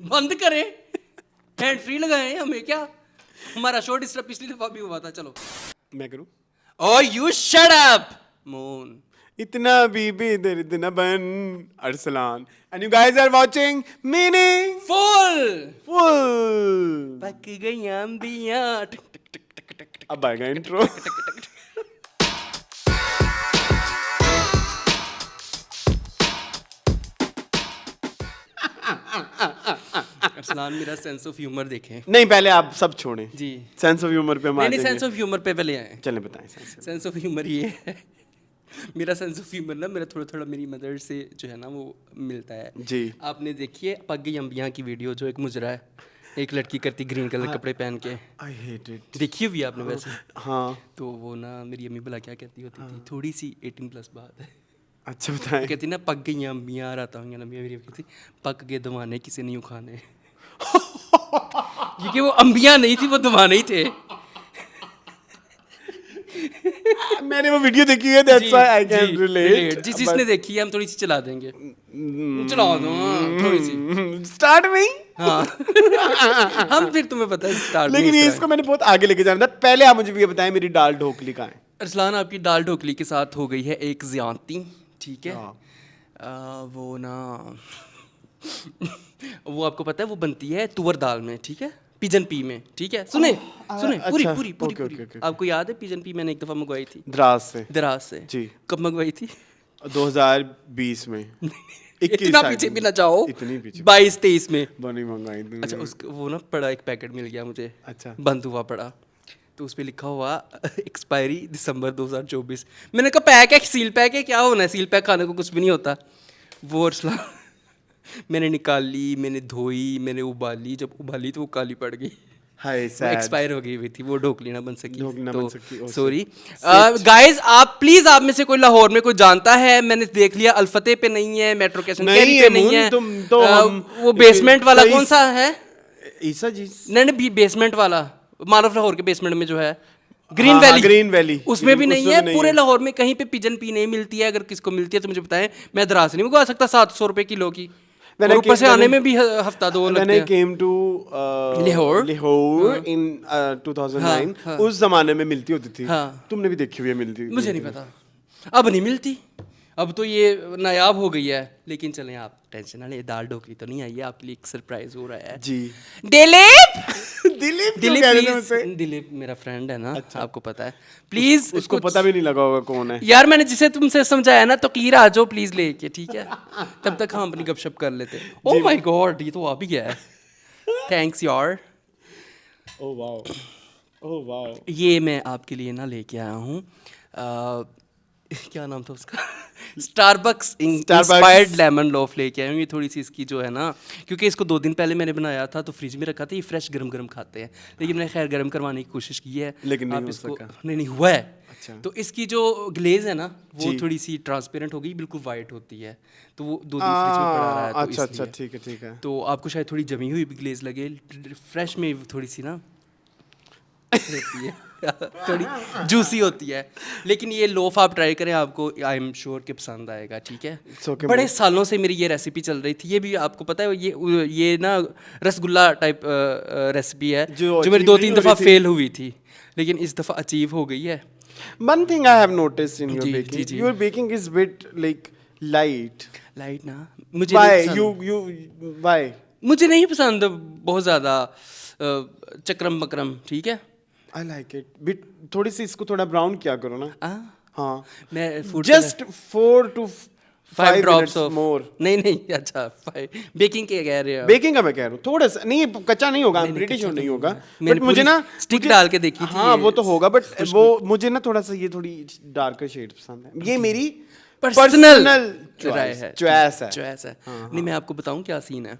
बंद करें, hand free लगाएं, हमें क्या, हमारा शो डिस्टर्ब पिछली दफा भी हुआ था। चलो मैं करूं? Oh you shut up Moon. इतना बीबी इधर इतना बन Arsalan and you guys are watching meaningful full. पक गई अंबियां। अब आएगा इंट्रो। अरसलान मेरा सेंस ऑफ ह्यूमर देखें। नहीं, पहले आप सब छोड़ें जी सेंस ऑफ ह्यूमर पे हम आ नहीं जाएंगे। सेंस ऑफ ह्यूमर पे पहले आए। चलें बताएं सेंस ऑफ ह्यूमर ये है, मेरा सेंस ऑफ ह्यूमर ना मेरा थोड़ा थोड़ा मेरी मदर से जो है ना वो मिलता है। जी। आपने देखिए पक गई अंबियां की वीडियो, जो एक मुजरा है, एक लड़की करती ग्रीन कलर कपड़े पहन के, आई हेट इट। देखी हुई है आपने वैसे? हाँ तो वो ना मेरी अम्मी भला क्या कहती होती थी, थोड़ी सी 18+ बात है, अच्छा बताएं। कहती ना पक गई अंबियां रात हुई ना, मेरी कहती पक गए दवाने किसी नहीं खाने। क्योंकि वो अंबियां नहीं थी, वो दवाने ही थे। मैंने वो वीडियो देखी है, that's why I can relate. जिसने देखी है हम थोड़ी सी चला देंगे, चला दो थोड़ी सी स्टार्ट में ही। हाँ। हम फिर तुम्हें पता है स्टार्ट। लेकिन ये इसको मैंने बहुत आगे लेके जाना था। पहले आप मुझे ये बताएं मेरी दाल ढोकली कहाँ है? अरसलान आपकी दाल ढोकली के साथ हो गई है एक ज्यादती, ठीक है? हाँ। वो ना वो आपको पता है वो बनती है तुअर दाल में, ठीक है, पिजन पी में, ठीक है? सुने सुने पूरी अच्छा, पूरी पूरी ओके, पूरी। Okay, okay. आपको याद है पिजन पी मैंने एक दफ़ा मंगवाई थी द्रास से। दराज से? जी। कब मंगवाई थी? 2020 में। इतना पीछे भी ना जाओ, इतनी पीछे 22-23 में। बनी मंगाई थी। अच्छा उसका वो ना पड़ा एक पैकेट मिल गया मुझे, अच्छा। बंद हुआ पड़ा, तो उस पर लिखा हुआ एक्सपायरी दिसंबर 2024। मैंने कहा पैक है, सील पैक है, क्या होना है, सील पैक खाने को कुछ भी नहीं होता। वो अरसलान मैंने निकाली, मैंने धोई, मैंने उबाली, जब उबाली तो वो काली पड़ गई, हाय वो एक्सपायर हो गई हुई थी, वो ढोकली ना बन सकी। ढोकली ना तो बन सकी, oh, सॉरी गाइस, आप प्लीज, आप में से कोई लाहौर में कोई जानता है? मैंने देख लिया अल्फते पे नहीं है, मेट्रो कैशन कैरी पे नहीं है, तुम तो वो बेसमेंट वाला कौन सा है? ईसा जी। नहीं बेसमेंट वाला मानव लाहौर के बेसमेंट में जो है ग्रीन वैली, ग्रीन वैली उसमें भी नहीं है। पूरे लाहौर में कहीं पे पिजन पी नहीं मिलती है, अगर किसको मिलती है तो मुझे बताएं, मैं दराज से नहीं मंगवा सकता 700 रुपए किलो की, और ऊपर से आने में भी हफ्ता दो लगते हैं। came to लाहौर in 2009, उस जमाने में मिलती होती थी। तुमने भी देखी हुई है मिलती? मुझे नहीं पता, अब नहीं मिलती, अब तो ये नायाब हो गई है। लेकिन चलें, आप टेंशन ना लें, दाल ढोकली तो नहीं आई है, आपके लिए एक सरप्राइज हो रहा है जी। दिलीप दिलीप प्लीज, दिलीप मेरा फ्रेंड है ना। अच्छा। आपको पता है, प्लीज उसको पता भी नहीं लगा होगा कौन है यार, मैंने जिसे तुमसे समझाया ना, तो कीर आ जाओ प्लीज लेके, ठीक है? तब तक हम अपनी गपशप कर लेते। ओह माय गॉड, ये तो आ भी गया है, थैंक्स यार। Oh wow, oh wow. ये मैं आपके लिए ना लेके आया हूँ, क्या नाम था उसका, स्टारबक्स इंस्पायर्ड लेमन लोफ लेके आया हूँ। ये थोड़ी सी इसकी जो है ना, क्योंकि इसको 2 दिन पहले मैंने बनाया था तो फ्रिज में रखा था, ये फ्रेश गरम गरम खाते हैं, लेकिन मैंने खैर गरम करवाने की कोशिश की है, लेकिन नहीं आप हो इसको सका। नहीं हुआ है। अच्छा। तो इसकी जो ग्लेज है ना, वो थोड़ी सी ट्रांसपेरेंट हो गई, बिल्कुल वाइट होती है, तो वो 2 दिन फ्रिज में पड़ा रहा है, तो अच्छा इसलिए। अच्छा, ठीक है ठीक है। तो आपको शायद थोड़ी जमी हुई भी ग्लेज लगे, फ्रेश में थोड़ी सी ना होती है, थोड़ी जूसी होती है। लेकिन ये लोफ आप ट्राई करें, आपको आई एम श्योर कि पसंद आएगा, ठीक है? okay, बड़े सालों से मेरी ये रेसिपी चल रही थी, ये भी आपको पता है, ये ना रसगुल्ला टाइप रेसिपी है, जो मेरी 2-3 दफ़ा फेल हुई थी, लेकिन इस दफ़ा अचीव हो गई है। One thing I have noticed in your जी, baking, जी। your baking is bit like light. Light ना, मुझे Why नहीं पसंद। you why? मुझे नहीं पसंद बहुत ज़्यादा चक्रम बक्रम, ठीक है? I like it. Bit थोड़ी सी इसको थोड़ा ब्राउन किया करो ना। हाँ। मैं food Just 4 to 5 drops minutes of more. नहीं अच्छा 5 बेकिंग के कह रहे हो? बेकिंग का मैं कह रहा हूँ, थोड़ा सा नहीं, कच्चा नहीं होगा, ब्रिटिश नहीं होगा, बट मुझे ना स्टिक डाल के देखी थी। हाँ वो तो होगा, बट वो मुझे ना थोड़ा सा ये थोड़ी डार्कर शेड पसंद है। ये मेरी पर्सनल चॉइस है। नहीं, मैं आपको बताऊं क्या सीन है।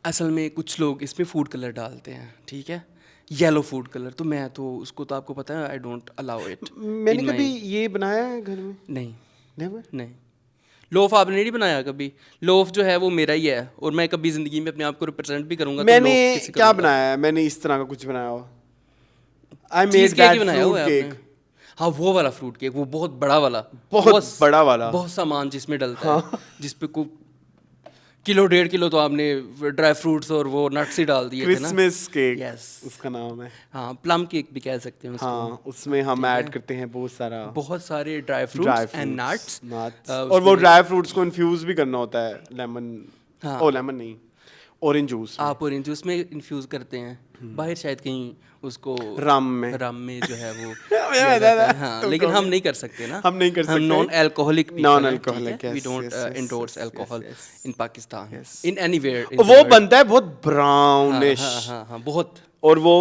असल में कुछ लोग इसमें फूड कलर डालते हैं, ठीक है, येलो फूड कलर, तो मैं तो उसको, तो आपको पता है, आई डोंट अलाउ इट। मैंने कभी ये बनाया है घर में? नहीं Never? नहीं, लोफ आपने नहीं बनाया कभी? लोफ जो है वो मेरा ही है, और मैं कभी जिंदगी में अपने आप को रिप्रेजेंट भी करूंगा। मैंने क्या बनाया है? मैंने इस तरह का कुछ बनाया हुआ, I made that fruit cake. हाँ वो वाला फ्रूट केक, वो बहुत बड़ा वाला, बहुत बड़ा वाला, बहुत सामान जिसमें डलता है, जिसपे को किलो 1.5 किलो तो आपने ड्राई फ्रूट्स और वो नट्स ही डाल दिए थे ना। Christmas cake Yes. उसका नाम है। हाँ, प्लम केक भी कह सकते हैं उसको। हाँ, उसमें हम ऐड करते हैं बहुत सारे dry dry fruits and nuts. और वो ड्राई फ्रूट्स को इन्फ्यूज भी करना होता है लेमन, हाँ। ओ लेमन नहीं, ऑरेंज जूस में, आप ऑरेंज जूस में इन्फ्यूज करते हैं, बाहर शायद कहीं उसको रम में जो है वो मैं दिया बता जाता था, है। हाँ, तुम लेकिन हम कहोगे। नहीं कर सकते ना, हम नहीं कर सकते। Non alcoholic Non-alcoholic, we yes, don't yes, yes, endorse yes, alcohol yes, yes. In Pakistan, in anywhere. वो बनता है बहुत ब्राउनिश। हाँ बहुत। और वो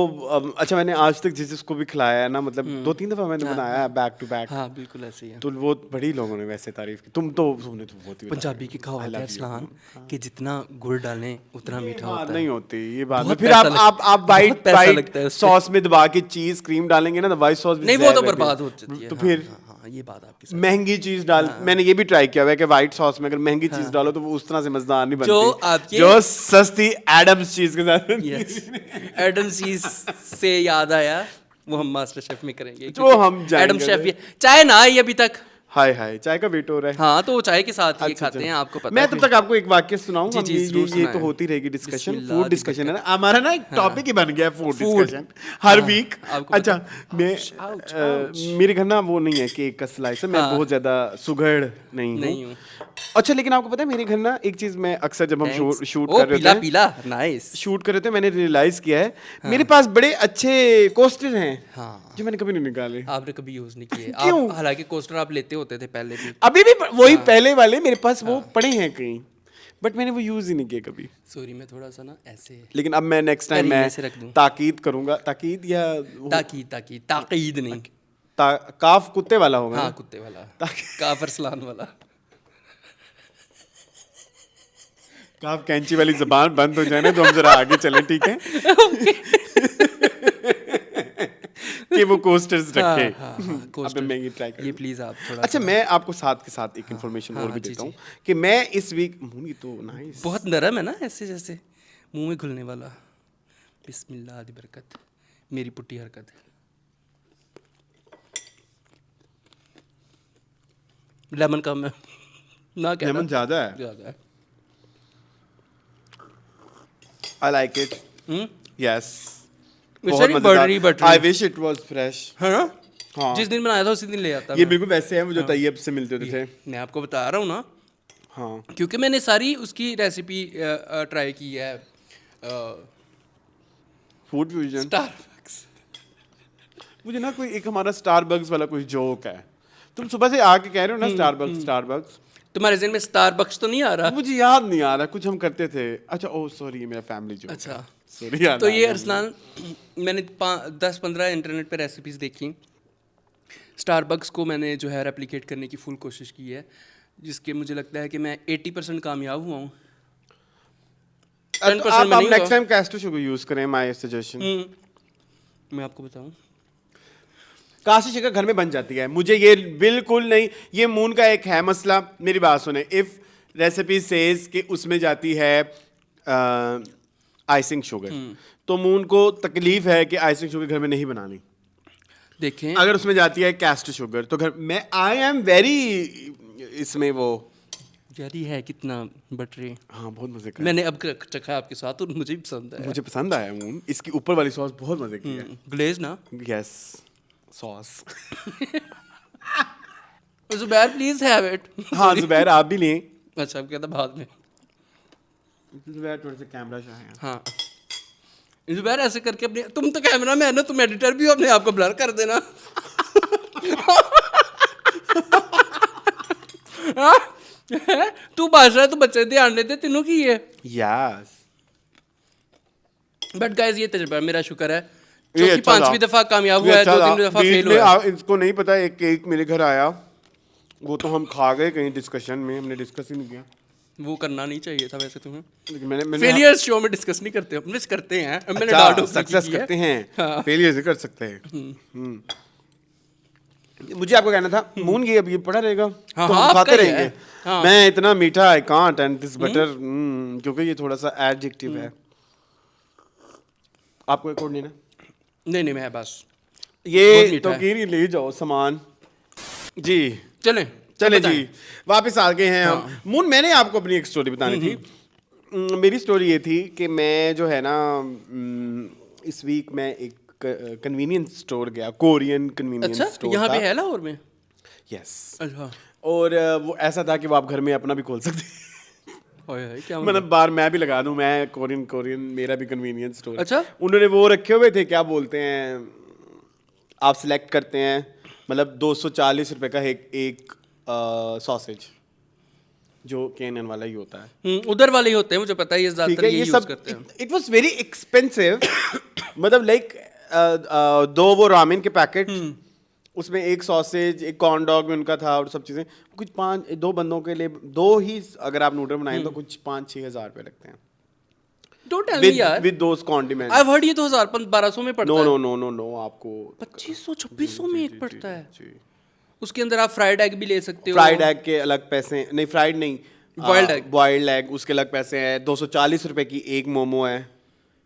अच्छा, मैंने आज तक जिसको भी खिलाया है ना, मतलब 2-3 दफा मैंने बनाया है बैक टू बैक, हाँ बिल्कुल ऐसे ही है। तो वो बड़ी लोगों ने वैसे तारीफ की। तुमने तो बहुत ही पंजाबी की कहावत है अरसलान कि जितना गुड़ डालें उतना मीठा बात होता नहीं है। होती ये बात। बहुत फिर पैसा आप बहुत पैसा लगता है वाइट उसपे। सॉस में दबा के चीज क्रीम डालेंगे ना, तो वाइट सॉस भी नहीं वो तो जहर है बर्बाद फिर। हो जाती है। तो हाँ, फिर हाँ, ये बात आपकी सही। महंगी चीज डाल, मैंने ये भी ट्राई किया हुआ है कि व्हाइट सॉस में अगर महंगी चीज डालो तो वो उस तरह से मजेदार नहीं जो बनती आपके- जो सस्ती एडम्स चीज के साथ बनती है। यस, एडम चीज से याद आया, वो हम मास्टर शेफ में करेंगे। जो हम जाएंगे एडम शेफ भी चाय ना आई अभी तक। हाय हाय, चाय का वेट हो रहा है। हाँ, तो वो चाय के साथ ये अच्छा, खाते हैं, आपको पता मैं है। तब तक आपको एक वाक्य सुनाऊं। जी, हम जी, ये जरूर तो सुनाएं। होती रहेगी डिस्कशन, बिस्मिल्लाह फूड डिस्कशन है ना हमारा, ना एक टॉपिक ही बन गया है फूड डिस्कशन हर वीक। आपको अच्छा, मैं मेरे घर ना वो नहीं है केक का स्लाइस है, मैं बहुत ज्यादा सुघड़ नहीं हूँ। हूँ। अच्छा, लेकिन आपको पता है मेरे घर ना एक चीज, मैं अक्सर जब हम Thanks. शूट ओ, कर रहे पीला होते हैं, पीला नाइस। शूट कर रहे थे, मैंने रियलाइज किया है मेरे पास बड़े अच्छे कोस्टर हैं हाँ, जो मैंने कभी नहीं निकाले। आपने कभी यूज नहीं किए। क्यों? आप हालांकि कोस्टर आप लेते होते थे पहले भी। अभी भी वही पहले वाले मेरे पास वो पड़े हैं कहीं, बट मैंने वो यूज ही नहीं किए कभी। सॉरी, मैं थोड़ा सा ना ऐसे लेकिन अब मैं नेक्स्ट टाइम करीने मैं से रख दूं। ताकीद करूंगा, ताकीद या ताकीद नहीं। काफ कुत्ते वाला होगा हाँ, ना? कुत्ते वाला, काफर सलान वाला। काफ कैंची वाली जबान बंद हो जाए ना तो हम जरा आगे चले, ठीक है? कि वो कोस्टर्स रखे। अब मैं ये ट्राई ये करूँ। प्लीज आप थोड़ा अच्छा, मैं आपको साथ के साथ एक इन्फॉर्मेशन और भी जी, देता हूँ कि मैं इस वीक, मुंह तो नाइस, बहुत नरम है ना, ऐसे जैसे मुंह में घुलने वाला। बिस्मिल्लाह दी बरकत, मेरी पुट्टी हरकत। लेमन कम है ना, क्या लेमन ज्यादा है। ज्यादा है। I like it, yes, It's very buttery, buttery. I wish it was fresh. है ना? हाँ, जिस दिन बनाया था उसी दिन ले आता ये मैं। बिल्कुल वैसे है वो जो तैयब से मिलते होते थे। मैं आपको बता रहा हूँ ना, हाँ, क्योंकि मैंने सारी उसकी रेसिपी ट्राई की है। Food fusion. स्टारबक्स। मुझे ना कोई एक हमारा स्टारबक्स वाला कोई जोक है, तुम सुबह से आके कह रहे हो ना स्टारबक्स, तुम्हारे ज़हन में स्टारबक्स तो नहीं आ रहा? मुझे याद नहीं आ रहा, कुछ हम करते थे। अच्छा, ओह सॉरी, ये मेरा फैमिली जोक। अच्छा, सॉरी यार। तो ये अरसलान, मैंने 10-15 इंटरनेट पे रेसिपीज़ देखी। स्टारबक्स को मैंने जो है रेप्लिकेट करने की फुल कोशिश की है, जिसके मुझे लगता है कि मैं 80% कामयाब हुआ हूँ। 10% आप में नहीं नेक्स्ट हुआ। टाइम कैस्टर शुगर यूज करें, माय सजेशन। मैं आपको बताऊँ, काशी शुगर घर में बन जाती है, मुझे ये बिल्कुल नहीं, ये मून का एक है मसला। मेरी बात सुने, इफ रेसिपी सेज कि उसमें जाती है आइसिंग शुगर, तो मून को तकलीफ है कि आइसिंग शुगर घर में नहीं बनानी। देखें, अगर उसमें जाती है कैस्टर शुगर तो घर में, आई एम वेरी, इसमें वो जारी है कितना बटरी। हाँ, बहुत मजे का है। मैंने अब चखा आपके साथ और मुझे भी पसंद है। मुझे पसंद आया मून, इसकी ऊपर वाली सॉस बहुत मजे की है। ग्लेज ना, yes, sauce. Zubair please have it. हाँ जुबैर, आप भी लें। अच्छा, अब कहता बाद में। जुबैर थोड़े से कैमरा शाह हैं। हाँ, जुबैर ऐसे करके अपने, तुम तो कैमरा मैन हो, तुम एडिटर भी हो, अपने आप को ब्लर कर देना। हाँ? तू बादशाह, तू बच्चे ध्यान देते तीनों की है। यस, बट गाइस, ये तजुर्बा मेरा शुक्र है, ये जो कि अच्छा 5वीं था। दफा कामयाब ये हुआ है, अच्छा 2-3 था। दफा बीच फेल में हुआ है। इसको नहीं पता, एक केक मेरे घर आया, वो तो हम खा गए कहीं डिस्कशन में, हमने डिस्कस ही नहीं किया। वो करना नहीं चाहिए था वैसे तुम्हें। लेकिन मैंने फेलियर्स शो में डिस्कस नहीं करते, हम मिस करते हैं। मैंने अच्छा, डाल सक्सेस करते हैं, फेलियर से कर सकते हैं। मुझे आपको कहना था, मून ये अब ये पड़ा रहेगा, हाँ, तो हाँ, हम खाते आपका ही है। रहेंगे। हाँ। मैं इतना मीठा I can't, and this butter, क्योंकि ये थोड़ा सा एडजेक्टिव है। आपको एक और लेना? नहीं, मैं बस बहुत ये मीठा तो है। गिरी ले जाओ सामान जी। चलें चले बताएं। जी, वापस आ गए हैं हम। मून, मैंने आपको अपनी एक स्टोरी बतानी थी मेरी स्टोरी ये थी कि मैं जो है ना इस वीक मैं एक कन्वीनियंस स्टोर गया, कोरियन कन्वीनियंस अच्छा स्टोर यहाँ था। पे है लाहौर में? यस। अच्छा और वो ऐसा था कि वो आप घर में अपना भी खोल सकते हैं। ओए होए, क्या मतलब बार मैं भी लगा दूं, मैं कोरियन मेरा भी कन्वीनियंस स्टोर। अच्छा। उन्होंने वो रखे हुए थे, क्या बोलते हैं, आप सिलेक्ट करते हैं, मतलब 240 रुपए का एक सॉसेज, जो केनन वाला ही होता है। उधर वाले ही होते हैं, मुझे पता है, ये ठीक ज्यादातर है, ये ये यूज सब करते हैं। It was very expensive. मतलब लाइक दो वो रामेन के पैकेट, उसमें एक सॉसेज, एक कॉर्न डॉग में उनका था और सब चीजें, कुछ 2 बंदों के लिए 2 ही अगर आप नूडल बनाएं तो कुछ 5-6 हज़ार रुपए लगते हैं डोंट टेल मी यार, with those condiments. I have heard ये तो 1200 में पड़ता नो है। नो नो नो नो, आपको 2500-2600 में एक पड़ता है। जी। उसके अंदर आप फ्राइड एग भी ले सकते हो। फ्राइड एग के अलग पैसे, नहीं फ्राइड नहीं, Boiled egg। बॉइल्ड एग, उसके अलग पैसे हैं। 240 रुपए की एक मोमो है,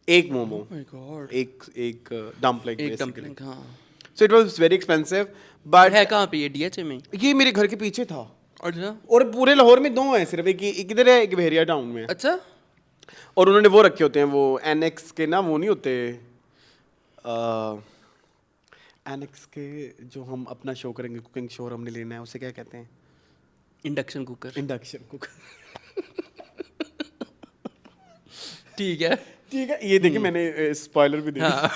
एक मोमो, माय गॉड, एक डम्पलिंग एक बेसिकली। डम्पलिंग। हाँ, so it was very expensive, but है कहाँ पे ये? डीएचए में? ये मेरे घर के पीछे था। अच्छा और पूरे लाहौर में 2 हैं सिर्फ, एक इधर है, एक बहेरिया टाउन में है। अच्छा। और उन्होंने वो रखे होते हैं, वो एनेक्स के ना, वो नहीं होते एनेक्स के, जो हम अपना शो करेंगे, कुकिंग शो हमने लेना है, उसे क्या कहते हैं? Induction cooker. Induction cooker. ठीक है। ठीक है, ये देखिए मैंने स्पॉइलर भी दे दिया। हाँ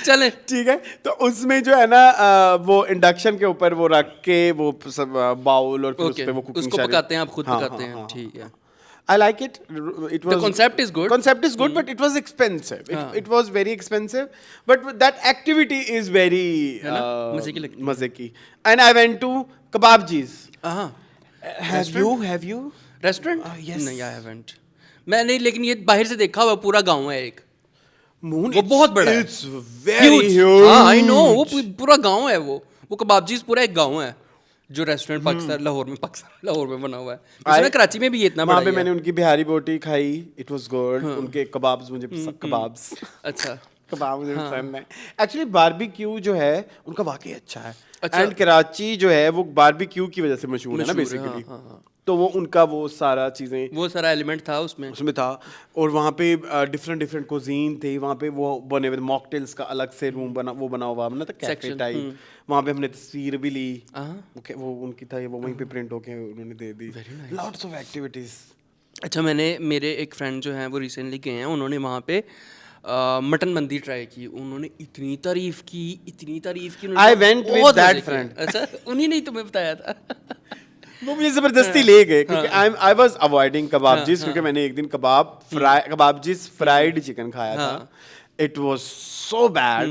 चले। ठीक है, तो उसमें जो है ना वो इंडक्शन के ऊपर वो रख के वो सब बाउल, और फिर उस ओके, पे वो कुकिंग उसको पकाते हैं आप, खुद पकाते हैं। हाँ। ठीक है। I like it. It was concept is good. Concept is good, but it was expensive. It was very expensive. But that activity is very है ना? मजे की लगती है। मजे की. And I went to Kebabji's. हाँ, Have you? रेस्टोरेंट? yes. नहीं, आई हैवंट। मैंने लेकिन ये बाहर से देखा हुआ, पूरा गांव है एक, Moon. वो बहुत बड़ा है। It's very huge. हाँ आई नो, वो पूरा गांव है वो कबाबजीज पूरा एक गांव है, जो रेस्टोरेंट पाकिस्तान लाहौर में बना हुआ है। वैसे ना कराची में भी ये इतना बड़ा वहाँ पे ही है। मैंने उनकी बिहारी बोटी खाई. It was good. उनके कबाब्स मुझे पसंद, कबाब्स. अच्छा कबाब मुझे पसंद है. एक्चुअली बारबेक्यू जो है उनका वाकई अच्छा है. अच्छा। एंड कराची जो है वो बारबेक्यू की वजह से मशहूर है ना मशहूर है, बेसिकली. हाँ। तो वो उनका वो सारा चीजें वो सारा एलिमेंट था उसमें। उसमें था. और वहाँ पे डिफरेंट कुजीन थे. वहाँ पे वो बने हुए मॉकटेल्स का अलग से रूम बना हुआ बना था, कैफे Section, टाइप. वहाँ पे हमने तस्वीर भी ली. हाँ। वो उनकी था, वो वहीं पे प्रिंट होके उन्होंने दे दी. Lots of activities. अच्छा, मेरे एक फ्रेंड जो हैं वो रिसेंटली गए हैं, उन्होंने वहाँ पे मटन मंदी ट्राई की, उन्होंने इतनी तारीफ की उन्होंने I कहा, went with बहुत that मजे किए। friend. अच्छा, उन्हीं ने ही तुम्हें बताया था? वो मुझे जबरदस्ती ले गए, क्योंकि आई वाज अवॉइडिंग कबाबजीज, क्योंकि मैंने एक दिन कबाबजीज फ्राइड चिकन खाया था. It was so bad.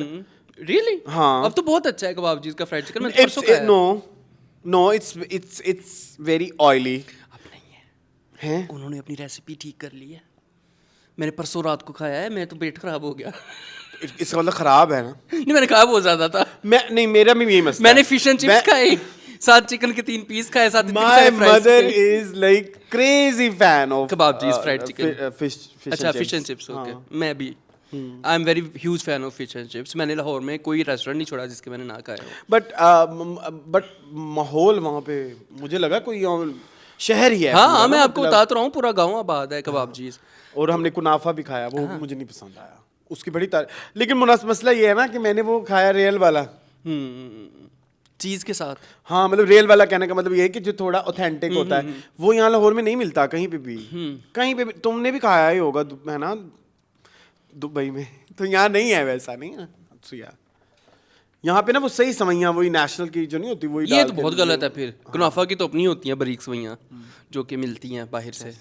Really? हाँ. अब तो बहुत अच्छा है कबाबजीज का फ्राइड चिकन, मैं तो परसों खाया। No, it's very oily. अब नहीं है, हैं? उन्होंने अपनी रेसिपी ठीक कर ली है। मैंने परसों रात को खाया है, मैं तो पेट खराब हो गया। इसका मतलब खराब है ना. नहीं, मैंने खाया बहुत ज्यादा था। मेरा भी यही मसला. मैंने फिश एंड चिप्स खाए, 7 चिकन के 3 पीस खाए, साथ My mother is like crazy fan of Kebabji's fried chicken. Fish अच्छा, and fish and chips. Chips, okay. मैं भी आई am very huge fan of fish and chips. मैंने लाहौर में कोई रेस्टोरेंट नहीं छोड़ा जिसके मैंने ना खाया हो। बट माहौल वहाँ पे मुझे लगा कोई शहर ही है. हाँ पूरा हाँ, ना, मैं आपको मतलब. बताता रहा हूँ, पूरा गाँव आबाद है कबाबजीज। और हमने कुनाफा भी खाया, वो हाँ। मुझे नहीं पसंद आया. उसकी बड़ी लेकिन मसला ये है ना कि मैंने वो खाया रियल वाला. चीज के साथ। हाँ, मतलब रियल वाला कहने का मतलब ये है कि जो थोड़ा ऑथेंटिक होता है, वो यहाँ लाहौर में नहीं मिलता कहीं पे भी. कहीं पे भी तुमने भी खाया ही होगा, है ना, दुबई में. तो यहाँ नहीं है वैसा, नहीं है. तो यहाँ पे ना वो सही सवैयाँ, वही नेशनल की जो नहीं होती, वही ये डाल तो के बहुत गलत है फिर। कुनाफा की तो अपनी होती हैं बारीक सवैयाँ, जो कि मिलती हैं बाहर से।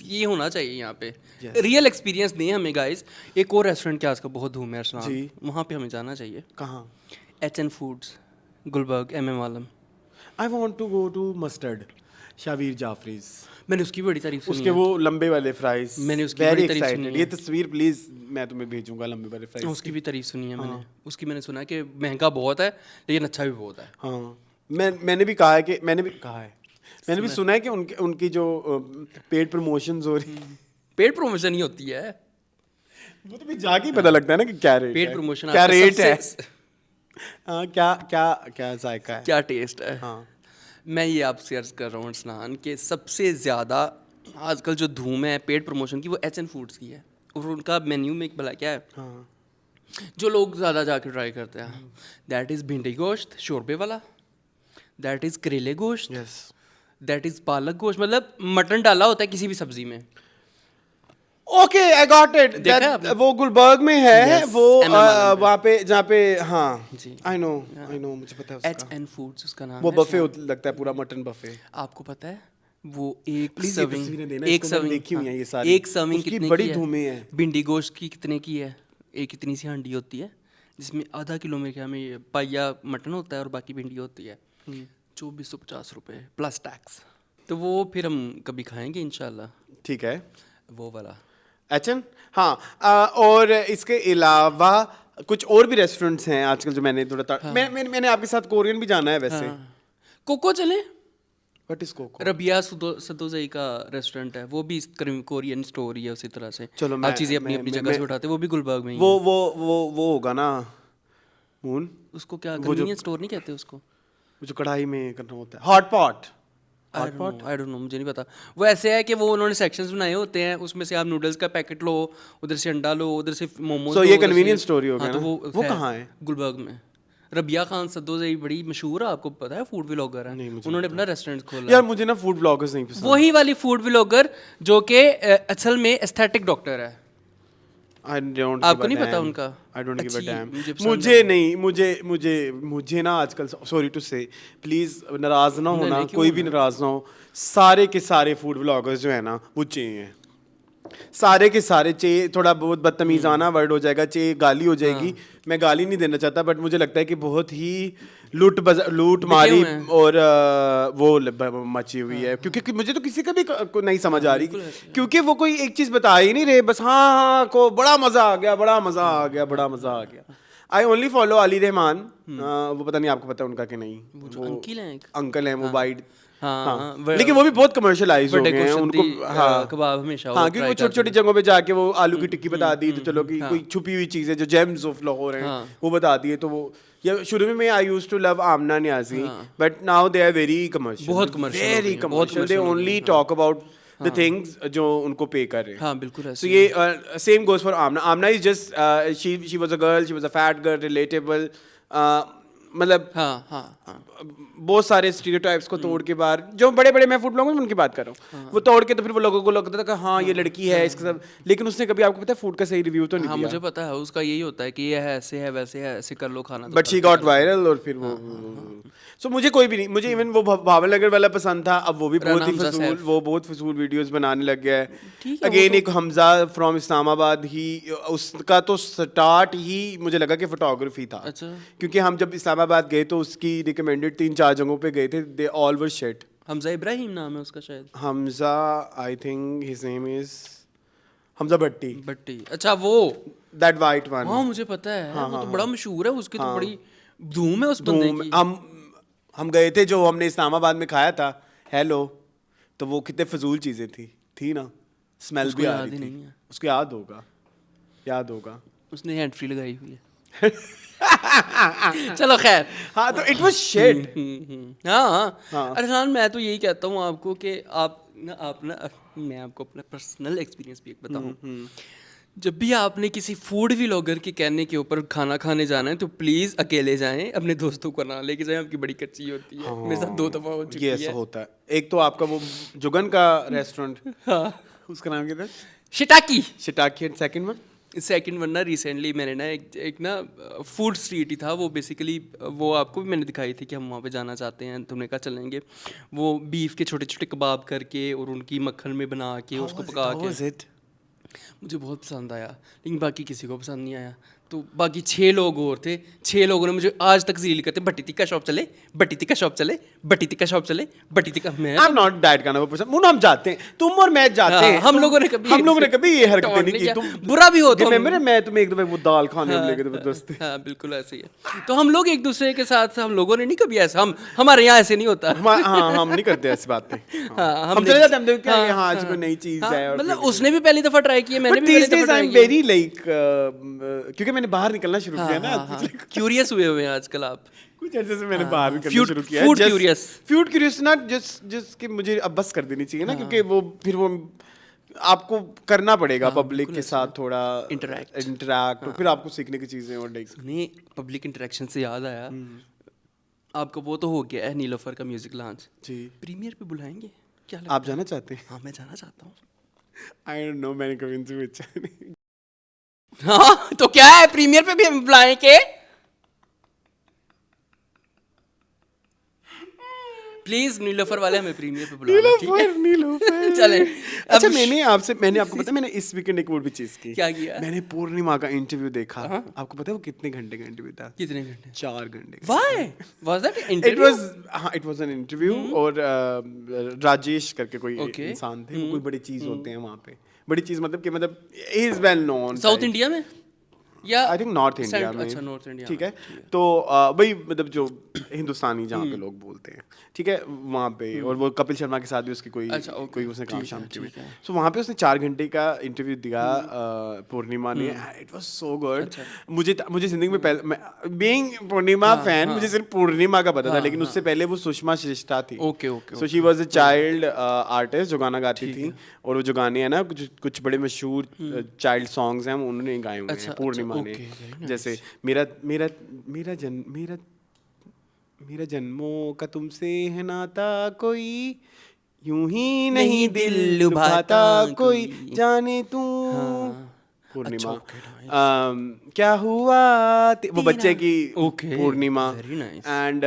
ये होना चाहिए यहाँ पे, रियल एक्सपीरियंस दें हमें गाइस। एक और रेस्टोरेंट के आजकल बहुत धूम है अरसलान, जी। वहाँ पे हमें जाना चाहिए। कहाँ? HN foods, Gulberg, MM Alam. I want to go to Mustard, Shavir Jafri's. मैंने उसकी बड़ी तारीफ सुनी उसके है। वो लंबे वाले फ्राइज, मैंने उसकी very बड़ी तारीफ excited. सुनी है। ये तस्वीर प्लीज मैं तुम्हें भेजूंगा, लंबे वाले फ्राइज. उसकी भी तारीफ सुनी है मैंने। उसकी मैंने सुना कि महंगा बहुत है लेकिन अच्छा भी बहुत है। हाँ, मैंने भी कहा है कि मैंने भी सुना है कि उनकी जो पेड प्रमोशंस हो रही, पेड प्रमोशन ही होती है। वो तो भी जाके ही पता लगता है ना कि क्या रेट पेड है, प्रमोशन क्या आपका रेट है. सबसे- हाँ, क्या जायका है. क्या टेस्ट है। हाँ. मैं ये आपसे अर्ज कर रहा हूँ अरसलान कि सबसे ज़्यादा आजकल जो धूम है पेड प्रमोशन की वो एच एन फूड्स की है, और उनका मेन्यू में एक भला क्या है हाँ जो लोग ज़्यादा जाके ट्राई करते हैं, दैट इज़ भिंडी गोश्त शोरबे वाला, दैट इज़ करेले गोश्त, यस दैट इज़ पालक गोश्त, मतलब मटन डाला होता है किसी भी सब्जी में। Okay I got it. देखा है आपने? वो गुलबर्ग में है Yes, वो MM आनंद पे। वहाँ पे जहाँ पे हाँ जी। आई नो मुझे पता है एच उसका। एन फूड्स उसका नाम वो है। बफे लगता है पूरा मटन बफे। आपको पता है वो एक Please ये सर्विंग तस्वीरें देना, एक इसको मैंने सर्विंग देखी हुई हैं ये सारी। एक सर्विंग उसकी कितने बड़ी की है? धूमें हैं। भिंडी गोश्त की कितने की है? एक इतनी सी हांडी होती है जिसमें आधा किलो में क्या में पाइया मटन होता है और बाकी भिंडी होती है। 2450 रुपये प्लस टैक्स। तो वो फिर हम कभी खाएंगे इंशाल्लाह ठीक है वो वाला। एचन हाँ और इसके अलावा कुछ और भी रेस्टोरेंट्स हैं आजकल जो मैंने मैंने आपके साथ कोरियन भी जाना है वैसे। कोको चले, व्हाट इज कोको? रबिया सदोजई का रेस्टोरेंट है, वो भी कोरियन स्टोर ही है उसी तरह से। चलो आप चीज़ें अपनी अपनी जगह से उठाते हैं, वो भी गुलबर्ग में ही वो है। वो होगा ना मून, उसको क्या कन्वीनियंस स्टोर नहीं कहते उसको? वो जो कढ़ाई में करना होता है hot pot. I don't know मुझे नहीं पता। वो ऐसे है कि वो उन्होंने सेक्शंस बनाए होते हैं, उसमें से आप नूडल्स का पैकेट लो, उधर से अंडा लो, उधर से मोमोज। So ये convenience store ही हो गया तो ना? वो कहाँ है? गुलबर्ग में। रबिया खान सदोजई बड़ी मशहूर है, आपको पता है, फूड व्लॉगर है। उन्होंने अपना रेस्टोरेंट खोला। यार मुझे ना फूड ब्लॉगर्स नहीं पसंद। वही वाली फूड व्लॉगर जो कि असल में एस्थेटिक डॉक्टर है। I don't आपको give a नहीं पता damn. उनका? I don't give a अच्छी, damn. मुझे पसंद मुझे नहीं मुझे ना आजकल सॉरी टू से प्लीज नाराज ना होना, नहीं, क्यों कोई भी नाराज ना हो। सारे के सारे फूड ब्लॉगर्स जो है ना वो चे हैं, सारे के सारे चे। थोड़ा बहुत बदतमीजाना वर्ड हो जाएगा, चे गाली हो जाएगी। मैं गाली नहीं देना चाहता बट मुझे लगता है कि बहुत ही लूट मारी हुए हैं। और वो मची हुई है क्योंकि मुझे तो किसी का भी नहीं समझ आ रही क्योंकि वो कोई एक चीज बता ही नहीं रहे, बस हाँ को बड़ा मजा आ गया बड़ा मजा आ गया बड़ा मजा आ गया। I only follow Ali Rahman, वो पता नहीं आपको पता है उनका कि नहीं? वो अंकिल हैं एक। अंकल हैं वो वाइड। हाँ, लेकिन वो भी बहुत कमर्शियलाइज हो गए हैं उनको। हाँ कबाब हमेशा हाँ क्योंकि वो छोटी छोटी जगहों पे जाके वो आलू की टिक्की बता दी तो चलो कि कोई छुपी हुई चीज़ है जो जेम्स ऑफ लाहौर हैं वो बता दिए तो वो। या शुरू में I used to love Amna Niazi but now they are very commercial, बहुत commercial हो वेरी गई हैं, बहुत कमर्शियल। दे commercial हो only talk about the things जो उनको पे कर रहे हैं। हाँ बिल्कुल So ऐसे। ये same goes for Amna. Amna is just she was a girl, she was a fat girl, relatable. मतलब हाँ हाँ हाँ बहुत सारे स्टीरियोटाइप्स को तोड़ के बाहर जो बड़े बड़े मैं फूड ब्लॉगर उनकी बात कर रहा हूँ वो तोड़ के तो फिर वो लोगों को लगता था कि हाँ ये लड़की है इसके सब, लेकिन उसने कभी आपको पता है फूड का सही रिव्यू तो नहीं हाँ दिया। मुझे पता है उसका यही होता है कि ये है ऐसे है वैसे है ऐसे कर लो खाना तो बट शी गॉट वायरल और फिर वो सो मुझे कोई भी नहीं, मुझे इवन वो भावल नगर वाला पसंद था, अब वो भी बहुत ही हमजा फजूल, सैफ। वो बहुत फजूल वीडियोस बनाने लग गया है। ठीक है, वो अगेन तो- एक हमजा फ्रॉम इस्लामाबाद ही, उसका तो स्टार्ट ही मुझे लगा कि फोटोग्राफी था। अच्छा। क्योंकि हम जब इस्लामाबाद गए तो उसकी रिकमेंडेड 3-4 जगहों पे गए थे, they all were shit. Hamza Ibrahim नाम है उसका शायद। Hamza I think his name is Hamza Bhatti, Bhatti, अच्छा वो। That white one. हाँ मुझे पता है, वो तो बड़ा मशहूर है, उसकी तो बड़ी धूम है उस बंदे की। हम गए थे जो हमने इस्लामाबाद में खाया था हेलो, तो वो कितने फजूल चीजें थी ना, स्मेल उसको भी आ याद रही ही थी। नहीं है। उसको याद होगा उसने हैंड फ्री लगाई हुई है। चलो खैर। हाँ तो इट वाज शिट। हाँ अरसान, मैं तो यही कहता हूँ आपको कि आप ना मैं आपको अपना पर्सनल एक्सपीरियंस भी एक बताऊँ। जब भी आपने किसी फूड व्लॉगर के कहने के ऊपर खाना खाने जाना है तो प्लीज़ अकेले जाएं, अपने दोस्तों को ना लेके जाएं, आपकी बड़ी कच्ची होती है। मेरे साथ 2 दफ़ा हो चुकी ये है। ऐसा होता है। एक तो आपका वो जुगन का रेस्टोरेंट, हाँ उसका नाम क्या था? Shiitake. Shiitake. And second one? Second one ना रिसेंटली मैंने ना एक ना फूड स्ट्रीट ही था वो, बेसिकली वो आपको भी मैंने दिखाई थी कि हम वहाँ पे जाना चाहते हैं, तुमने कहा चलेंगे। वो बीफ के छोटे छोटे कबाब करके और उनकी मक्खन में बना के उसको पका के, मुझे बहुत पसंद आया, लेकिन बाकी किसी को पसंद नहीं आया। तो बाकी 6 लोग और थे, 6 लोगों ने मुझे आज तक ज़ील करते, बट्टी टिक्का शॉप चले, बट्टी टिक्का शॉप चले, बट्टी टिक्का शॉप चले, बट्टी टिक्का। मैं आई am not that kind of person. मुन हम जाते हैं, तुम और मैं जाते हैं। हम लोगों ने कभी ये हरकतें नहीं की। तुम बुरा भी हो तो रिमेंबर है मैं तुम्हें एक दफा वो दाल खाने में लेके जबरदस्ती। हाँ बिल्कुल ऐसे ही है। तो हम लोग एक दूसरे के साथ, हम लोगों ने नहीं कभी ऐसा, हमारे यहाँ ऐसे नहीं होता। हाँ हम नहीं करते ऐसी बातें। हाँ, हम चले जाते हैं, हम देखते हैं हाँ आज कोई नई चीज है। और मतलब उसने भी पहली दफा ट्राई किया, मैंने भी पहली दफा ट्राई किया। वेरी लाइक क्योंकि मैंने बाहर निकलना शुरू किया ना, क्यूरियस हुए हैं आजकल आप। कुछ ऐसे से मैंने बाहर भी करना Food- शुरू किया food curious. फ्यूड क्यूरियस ना जिसके मुझे अब बस कर देनी चाहिए ना, क्योंकि वो फिर वो आपको करना पड़ेगा पब्लिक के साथ थोड़ा इंटरैक्ट, तो फिर आपको सीखने की चीजें और लाइक नहीं, पब्लिक इंटरेक्शन से याद आया, आपका वो तो हो गया है नीलोफर का म्यूजिक लॉन्च, जी। प्रीमियर पे बुलाएंगे क्या आप जाना चाहते हैं? हाँ मैं जाना चाहता हूँ। आई डोंट नो, मैंने कभी इनसे पूछा नहीं। हाँ तो क्या है, प्रीमियर पे भी हम बुलाएंगे? प्लीज नीलोफर वाले हमें प्रीमियर पे बुलाना, ठीक है? नीलोफर चलें। अच्छा, अब मैंने आपको पता है, मैंने इस वीकेंड एक और भी चीज की। क्या किया? मैंने पूर्णिमा का इंटरव्यू देखा। आपको पता है वो कितने घंटे का इंटरव्यू था? कितने घंटे? 4 घंटे। Why? Was that an it interview? Was, हाँ इट वाज एन इंटरव्यू, और राजेश करके कोई Okay. इंसान थे, वो कोई बड़ी चीज होते हैं वहाँ पे, बड़ी चीज मतलब कि मतलब he is well known south India में या आई थिंक नॉर्थ इंडिया में। अच्छा नॉर्थ इंडिया, ठीक है, तो वही मतलब जो हिंदुस्तानी जहाँ पे लोग बोलते हैं, ठीक है, वहाँ पे, और वो कपिल शर्मा के साथ भी उसकी कोई अच्छा, okay, कोई उसने काम ठीक शाम है, की हुई, ठीक है। सो वहाँ पे उसने 4 घंटे का इंटरव्यू दिया पूर्णिमा ने। It was so good. मुझे जिंदगी में पहले बीइंग पूर्णिमा फैन, मुझे सिर्फ पूर्णिमा का पता था, लेकिन उससे पहले वो सुषमा श्रेष्ठा थी। Okay so she was a child artist जो गाना गाती थी, और वो जो गाने हैं ना, कुछ बड़े मशहूर चाइल्ड सॉन्ग्स हैं, उन्होंने गाए हुए हैं पूर्णिमा ने। जैसे मेरा मेरा मेरा जन्म मेरा जन्मों का तुमसे है नाता कोई, यूं ही नहीं दिल लुभाता कोई, जाने तू। पूर्णिमा। क्या हुआ वो बच्चे की Okay, Purnima. very nice. And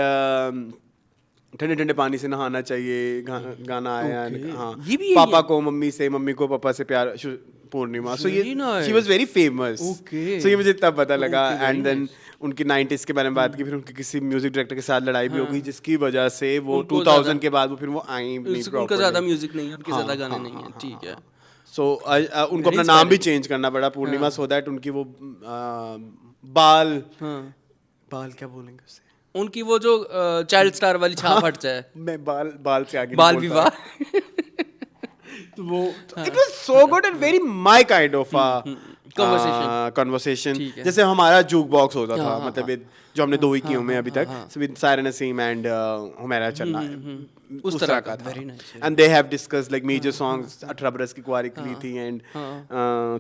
ठंडे ठंडे पानी से नहाना चाहिए, गाना आया। Okay. हाँ, ये भी है पापा ये? को मम्मी से, मम्मी को पापा से प्यार, पूर्णिमा। सो ये Very nice. She was very famous. Okay. सो ये मुझे तब पता लगा। Okay, very एंड देन उनकी 90s के बारे में बात की, फिर उनके किसी म्यूजिक डायरेक्टर के साथ लड़ाई भी हो गई, जिसकी वजह से वो उनको 2000 के बाद वो फिर वो आई नहीं उनका ज्यादा properly। म्यूजिक नहीं है, उनके ज्यादा गाने हाँ, नहीं है, ठीक है। सो उनको अपना नाम भी चेंज करना पड़ा पूर्णिमा, सो दैट उनकी वो बाल बाल क्या बोलेंगे उससे, उनकी वो जो चाइल्ड स्टार वाली छाप हट जाए, मैं बाल से आगे बाल नहीं बोल पा रहा। विवाह। तो वो it was so good and very my kind of conversation. ठीक है। जैसे हमारा जूक बॉक्स होता था, हाँ, मतलब जो हमने 2 ही किए हुए हैं अभी तक, विद सायरा नसीम एंड हुमैरा चन्ना, उस तरह का था। Very nice, and they have discuss like major songs, 18 बरस की कुंवारी खली थी, एंड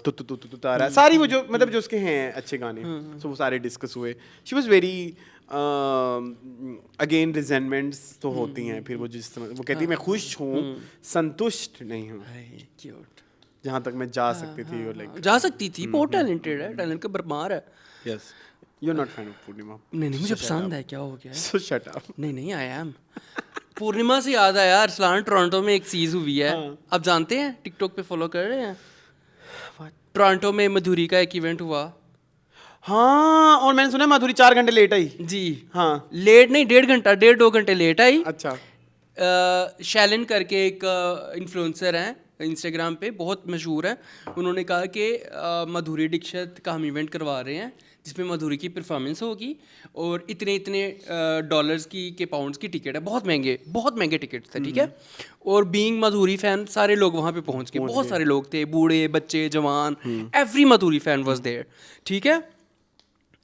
तु तु तु तु तारा, सारी वो जो मतलब जो उसके हैं अच्छे गाने, सो वो सारे डिस्कस हुए। शी वाज वेरी अगेन रिजेंटमेंट्स तो होती हैं, फिर वो जिस समय वो कहती है मैं खुश हूँ, संतुष्ट नहीं हूँ, क्यूट। जहाँ तक मैं जा सकती थी, और लाइक जा सकती थी, बहुत टैलेंटेड है, टैलेंट का भरमार है। Yes, you are not fan of Purnima. नहीं मुझे पसंद है, क्या हो गया है? So shut up. नहीं आई एम। पूर्णिमा से याद आया यार, अरसलान टोरंटो में एक चीज हुई है, आप जानते हैं? टिकटॉक पे फॉलो कर रहे हैं? टोरंटो में मधुरी का एक इवेंट हुआ। हाँ, और मैंने सुना माधुरी 4 घंटे लेट आई। जी हाँ, लेट नहीं, 1.5 घंटे लेट आई। अच्छा। शैलन करके एक इन्फ्लुएंसर हैं इंस्टाग्राम पे, बहुत मशहूर है। उन्होंने कहा कि माधुरी दीक्षित का हम इवेंट करवा रहे हैं जिसमें माधुरी की परफॉर्मेंस होगी, और इतने इतने डॉलर्स की के पाउंड्स की टिकट है, बहुत महंगे टिकट थे, ठीक है। और बीइंग माधुरी फैन सारे लोग वहाँ पे पहुँच गए, बहुत सारे लोग थे, बूढ़े बच्चे जवान, every Madhuri fan was there, ठीक है।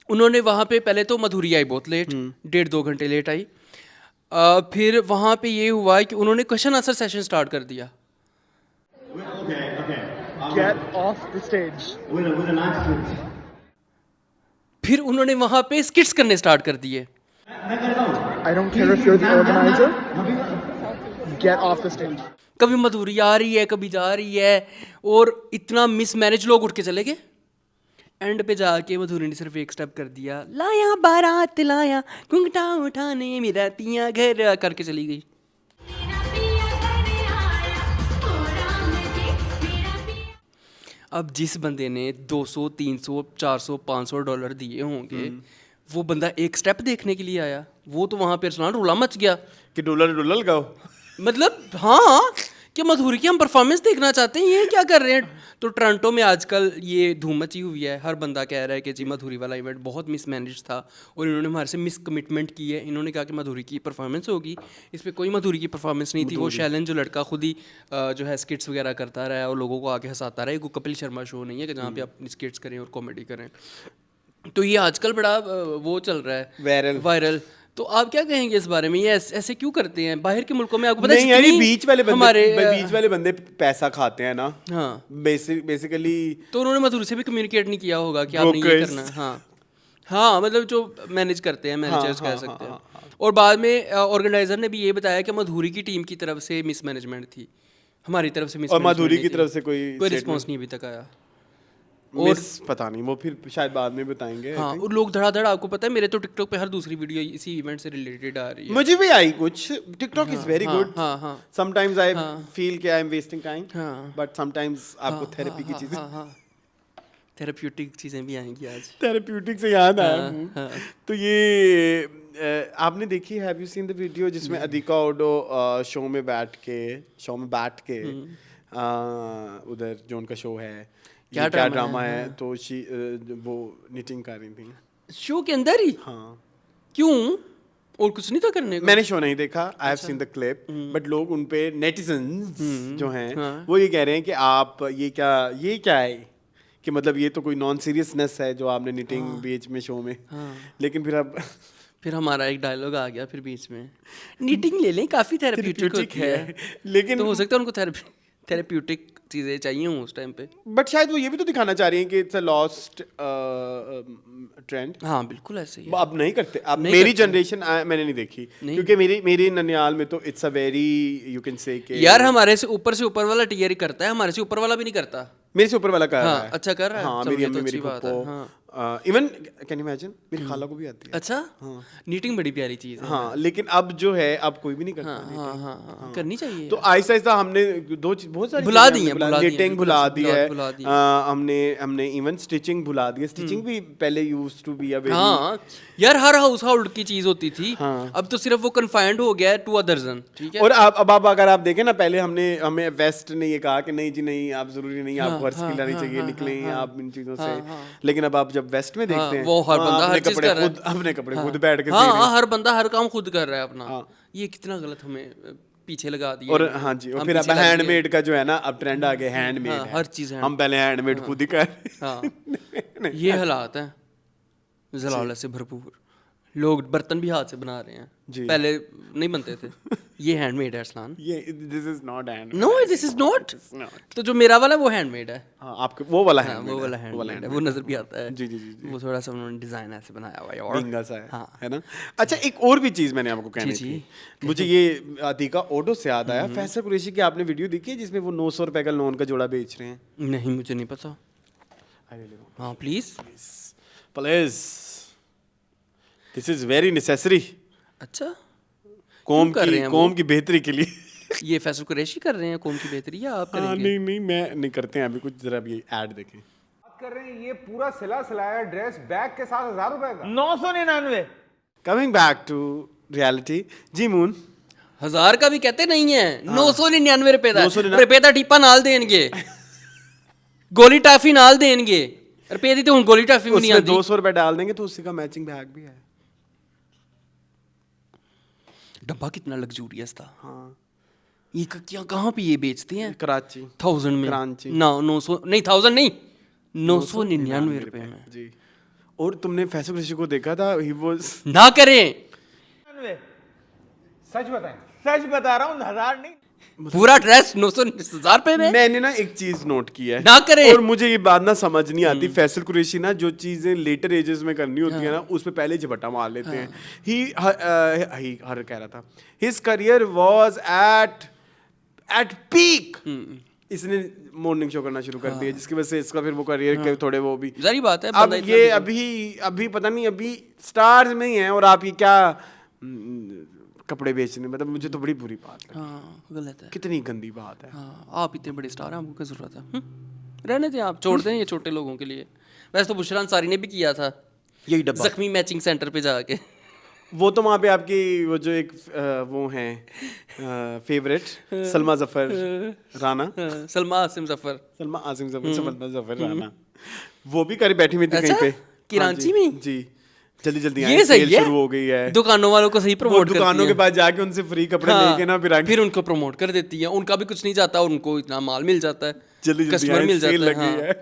उन्होंने वहाँ पे पहले तो माधुरी आई बहुत लेट, 1.5-2 घंटे लेट आई। फिर वहाँ पे ये हुआ कि उन्होंने क्वेश्चन आंसर सेशन स्टार्ट कर दिया। Get off the stage. With an accent. फिर उन्होंने वहाँ पे स्किट्स करने स्टार्ट कर दिए। I don't care if you're the organizer. Get off the stage. कभी माधुरी आ रही है, कभी जा रही है, और इतना मिसमैनेज, लोग उठ के चले गए। एंड पे जाके मधुरी ने सिर्फ एक स्टेप कर दिया, लाया बारात लाया घुंघटा उठाने मेरा तिया घर, करके चली गई। अब जिस बंदे ने 200, 300, 400, $500 दिए होंगे, वो बंदा एक स्टेप देखने के लिए आया, वो तो वहाँ पे अरसलान रोला मच गया कि डुलल गाओ। मतलब हाँ, कि मधुरी की हम परफॉर्मेंस देखना चाहते हैं, ये क्या कर रहे हैं। तो टोरंटो में आजकल ये धूम मची हुई है, हर बंदा कह रहा है कि जी मधुरी वाला इवेंट बहुत मिसमैनेज था, और इन्होंने हमारे से मिस कमिटमेंट की है। इन्होंने कहा कि मधुरी की परफॉर्मेंस होगी, इस पर कोई मधुरी की परफॉर्मेंस नहीं थी। वो शैलन जो लड़का खुद ही जो है स्किट्स वगैरह करता रहा है और लोगों को आके हंसाता रहा है। वो कपिल शर्मा शो नहीं है कि जहाँ पे आप स्किट्स करें और कॉमेडी करें। तो ये आजकल बड़ा वो चल रहा है वायरल। तो आप क्या कहेंगे इस बारे में, ये ऐसे क्यों करते हैं बाहर के मुल्कों में? आपको पता है नहीं यार, ये जितनी बीच वाले बंदे हमारे बीच वाले बंदे पैसा खाते हैं ना। हाँ, बेसिकली तो उन्होंने मधुर से भी कम्युनिकेट नहीं किया होगा कि आपने ये Brokers. करना है। हाँ हाँ, मतलब जो मैनेज करते हैं, मैनेजर्स हाँ, कह सकते हैं। और बाद में ऑर्गेनाइजर ने भी ये बताया कि मधुरी की टीम की तरफ से मिसमैनेजमेंट थी, हमारी तरफ से और माधुरी की तरफ से कोई कोई रिस्पॉन्स नहीं अभी तक आया। और पता नहीं, वो फिर शायद बाद में बताएंगे। हाँ, और लोग धड़ाधड़, आपको पता है मेरे तो टिकटॉक पे हर दूसरी वीडियो इसी इवेंट से रिलेटेड आ रही है। मुझे भी आई कुछ। TikTok is very good. हाँ हाँ समटाइम्स आई फील कि आई एम वेस्टिंग टाइम, हाँ, बट समटाइम्स आपको थेरेपी की चीजें, हाँ, थेरेप्यूटिक चीज़ें भी आएंगी आज। थेरेप्यूटिक से याद आया। हाँ। तो ये आपने देखी, have you seen the video जिसमें अधिका ओडो शो में बैठ के उधर जो उनका शो है, क्या ये क्या ड्रामा ड्रामा है? है, तो वो निटिंग कर रही थी। शो के अंदर ही? हाँ, क्यों, और कुछ नहीं था करने को? मैंने शो नहीं देखा, I have seen the clip, but लोग उन पे नेटिजन्स जो हैं वो ये कह रहे हैं कि आप ये क्या है कि मतलब ये तो कोई नॉन सीरियसनेस है जो आपने निटिंग बीच में शो में। लेकिन फिर हमारा एक डायलॉग आ गया फिर बीच में, नीटिंग ले लें, काफ़ी थेरेप्यूटिक Therapeutic है, लेकिन तो हो सकता है उनको थेरेप्यूटिक चीज़ें चाहिए हों उस टाइम पे। बट शायद वो ये भी तो दिखाना चाह रही हैं कि इट्स अ लॉस्ट ट्रेंड। हाँ बिल्कुल ऐसे ही है। अब नहीं करते, अब नहीं मेरी करते। जनरेशन मैंने नहीं देखी, नहीं। क्योंकि मेरी ननियाल में तो it's a very, you can say कि यार हमारे से ऊपर वाला टीयर ही करता है, हमारे से ऊपर वाला भी नहीं करता। मेरे से ऊपर वाला कर रहा हाँ, है। अच्छा कर रहा है। हाँ, चलो, मेरी ये तो अम्मी, मेरी अच्छी बात है। पप्पो, इवन कैन इमेजिन मेरी खाला को भी आती है। अच्छा, नीटिंग बड़ी प्यारी चीज़ है। हाँ, लेकिन अब जो है अब कोई भी नहीं करता। हाँ हाँ हाँ, करनी चाहिए। तो आहिस्ता आहिस्ता हमने बहुत सारी भुला चीज़ें दी हमने हैं, निटिंग भुला दी है, भुला दी। हमने इवन स्टिचिंग भुला दी है। स्टिचिंग भी पहले used to be a very, हाँ यार, हर हाउस होल्ड की चीज होती थी। हाँ। अब तो सिर्फ वो कन्फाइंड हो गया है टू अ दर्जन। ठीक है। और अब अगर आप देखें ना, पहले हमें वेस्ट ने ये कहा कि नहीं जी नहीं, आप जरूरी नहीं, आपको हर स्किल आनी चाहिए, निकलें आप इन चीजों से। लेकिन अब आप जब वेस्ट में देखते हैं, वो हर बंदा हर चीज कर रहा है। अपने कपड़े खुद बैठ के हाँ, हर बंदा हर काम खुद कर रहा है अपना। ये कितना गलत हमें पीछे लगा दिया। और हाँ जी, और फिर अब हैंडमेड का जो है ना, अब ट्रेंड आ गया हैंडमेड है, हर चीज हम पहले हैंडमेड खुद ही कर। हाँ, ये हालात हैं जलालत से भरपूर। लोग बर्तन भी हाथ से बना रहे हैं, पहले नहीं बनते थे। ये हैंडमेड है अरसलान। ये this is not handmade. No, this is not. तो जो मेरा वाला वो हैंडमेड है। हाँ, आपके वो वाला हाँ, हैंडमेड वो वाला हैंडमेड है, वो नजर भी आता है। जी जी जी, वो थोड़ा सा उन्होंने डिजाइन ऐसे बनाया हुआ है और विंगा सा है, हाँ। है ना। अच्छा, एक और भी चीज मैंने आपको कहनी जी, थी। मुझे ये अधिका ओडो से याद आया, फैसल कुरैशी की आपने वीडियो देखी है जिसमें वो 900 रुपए का लोन का जोड़ा बेच रहे हैं? नहीं, मुझे नहीं पता। हाँ please. Please, this is very necessary. अच्छा, कौम कर रहे हैं कौम की बेहतरी के लिए। ये फैसल कुरैशी कर रहे हैं कौम की बेहतरी, या आप हाँ, करेंगे? नहीं मैं नहीं करते हैं अभी कुछ, जरा अभी ऐड देखें। बात कर रहे हैं, ये पूरा सिलाया ड्रेस बैग के साथ 1000 रुपए का 999। कमिंग बैक टू रियलिटी, जी मून 1000 का भी कहते नहीं है, 999 रुपए का। 999 रुपए का टीपा नाल देंगे, गोली टाफी नाल देंगे। रुपए दी तो हुन गोली टाफी भी नहीं उसमें आती। 200 रुपए डाल देंगे तो उसी का मैचिंग बैग भी है। डब्बा कितना लग्जूरियस था। हाँ, ये क्या, कहाँ पे ये बेचते हैं? कराची 1000 में? कराची। ना 900 नहीं, 1000 नहीं, 999 रुपए में। जी। और तुमने फैसल कुरैशी को देखा था, ही वाज, ना करें, सच बताएं, सच बता रहा हूँ, 1000 नहीं। पूरा ड्रेस 900 रुपए में। मैंने ना एक चीज नोट की है, ना करें। और मुझे ये बात ना समझ नहीं आती। फैसल कुरैशी ना जो चीजें लेटर एजेस में करनी होती है ना, उस पे पहले झपट्टा मार लेते हैं। ही हर कह रहा था, his career was at peak. इसने मॉर्निंग शो करना शुरू कर दिया, जिसकी वजह से इसका फिर वो करियर के थोड़े वो भी, जारी बात है। अब बंदा इतना ये busy- अभी पता नहीं, अभी स्टार्स में ही है और आप ये क्या कपड़े बेचने, मतलब मुझे तो बड़ी बुरी बात है। हाँ, गलत है। कितनी गंदी बात है। हाँ, आप इतने बड़े स्टार हैं, आपको क्या जरूरत है? रहने दें, आप छोड़ दें ये छोटे लोगों के लिए। वैसे तो बुशरा अंसारी ने भी किया था यही डब्बा, जख्मी मैचिंग सेंटर पे जाके। वो तो वहाँ पे आपकी वो जो एक वो हैं फेवरेट सलमा जफर राना, हाँ, सलमा आसिम जफर। सलमा आसिम जफर राना, वो भी करी बैठी हुई थी कहीं अच्छा? पे कराची हाँ जी, में? जी जल्दी ये सही है, शुरू हो गई है। दुकानों वालों को सही वो प्रमोट दुकानों के पास जाके उनसे फ्री कपड़े लेके ना फिर आगे फिर उनको प्रमोट कर देती है। उनका भी कुछ नहीं जाता, उनको इतना माल मिल जाता है, जल्दी कस्टमर मिल सेल जाता लगी है। है।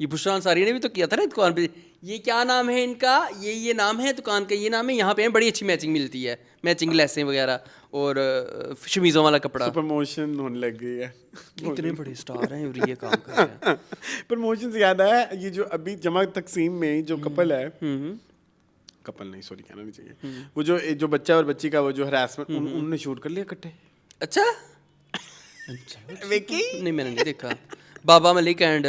ये बुशरा अंसारी ने भी तो किया था ना दुकान पे, ये क्या नाम है इनका, ये नाम है दुकान का, ये नाम है, यहाँ पे बड़ी अच्छी मैचिंग मिलती है, मैचिंग लेसें वगैरह और शमीज़ों वाला कपड़ा। प्रमोशन होने लग गई है। इतने बड़े स्टार हैं और ये काम कर रहे हैं। प्रमोशन से याद आया, ये जो अभी जमा तकसीम में जो कपल है, कपल नहीं सॉरी कहना नहीं चाहिए, वो जो बच्चा और बच्ची का वो जो हरासमेंट, उन्होंने शूट कर लिया इकट्ठे। अच्छा नहीं मैंने नहीं देखा। बाबा मलिक एंड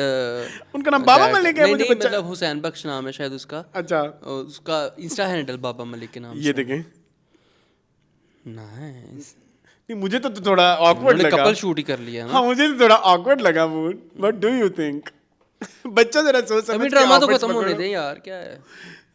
उनका नाम बाबा मलिक है, नहीं, मुझे नहीं, बच्चा मतलब हुसैन बख्श नाम है शायद उसका। अच्छा और उसका इंस्टा हैंडल बाबा मलिक के नाम ये देखें। नाइस। नहीं मुझे तो थोड़ा ऑकवर्ड लगा। कपल शूट ही कर लिया ना। हाँ मुझे तो थोड़ा ऑकवर्ड लगा mood. What do you think? बच्चा जरा सोच समझ अभी के ड्रामा तो outfits खत्म होने पकड़ो। दें यार, क्या है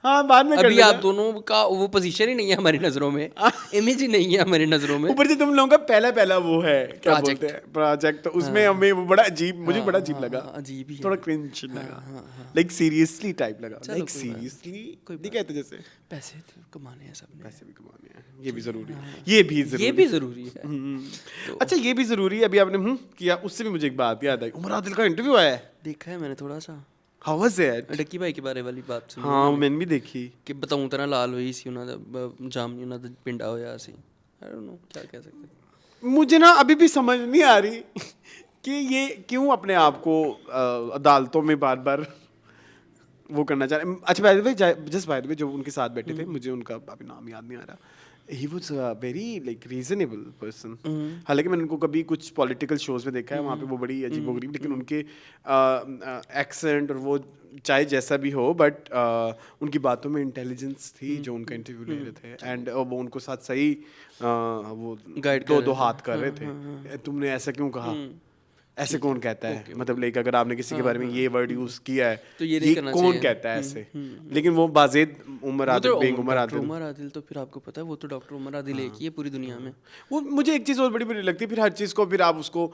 हाँ बाद में कर अभी लेना। आप दोनों का वो पोजीशन ही नहीं है हमारी नजरों में, इमेज ही नहीं है हमारी नजरों में। ऊपर से तुम लोगों का पहला वो है क्या Project. बोलते हैं प्रोजेक्ट, तो उसमें हमें वो बड़ा अजीब, मुझे बड़ा अजीब लगा, अजीब ही है। थोड़ा क्रिंज लगा, लाइक सीरियसली टाइप लगा, लाइक कोई बात सीरियसली नहीं कहते जैसे। पैसे तो कमाने हैं सबने, पैसे भी कमाने हैं, ये भी जरूरी है, ये भी जरूरी ये भी जरूरी है। है। अच्छा ये भी जरूरी है, अभी आपने किया, उससे भी मुझे एक बात याद आई, उमर आदिल का इंटरव्यू आया है। देखा है मैंने थोड़ा सा, हाउ वाज इट? डक्की भाई के बारे वाली बात सुनी हाँ मैंने भी देखी। कि बताऊं तरह लाल हुई सी उन्होंने जामनी उन्होंने पिंडा होया सी, आई डोंट नो क्या कह सकते। मुझे ना अभी भी समझ नहीं आ रही कि ये क्यों अपने आप को अदालतों में बार बार वो करना चाह रहे। अच्छा by the way, just by the way, जो उनके साथ बैठे थे, मुझे उनका अभी नाम याद नहीं आ रहा, he was very like reasonable person. हालांकि मैंने उनको कभी कुछ पॉलिटिकल शोज में देखा है, वहाँ पे वो बड़ी अजीबोगरीब, लेकिन उनके एक्सेंट और वो चाहे जैसा भी हो, बट उनकी बातों में इंटेलिजेंस थी जो उनका इंटरव्यू ले रहे थे, एंड वो उनको साथ सही वो Guide दो हाथ कर रहे थे। तुमने ऐसा क्यों कहा, ऐसे कौन कहता है, मतलब लाइक अगर आपने किसी के बारे में ये वर्ड यूज किया है तो ये नहीं करना कौन चाहिए। कहता है ऐसे, लेकिन वो बाज़ेद उमर आदिल, बेंग उमर डॉक्टर आदिल, उमर आदिल तो फिर आपको पता है वो तो डॉक्टर उमर आदिल एक ही है पूरी दुनिया में। वो मुझे एक चीज़ और बड़ी बुरी लगती है, फिर हर चीज़ को फिर आप उसको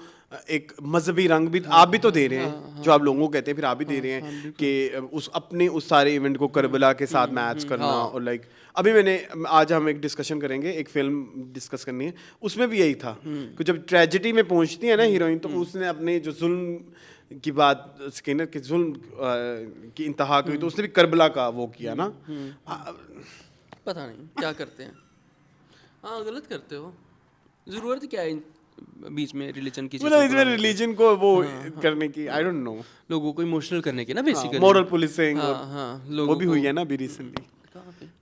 एक मजहबी रंग भी आप भी तो दे रहे हैं, जो आप लोगों को कहते हैं, फिर आप भी दे रहे हैं कि उस अपने उस सारे इवेंट को करबला के साथ मैच करना, और लाइक अभी आज हम एक डिस्कशन करेंगे, एक फिल्म डिस्कस करनी है, उसमें भी यही था कि जब ट्रेजेडी में पहुंचती है ना हीरोइन, तो उसने अपने जो जुल्म की बात की ना, कि जुल्म की इंतहा की, तो उसने भी करबला का वो किया ना। पता नहीं क्या करते हैं, हाँ गलत करते हो, ज़रूरत क्या है बीच में रिलीजन की मतलब इसमें रिलीजन को वो करने की, आई डोंट नो, लोगों को इमोशनल करने की ना बेसिकली। मॉरल पुलिसिंग हाँ वो भी हुई है ना अभी रिसेंटली, कहाँ पे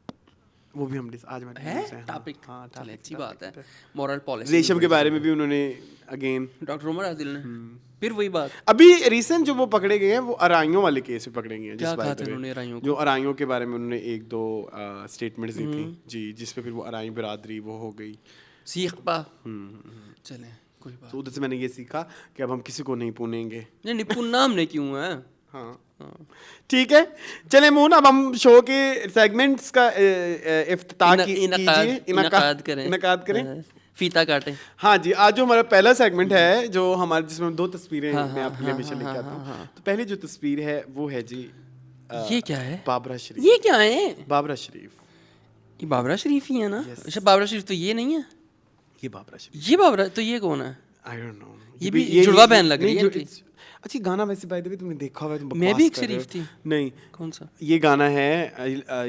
वो भी हम आज है टॉपिक, चले अच्छी बात है। मॉरल पॉलिसी रेशम के बारे में भी उन्होंने अगेन, डॉक्टर उमर आदिल ने फिर वही बात। अभी रिसेंट जो वो पकड़े गए हैं, वो अराइयों वाले केस में पकड़े गए हैं, क्या जिस कहा बात था उन्होंने अराइयों जो अराइयों के बारे में उन्होंने एक दो स्टेटमेंट्स दी थी जी, जिसपे फिर वो अराई बिरादरी वो हो गई। सीख पा चले कोई बात तो उधर से मैंने ये सीखा कि अब हम किसी को नहीं पुनेंगे। नहीं, निपुण नाम ने क्यों है। हाँ ठीक है, चले मून, अब हम शो के सेगमेंट्स का इफ्तिताह कीजिए, इनकाद करें, फीता काटे। हाँ जी, आज जो हमारा पहला सेगमेंट है, जो हमारे जिसमें दो तस्वीरें मैं आपके लिए हमेशा लेके आता हूँ। तो पहली जो तस्वीर है वो है जी ये क्या है, बाबरा शरीफ। ये क्या है, बाबरा शरीफ, ये बाबरा शरीफ ही है ना। अच्छा बाबरा शरीफ तो ये नहीं है, ये बाबरा शरीफ, ये बाबरा तो ये कौन है, आई डोंट नो, ये भी जुड़वा बहन लग रही है इनकी। अच्छा गाना वैसे बाय द वे तुमने देखा हुआ है, तुम मैं भी एक बकवास कर रहे हो। शरीफ थी। नहीं, कौन सा, ये गाना है,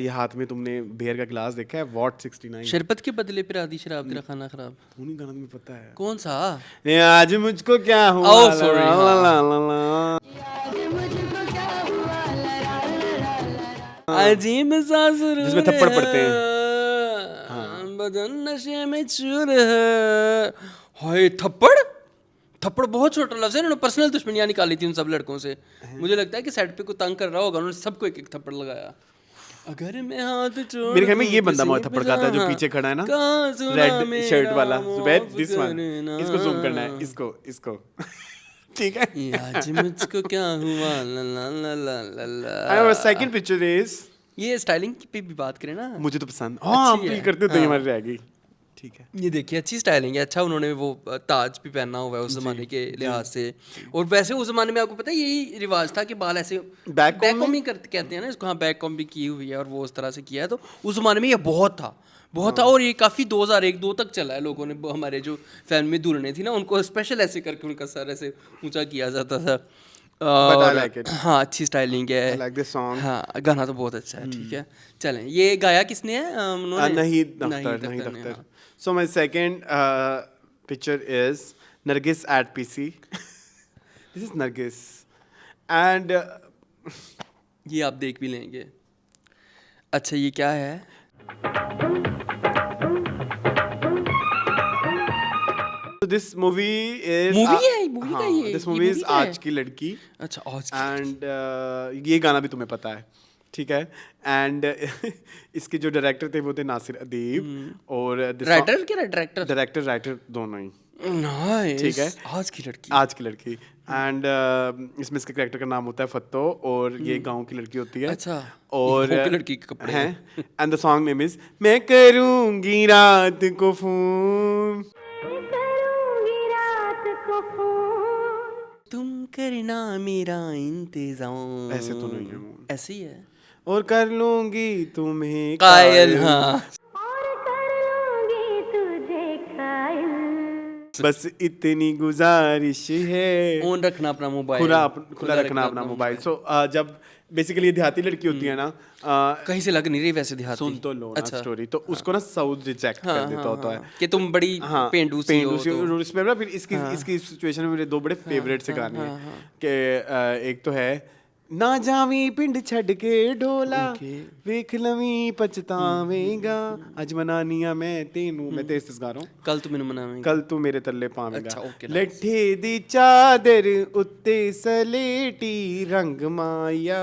ये हाथ में तुमने बियर का गिलास देखा है, वॉट 69, शरबत के बदले फिर आधी शराब तेरा खाना खराब, उन्हीं गाना तुम्हें पता है। कौन सा। ये आज मुझको क्या हुआ, Oh, sorry, ला, ला, ला, ला, ला। अजीब सा सुरूर जिसमें थप्पड़ पड़ते हैं। हैं, बदन नशे में चूर है। हाय थप्पड़, थप्पड़ बहुत छोटा लफ्ज़ है, उन्होंने पर्सनल दुश्मनियाँ निकाली थी उन सब लड़कों से। मुझे लगता है कि सेट पे कोई तंग कर रहा होगा, उन्होंने सबको एक एक थप्पड़ लगाया। अगर मैं हाथ छोड़ मेरे ख्याल में ये बंदा दूँ मुझे थप्पड़ खाता है, जो हाँ। पीछे खड़ा है ना, कहाँ सुना रेड मेरा शर्ट वाला, माफ दिस वन, करना। इसको जूम करना है, इसको ठीक है। ये आज मुझको क्या हुआ, ला ला ला ला ला ला। और सेकंड पिक्चर इज, ये स्टाइलिंग पे भी बात करें ना, मुझे तो पसंद, हाँ हम अच्छी भी है। करते थे, हमारी रह गई, ठीक है। ये देखिए अच्छी स्टाइलिंग है। अच्छा उन्होंने वो ताज भी पहना हुआ है उस ज़माने के लिहाज से। और वैसे उस ज़माने में आपको पता है यही रिवाज था कि बाल ऐसे बैक कॉम ही कहते हैं ना इसको, हाँ बैक कॉम भी की हुई है और वो उस तरह से किया है। तो उस ज़माने में ये बहुत था और ये काफ़ी 2001-2 तक चला है। लोगों ने हमारे जो फैमिली में दुल्हनें थी ना, उनको स्पेशल ऐसे करके उनका सर ऐसे ऊंचा किया जाता था। और like it. हाँ अच्छी स्टाइलिंग है। I like this song. हाँ गाना तो बहुत अच्छा है। ठीक है चलें, ये गाया किसने है? उन्होंने Nahid Akhtar. हाँ। So my second picture is Nargis at PC. This is Nargis, and ये आप देख भी लेंगे। अच्छा ये क्या है? this movie is Movie है, movie का हाँ, ये- this ये movie is movie का है? आज की लड़की, अच्छा आज की and ये गाना भी तुम्हें पता है, ठीक है। एंड इसके जो डायरेक्टर थे वो थे नासिर अदीब, और राइटर क्या डायरेक्टर? डायरेक्टर राइटर दोनों ही, नाइस। ठीक है। आज की लड़की। आज की लड़की। एंड इसमें इसके कैरेक्टर का नाम होता है फत्तो, और ये गांव की लड़की होती है। अच्छा, और गाँव की लड़की के कपड़े हैं। And the song name is मैं करूंगी रात को फोन। तुम करना मेरा इंतजाम। ऐसे तो नहीं है वो। ऐसे ही है। और कर लूंगी तुम्हें कायल। हाँ बस इतनी गुजारिश है, ऑन रखना अपना मोबाइल। खुला रखना अपना मोबाइल। सो जब बेसिकली देहाती लड़की होती है ना, कहीं से लग नहीं रही वैसे देहाती। सुन तो लो ना अच्छा। स्टोरी, तो उसको ना साउथ रिजेक्ट कर देता होता है कि तुम बड़ी हाँ पेंडूसी हो तो। और इसमें ना फिर इसकी सिचुएशन में मेरे दो बड़े फेवरेट से गाने हैं कि एक तो है ना जावी पिंड छड़ के ढोला वेख लवी पछतावेगा अज मनानिया मैं तेनू। मैं तेज गा रहा हूँ। कल तुम मैंने मनावेंगे। कल तू मेरे तल्ले पावेगा। अच्छा, okay, nice. लट्ठे दी चादर उत्ते सलेटी रंग माया।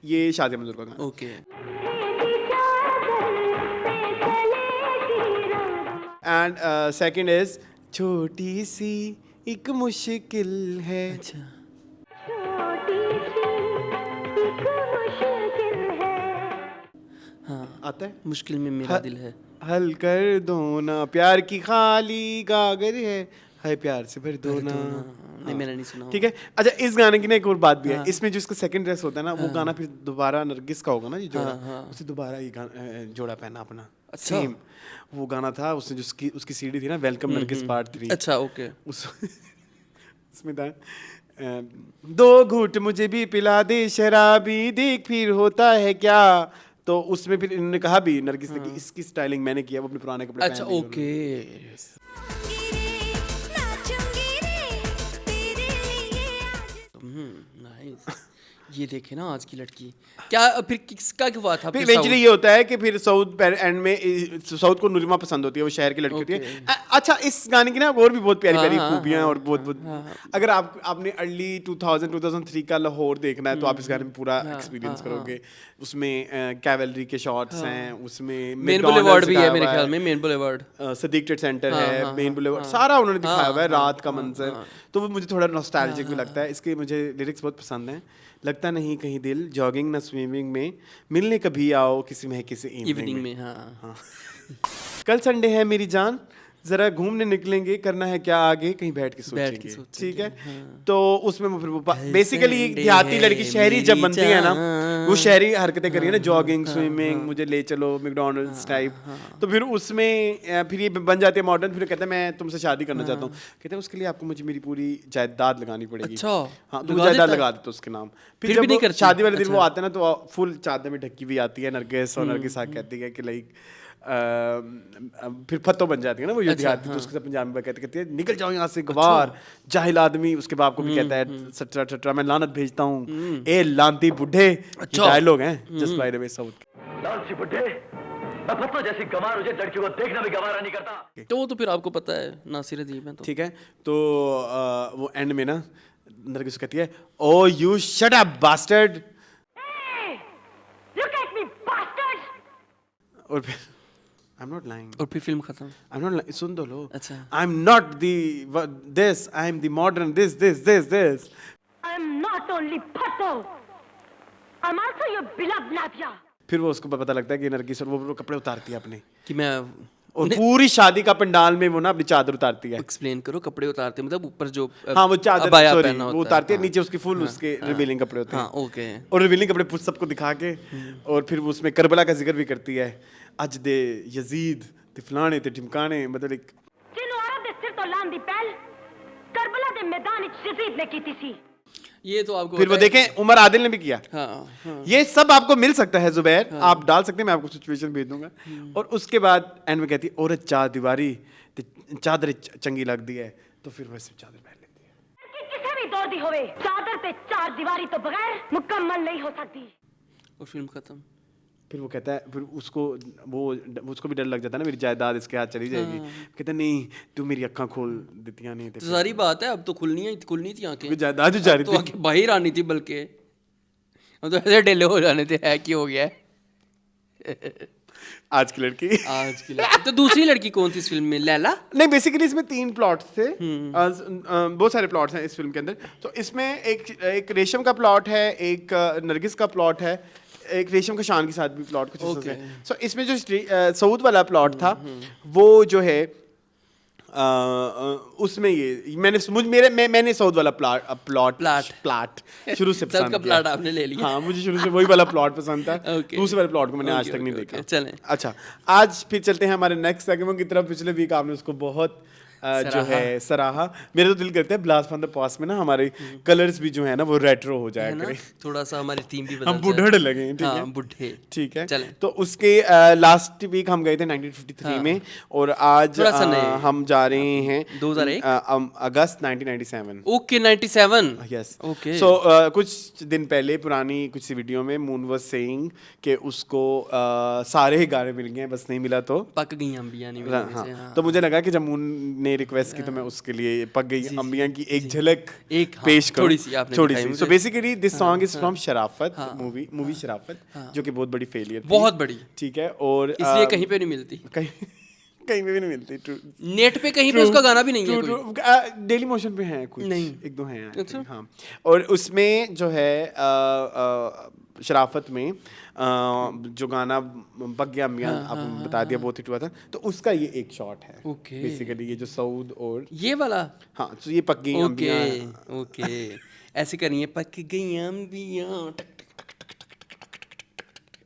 ये शादी मंजूर का गाना। ओके। एंड सेकंड इज छोटी सी एक मुश्किल है। अच्छा हाँ आता है मुश्किल में मेरा दिल है। हल कर दो ना प्यार की खाली गागर है प्यार से भर दो ना। नहीं मैंने नहीं सुना। ठीक है। अच्छा इस गाने की ना एक और बात भी है। इसमें जो इसका सेकंड ड्रेस होता है ना, वो गाना फिर दोबारा नरगिस का होगा ना, ये जोड़ा उसे दोबारा ये जोड़ा पहना अपना। अच्छा। सेम वो गाना था उसने जो उसकी सीडी थी ना, वेलकम नरगिस पार्ट 3। अच्छा ओके। उसमें था दो घूंट मुझे भी पिला दे शराबी देख फिर होता है क्या। तो उसमें फिर इन्होंने कहा भी नरगिस ने कि इसकी स्टाइलिंग मैंने किया, वो अपने पुराने कपड़े अच्छा पहन लिए ओके। नाइस। ये देखे ना आज की लड़की। क्या फिर किसका हुआ था? फिर इवेंचुअली ये होता है कि फिर साउथ एंड में साउथ को नुरिमा पसंद होती है, वो शहर की लड़की होती है। अच्छा इस गाने की ना और भी बहुत प्यारी प्यारी खूबियां और बहुत अगर आपने अर्ली 2003 का लाहौर देखना है तो आप इस गाने में पूरा एक्सपीरियंस करोगे। उसमें कैवलरी के शॉट्स हैं, उसमें मेन बुलेवार्ड भी है मेरे ख्याल में। Main boulevard, Sadiq trade centre है, मेन बुलेवार्ड, सारा उन्होंने दिखाया हुआ है, रात का मंजर। तो वो मुझे थोड़ा नॉस्टैल्जिक भी लगता है। इसके मुझे लिरिक्स बहुत पसंद हैं। लगता नहीं कहीं दिल जॉगिंग ना स्विमिंग में मिलने कभी आओ किसी में किसी इवनिंग में। हाँ कल संडे है मेरी जान जरा घूमने निकलेंगे, करना है क्या आगे कहीं बैठ के सोचेंगे। ठीक है। तो उसमें फिर वो बेसिकली देहाती लड़की शहरी जब बनती है ना, वो शहरी हरकतें करी है ना, जॉगिंग स्विमिंग मुझे ले चलो मैकडॉनल्ड्स टाइप। तो फिर उसमें फिर ये बन जाती है मॉडर्न। फिर कहता है मैं तुमसे शादी करना चाहता हूँ। कहते हैं उसके लिए आपको मुझे मेरी पूरी जायदाद लगानी पड़ेगी। अच्छा हाँ तो जायदाद लगा देते उसके नाम। फिर भी जब नहीं वो करती। शादी वाले दिन वो आते हैं ना तो फुल चादर में ढकी हुई आती है नरगिस, और नरगिस कहती है कि लाइक फिर फतो बन जाती है ना वो देहाती। तो उसके साथ पंजाबी में कहती है निकल जाओ यहाँ से गवार जाहिल आदमी। उसके बाप को भी कहता है सटरा सटरा मैं लानत भेजता हूँ ए लांती बुढ़े। डायलॉग हैं just by the way south. लालची बुड्ढे, मैं फत्तो जैसी गंवार मुझे लड़कियों को देखना भी गवारा नहीं करता। तो वो तो फिर आपको पता है नासिर अदीब है तो। ठीक है। तो वो एंड में ना नरगिस कहती है oh you shut up bastard. Look at me, bastards! और फिर I'm not lying. और फिर फिल्म खत्म। I'm not lying. सुन तो लो। अच्छा। I'm not the this. I'm the modern this. I'm not only Phatto, I'm also your beloved Nadia. फिर वो उसको पता लगता है कि नरगिस, और वो कपड़े उतारती है अपने, कि मैं और पूरी शादी का पंडाल में वो ना अपनी चादर उतारती है। एक्सप्लेन करो। कपड़े उतारते मतलब ऊपर जो हाँ वो चादर अबाया सॉरी पहना वो होता उतारती है, हाँ। नीचे उसकी फुल उसके रिवीलिंग कपड़े होते हैं। हाँ ओके। और रिवीलिंग कपड़े सबको दिखा के, और फिर वो उसमें करबला का जिक्र भी करती है। अज दे यजीद ते फलाने ते ढिमकाने, मतलब एक जिन्हों औरत दे सिर तो लांदी पहल करबला दे मैदान विच यजीद ने कीती सी। ये तो आपको फिर वो पता है। देखें उमर आदिल ने भी किया। हाँ ये सब आपको मिल सकता है जुबैर, आप डाल सकते हैं, मैं आपको सिचुएशन भेज दूंगा। और उसके बाद एंड में कहती है औरत चार दीवारी ते चादर चंगी लगती है, तो फिर वैसे चादर पहन लेती है। कि किसे भी दौड़ दी होवे चादर पे चार दीवारी तो बगैर मुकम्मल नहीं हो सकती। और फिल्म खत्म। फिर वो कहता है, फिर उसको भी डर लग जाता है ना, मेरी जायदाद इसके हाथ चली जाएगी। कहता है नहीं, तू मेरी अक्खां खोल देतियां नहीं तो सारी बात है, अब तो खुलनी थी आंखें। जायदाद जो जा रही तो थी। आंखें बाहर आनी थी, बल्कि अब तो ऐसे ढीले हो जाने थे, है कि हो गया है। आज की लड़की आज की लड़की। तो दूसरी लड़की कौन थी इस फिल्म में? लैला? नहीं, बेसिकली इसमें 3 प्लॉट्स थे। बहुत सारे प्लॉट्स हैं इस फिल्म के अंदर। तो इसमें एक रेशम का प्लॉट है, एक नरगिस का प्लॉट है, एक रेशम का शान के साथ भी प्लॉट कुछ Okay. है। सो इसमें जो सऊद वाला प्लॉट था वो जो है उसमें ये मैंने सऊद वाला प्लॉट शुरू से पसंद सबका किया। प्लॉट आपने ले लिया। हाँ, मुझे शुरू से वही वाला प्लॉट पसंद था। Okay. दूसरे वाले प्लॉट को मैंने आज Okay, तक नहीं okay, देखा। okay, चलें। अच्छा, आज फिर चलते हैं हमारे नेक्स्ट सेगमेंट की तरफ। पिछले वीक आपने उसको बहुत जो है सराहा। मेरा तो दिल करता है ब्लास्ट फ्रॉम द पास्ट में ना हमारे कलर्स भी जो है ना वो रेट्रो हो जाया है ना? करें, थोड़ा सा हमारी थीम भी बदल हम जाए। बुढ़ड़ लगे। ठीक है, हाँ, बुढ़े। ठीक है। चलें। तो उसके लास्ट वीक हम गए थे 1953 में, और आज थोड़ा सा नए। हम जा रहे हैं 2001? अगस्त 1997। ओके 97। Yes, okay. सो कुछ दिन पहले पुरानी कुछ सी वीडियो में मून वाज सेइंग कि उसको सारे गाने मिल गए, बस नहीं मिला तो पक गई अंबियां नहीं मिलने से। हाँ। तो मुझे लगा कि जब मून ने रिक्वेस्ट की तो मैं उसके लिए पक गई अंबियां की एक झलक हाँ, पेश करूं, थोड़ी सी आपने थोड़ी दिखाई सी। मुझे। So basically this song is from Sharafat movie शराफत, जो कि बहुत बड़ी फेलियर थी। बहुत बड़ी। ठीक है, और इसलिए कहीं पे नहीं मिलती, कहीं पे भी नहीं मिलती। ट्रू, नेट पे कहीं पे उसका गाना भी नहीं है कोई। डेली मोशन पे हैं कुछ, नहीं। एक दो हैं। अच्छा। हाँ, और उसमें जो है शराफत में जो गाना पक गया अंबियां, आपने बता दिया, बहुत हिट हुआ था। तो उसका ये एक शॉट है ओके। बेसिकली, ये जो सऊद और ये वाला। हाँ, तो ये पक गई ओके अंबियां। ओके, ऐसे करिए, पक गई अंबियां,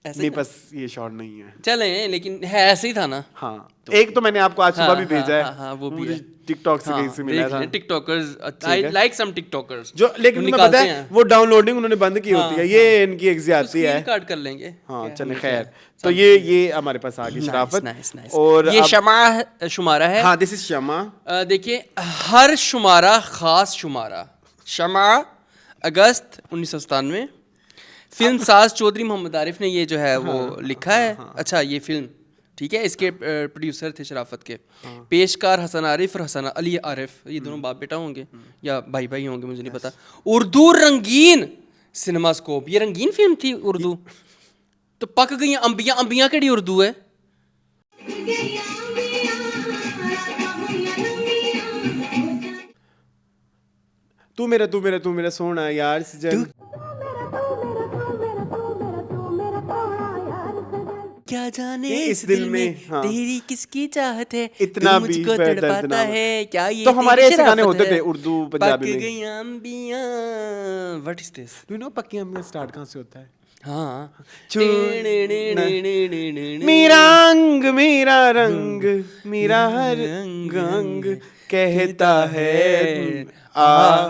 ऐसे नहीं, ना? बस ये शॉट नहीं है। चले, लेकिन है ऐसे ही था ना। हाँ, एक तो मैंने आपको आज सुबह भी भेजा है। हाँ, वो भी मुझे है। टिकटॉक से कहीं से मिला था। TikTokers, I like some TikTokers जो लेकिन तुम्हें पता है वो डाउनलोडिंग उन्होंने बंद की होती है, ये इनकी एक ज्यादती है। स्क्रीन कार्ड कर लेंगे। हाँ, क्या चले हमें खैर। क्या? तो ये हमारे पास आ गई शराफत। Nice nice. और ये अब- शुमारा है। हाँ, दिस इज शमा। देखिए, हर शुमारा खास शुमारा। शमा अगस्त 1997। फिल्म साज चौधरी मोहम्मद आरिफ ने ये जो है वो लिखा है। अच्छा, ये फिल्म ठीक है, इसके प्रोड्यूसर थे शराफत के। पेशकार हसन आरिफ और हसन अली आरिफ, ये दोनों बाप बेटा होंगे या भाई भाई होंगे, मुझे नहीं पता। उर्दू रंगीन सिनेमास्कोप, ये रंगीन फिल्म थी उर्दू। तो पक गई अंबियां, अंबियां केड़ी उर्दू है? तू मेरा सोना यार सजन। क्या जाने ये इस दिल में हाँ। तेरी किसकी चाहत है, इतना तू भी मुझको दर्दनाक। तड़पाता है, क्या ये तो हमारे तेरी ऐसे गाने शराफत होते है? थे उर्दू पंजाबी पक में। गई अंबियां, what is this? You know पक्की अंबियां स्टार्ट कहाँ से होता है? हाँ, मेरा अंग मेरा रंग मेरा हर अंग कहता है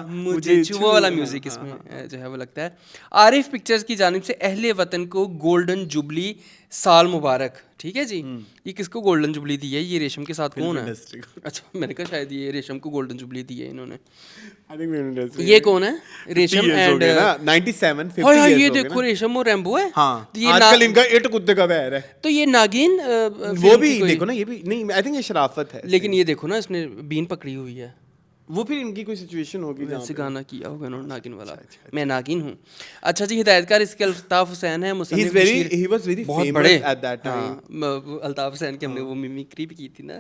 मुझे छू। वो वाला म्यूजिक इसमें जो है वो लगता है। आरिफ पिक्चर्स की जानिब से अहले वतन को गोल्डन जुबली साल मुबारक। ठीक है जी। ये किसको गोल्डन जुबली दी है? ये रेशम के साथ कौन है? इंडस्ट्री को। अच्छा, मैंने कहा शायद ये रेशम को गोल्डन जुबली दी है इन्होंने। I think film industry. ये कौन है? रेशम एंड 97 50 हाँ, years ये हो गए देखो ना। रेशम और रैम्बो है। हाँ, तो ये आजकल इनका इट कुत्ते का वैर है। तो ये नागिन वो फिल्म भी की कोई- देखो ना, ये भी नहीं, आई थिंक ये शराफत है। लेकिन ये देखो ना, इसने बीन पकड़ी हुई है। वो फिर इनकी कोई सिचुएशन होगी जहाँ वैसे पे- गाना किया होगा इन्होंने नागिन वाला। मैं नागिन हूँ। अच्छा जी, हिदायतकार इसके अल्ताफ हुसैन है। मुसन्निफ बशीर- he was very बहुत famous बड़े at that time। हाँ, वो अल्ताफ हुसैन की हमने वो मिमिक्री भी की थी ना।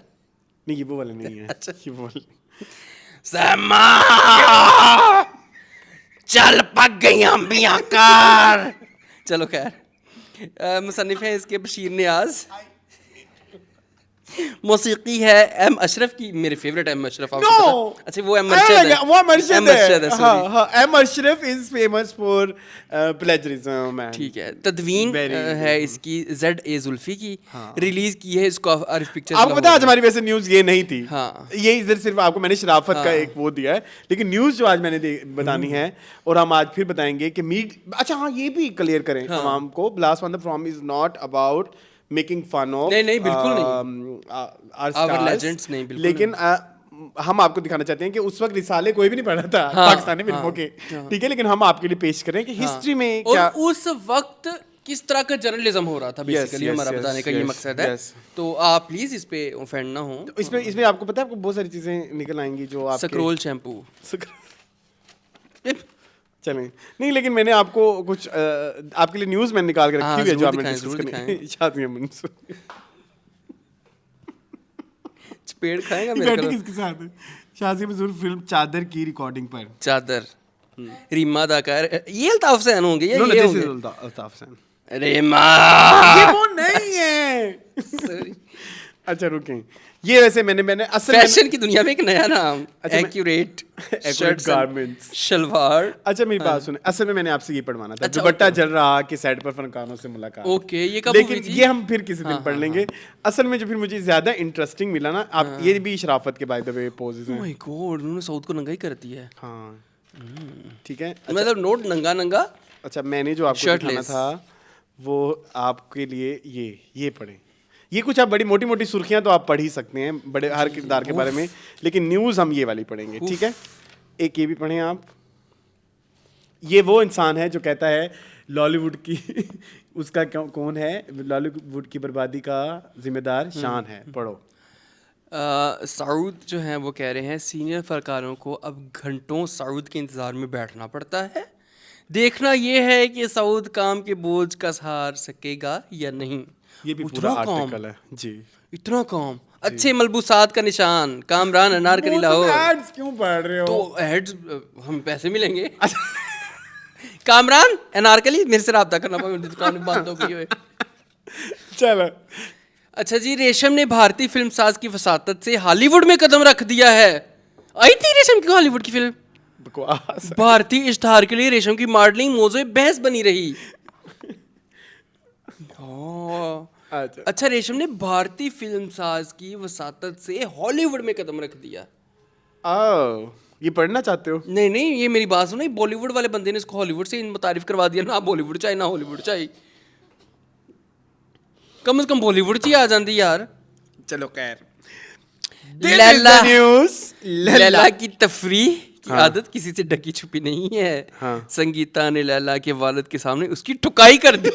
नहीं, ये वो वाले नहीं है। अच्छा। ये वो वाले। समा चल पक गई अंबियां कार। चलो खैर, मुसन्निफ है इसके बशीर नियाज। मौसीकी है एम अशरफ की, मेरे फेवरेट एम अशरफ आपको No! पता? अच्छा वो M I don't Arshad like है, वो अरशद एम अरशद है, है। sorry। हाँ, M Ashraf is famous for plagiarism. ठीक है, तदवीन Very है इसकी जेड ए जुल्फी की, रिलीज की है इसको आरिफ पिक्चर्स। आपको पता है आज हमारी वैसे न्यूज ये नहीं थी। हाँ। ये इधर सिर्फ आपको मैंने शराफत का एक वो दिया है, लेकिन न्यूज जो आज मैंने बतानी है और हम आज फिर बताएंगे कि अच्छा हाँ ये भी क्लियर करें तमाम को, blast from the from is not about making fun of नहीं, बिल्कुल नहीं legends नहीं, बिल्कुल लेकिन हम आपको दिखाना चाहते हैं कि उस वक्त रिसाले कोई भी नहीं पढ़ा था पाकिस्तानी फिल्मों के, ठीक है, लेकिन हम आपके लिए पेश करें कि हिस्ट्री में क्या और उस वक्त किस तरह का जर्नलिज्म हो रहा था, बेसिकली yes, हमारा yes, बताने का ये yes, मकसद है। yes. तो आप प्लीज इस पे ऑफेंड ना हो। तो इसमें आपको पता है आपको बहुत सारी चीजें निकल आएंगी जो आपके स्क्रोल शैम्पू। चलें नहीं, लेकिन मैंने आपको कुछ आपके लिए न्यूज़ मैंने निकाल के रखी हुई है जो आपने डिस्कस करनी। शादी मंसूर चपेड़ खाएगा ये मेरे बैठी को। किसके साथ है? शादी मंसूर फिल्म चादर की रिकॉर्डिंग पर। चादर, रीमा अदाकार, ये अल्ताफ हुसैन होंगे या No, no, ये this is होंगे? अल्ताफ हुसैन। रीमा। ये वो नहीं है। अच्छा रुकें, ये वैसे मैंने असल फैशन की दुनिया में एक नया नाम, अच्छा, मैं- एक्यूरेट Accurate garments। शलवार। अच्छा मेरी बात सुने, असल में मैंने आपसे ये पढ़वाना था, अच्छा, दुपट्टा okay। जल रहा कि सेट पर फनकारों से मुलाकात। ओके, ये कब हुई लेकिन थी? ये हम फिर किसी दिन पढ़ लेंगे। असल में जो फिर मुझे ज्यादा इंटरेस्टिंग मिला ना, आप ये भी शराफत के बाय द वे पोजेस ओह हैं। माय गॉड, उन्होंने साउथ को नंगा ही कर दिया है। हाँ ठीक है। मतलब नोट नंगा नंगा। अच्छा मैंने जो आपको दिखाना Shirtless। था वो आपके लिए ये पढ़ें। ये कुछ आप बड़ी मोटी मोटी सुर्खियां तो आप पढ़ ही सकते हैं बड़े हर किरदार के बारे में, लेकिन न्यूज़ हम ये वाली पढ़ेंगे, ठीक है। एक ये भी पढ़ें आप। ये वो इंसान है जो कहता है लॉलीवुड की उसका कौन है, लॉलीवुड की बर्बादी का जिम्मेदार शान है। पढ़ो। सऊद जो हैं वो कह रहे हैं सीनियर फनकारों को अब घंटों सऊद के इंतज़ार में बैठना पड़ता है। देखना ये है कि सऊद काम के बोझ का सहार सकेगा या नहीं। ये भी उतना पूरा काम? आर्टिकल है जी। इतना काम, अच्छे मलबूसात का निशान, कामरान अनारकली लाहौर। एड्स क्यों पढ़ रहे हो? तो एड्स हम पैसे मिलेंगे। कामरान अनारकली, मेरे से रब्ता करना पड़ेगा, दुकान बंद हो गई है। चलो अच्छा जी, रेशम ने भारतीय फिल्म साज की वसातत से हॉलीवुड में कदम रख दिया है। आई थी रेशम की हॉलीवुड की फिल्म। बकवास। भारतीय इश्तहार के लिए रेशम की मॉडलिंग मौजूद बहस बनी रही। अच्छा अच्छा, रेशम ने भारतीय फिल्म साज की वसातत से हॉलीवुड में कदम रख दिया। ये पढ़ना चाहते हो? नहीं नहीं, ये मेरी बात सुनो, बॉलीवुड वाले बंदे ने इसको हॉलीवुड से मुतारिफ करवा दिया ना, बॉलीवुड चाहिए ना हॉलीवुड चाहिए। कम से कम बॉलीवुड चाहिए आ जाती यार। चलो खैर, लैला न्यूज़। लैला की तफरीह की आदत किसी से ढकी छुपी नहीं है। हाँ। संगीता ने लैला के वालिद के सामने उसकी ठुकाई कर दी।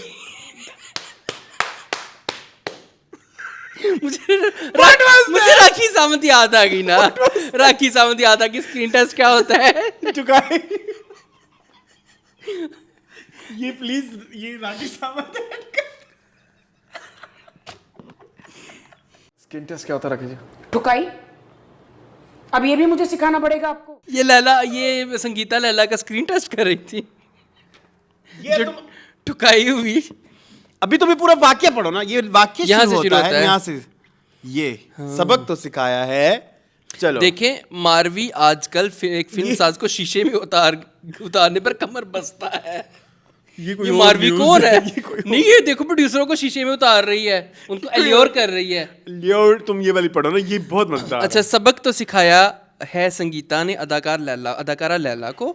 मुझे राखी सावंत याद आ गई ना। राखी सावंत याद आ गई। स्क्रीन टेस्ट क्या होता है? चुकाए। ये प्लीज ये राखी सावंत Skin test क्या होता है राखी जी? ठुकाई। अब ये भी मुझे सिखाना पड़ेगा आपको। ये लैला, ये संगीता लैला का स्क्रीन टेस्ट कर रही थी। ये जो ठुकाई हुई। अभी तो भी पूरा वाक्य पढ़ो ना, ये वाक्य यहाँ से शुरू शुरू होता होता है है। यहाँ से। ये सबक तो सिखाया है। चलो देखें, मारवी आजकल एक फिल्म साज को शीशे में उतारने पर कमर बसता है। ये ये मारवी news कौन है? ये कोई नहीं, ये देखो प्रोड्यूसरों को शीशे में उतार रही है, उनको एल्योर कर रही है। लियो तुम ये वाली पढ़ो ना, ये बहुत मजेदार अच्छा, सबक तो सिखाया है संगीता ने अदाकारा लैला को।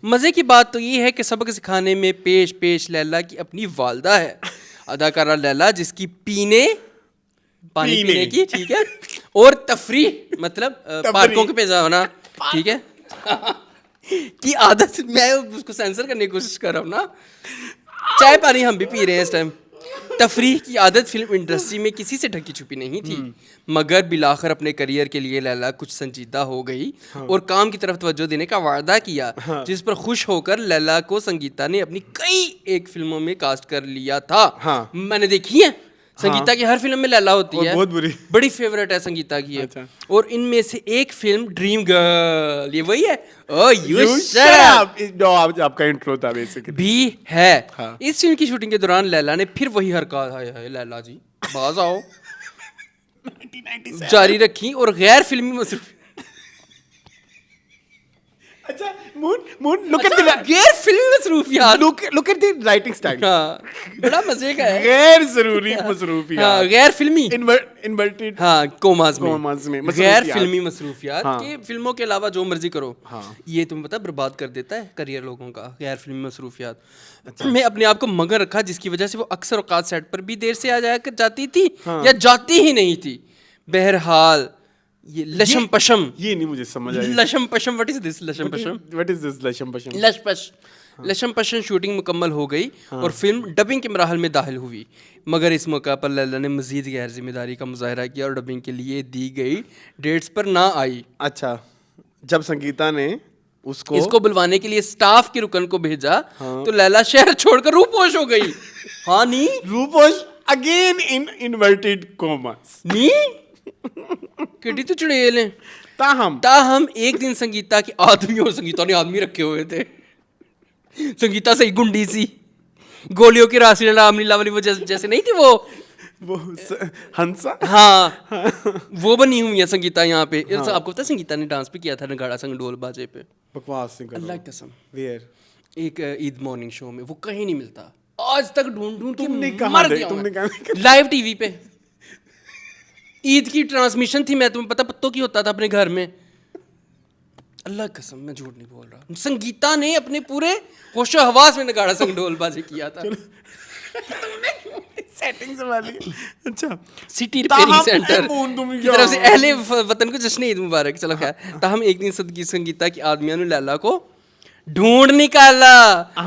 मजे की बात तो ये है कि सबक सिखाने में पेश लैला की अपनी वालदा है। अदाकारा लैला जिसकी पानी पीने की, ठीक है, और तफरीह मतलब पार्कों पे जाना, ठीक है, की आदत। मैं उसको सेंसर करने की कोशिश कर रहा हूँ ना। चाय पानी हम भी पी रहे हैं इस टाइम। तफरीह की आदत फिल्म इंडस्ट्री में किसी से ढकी छुपी नहीं थी, मगर बिलाखिर अपने करियर के लिए लैला कुछ संजीदा हो गई और काम की तरफ तवज्जो देने का वादा किया, जिस पर खुश होकर लैला को संगीता ने अपनी कई एक फिल्मों में कास्ट कर लिया था। मैंने देखी है, संगीता की हर फिल्म में लैला होती और है, बहुत बुरी। बड़ी फेवरेट है संगीता की है। अच्छा। और इनमें से एक फिल्म ड्रीम गर्ल, ये वही है। Oh you You shut shut up up! No, आपका इंट्रो था बेसिकली। भी है। हाँ। इस फिल्म की शूटिंग के दौरान लैला ने फिर वही हरकत, हाय हाय लैला जी बाज आओ। जारी रखी और गैर फिल्मी मसरूफ अच्छा मून लुक एट द गैर फिल्मी मसरूफियात। Look at the writing style. हाँ, बड़ा मजे का है। गैर जरूरी मसरूफियात। हाँ, गैर फिल्मी, इन्वर्टेड हाँ कोमास कोमास में में मसरूफियात। गैर फिल्मी मसरूफियात हाँ। कि फिल्मों के अलावा जो मर्जी करो। हाँ। ये तुम्हें पता बर्बाद कर देता है करियर लोगों का, गैर फिल्मी मसरूफियात। मैं अपने आप को मगन रखा जिसकी वजह से वो अक्सर औकात सेट पर भी देर से आ जाया जाती थी या जाती ही नहीं थी। बहरहाल ये लशम पशम, ये नहीं मुझे समझ आया। लशम पशम, व्हाट इज दिस लशम पशम? व्हाट इज दिस लशम पशम? लशम पशम शूटिंग मुकम्मल हो गई और फिल्म डबिंग के मराहल में दाखिल हुई, मगर इस मौका पर लैला ने मजीद गैर जिम्मेदारी का मुजाहरा किया और डबिंग के लिए दी गई डेट्स पर ना आई। अच्छा, जब संगीता ने उसको इसको बुलवाने के लिए स्टाफ के रुकन को भेजा तो लैला शहर छोड़कर रूपोश हो गई। हाँ नी Ruposh again in inverted commas. नी किडी तो चुड़ैल है। ताहम एक दिन संगीता के आदमी, और संगीता ने आदमी रखे हुए थे। संगीता सही गुंडी सी, गोलियों की राशि रामलीला वाली वो जैसे नहीं थी वो हंसा। हाँ, वो बनी हुई है संगीता यहाँ पे। आपको पता है संगीता ने डांस भी किया था नगाड़ा संग ढोल बाजे पे। बकवास नहीं करो। अल्लाह की कसम। वेयर? एक ईद मॉर्निंग शो में, वो कहीं नहीं मिलता। आज तक ढूंढ के तुमने कहा लाइव टीवी पे ईद की ट्रांसमिशन थी। मैं तुम्हें पता पत्तों की होता था अपने घर में। अल्लाह की कसम, मैं झूठ नहीं बोल रहा। संगीता ने अपने पूरे होशो हवास में नगाड़ा संग ढोल बाजे किया था। सेटिंग संभाली। अच्छा, सिटी रिपेयरिंग सेंटर तुम की तरफ से अहले वतन को जश्न ईद मुबारक। चलो खैर, ताहम एक दिन सदकी संगीता की आदमियों ने लैला को ढूंढ निकाला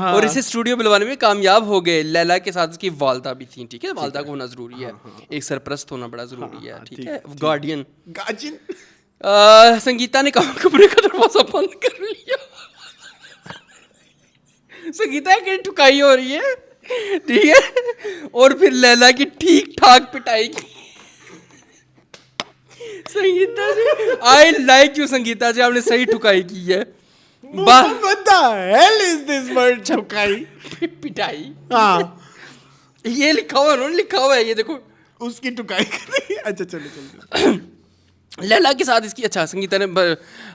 और इसे स्टूडियो बुलवाने में कामयाब हो गए। लैला के साथ उसकी वालदा भी थी। ठीक है, वालदा को होना जरूरी है, एक सरपरस्त होना बड़ा जरूरी है। ठीक है, गार्डियन। संगीता ने कमरे का दरवाजा बंद कर लिया। संगीता की ठुकाई हो रही है, ठीक है, और फिर लैला की ठीक ठाक पिटाई की। संगीता जी, आई लाइक यू संगीता जी, आपने सही ठुकाई की है। What the hell is this word? ठुकाई, पिटाई। हाँ, ये लिखा हुआ है, उन्होंने लिखा हुआ है, ये देखो। उसकी टुकाई कर रही है। अच्छा चलो। लैला के साथ इसकी संगीता ने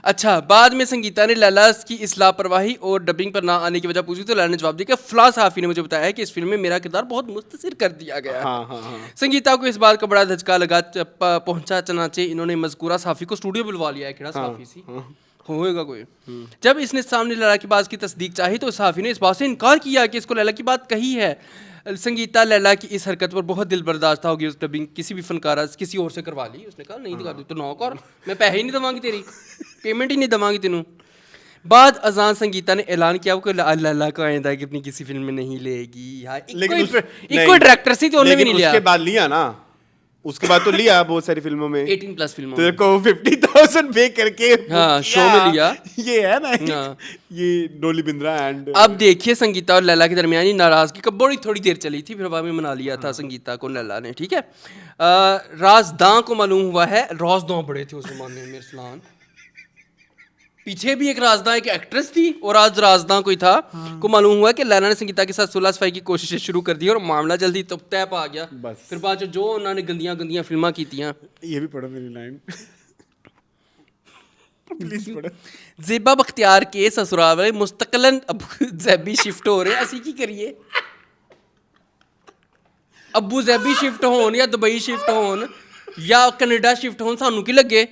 अच्छा, बाद में संगीता ने लैला की इस लापरवाही और डबिंग पर ना आने की वजह पूछी तो लैला ने जवाब दिया कि फला सहाफ़ी ने मुझे बताया है कि इस फिल्म में मेरा किरदार बहुत मुख्तसर कर दिया गया। हाँ। संगीता को इस बात का बड़ा धचका लगा पहुंचा, चनाचे इन्होंने मज़कूरा सहाफ़ी को स्टूडियो बुलवा लिया है। किड़ा सहाफ़ी सी होएगा कोई। जब इसने सामने लैला की बात की तस्दीक चाही तो सहाफ़ी ने इस बात से इनकार किया कि इसको लैला की बात कही है। संगीता लैला की इस हरकत पर बहुत दिल बर्दाश्त होगी। उस डबिंग किसी भी फनकारा किसी और से करवा ली। उसने कहा नहीं दिखा दी तो नौक, और मैं पैसे ही नहीं दवांगी, तेरी पेमेंट ही नहीं दवांगी तेनू। बाद अजान संगीता ने ऐलान किया कि लैला को आइंदा कि अपनी किसी फिल्म में नहीं लेगी। लेकिन कोई डायरेक्टर से तो उन्होंने भी नहीं लिया। उसके बाद लिया ना, उसके बाद तो लिया बहुत सारी फिल्मों में, 18+ फिल्मों तेरे को 50,000 पे करके हाँ शो में लिया। ये है ना, हाँ। ये डोली बिंद्रा एंड अब देखिए संगीता और लैला के दरमियान ही नाराजगी कब बड़ी थोड़ी देर चली थी, फिर बाद में मना लिया था संगीता को लैला ने। ठीक है, राजदां को मालूम हुआ है, राजदां बड़े थे उस जमाने में इस्लाम। पीछे भी एक राजदां एक एक्ट्रेस थी और आज राजदां कोई था। को मालूम हुआ कि लैला ने संगीता के साथ सुलह सफाई की कोशिशें शुरू कर दी और मामला जल्दी तो तय पा गया। बस। फिर बाद जो उन्होंने गंदियां फिल्मां की थी। ये भी पढ़ो मेरी लाइन प्लीज पढ़ो। ज़ेबा बख्तियार के ससुराल वाले मुस्तकलन अबू ज़ैबी शिफ्ट हो रहे, असी की करिए। अबू ज़ैबी शिफ्ट होन या दुबई शिफ्ट होन या कनाडा शिफ्ट होन, सानू की लगे।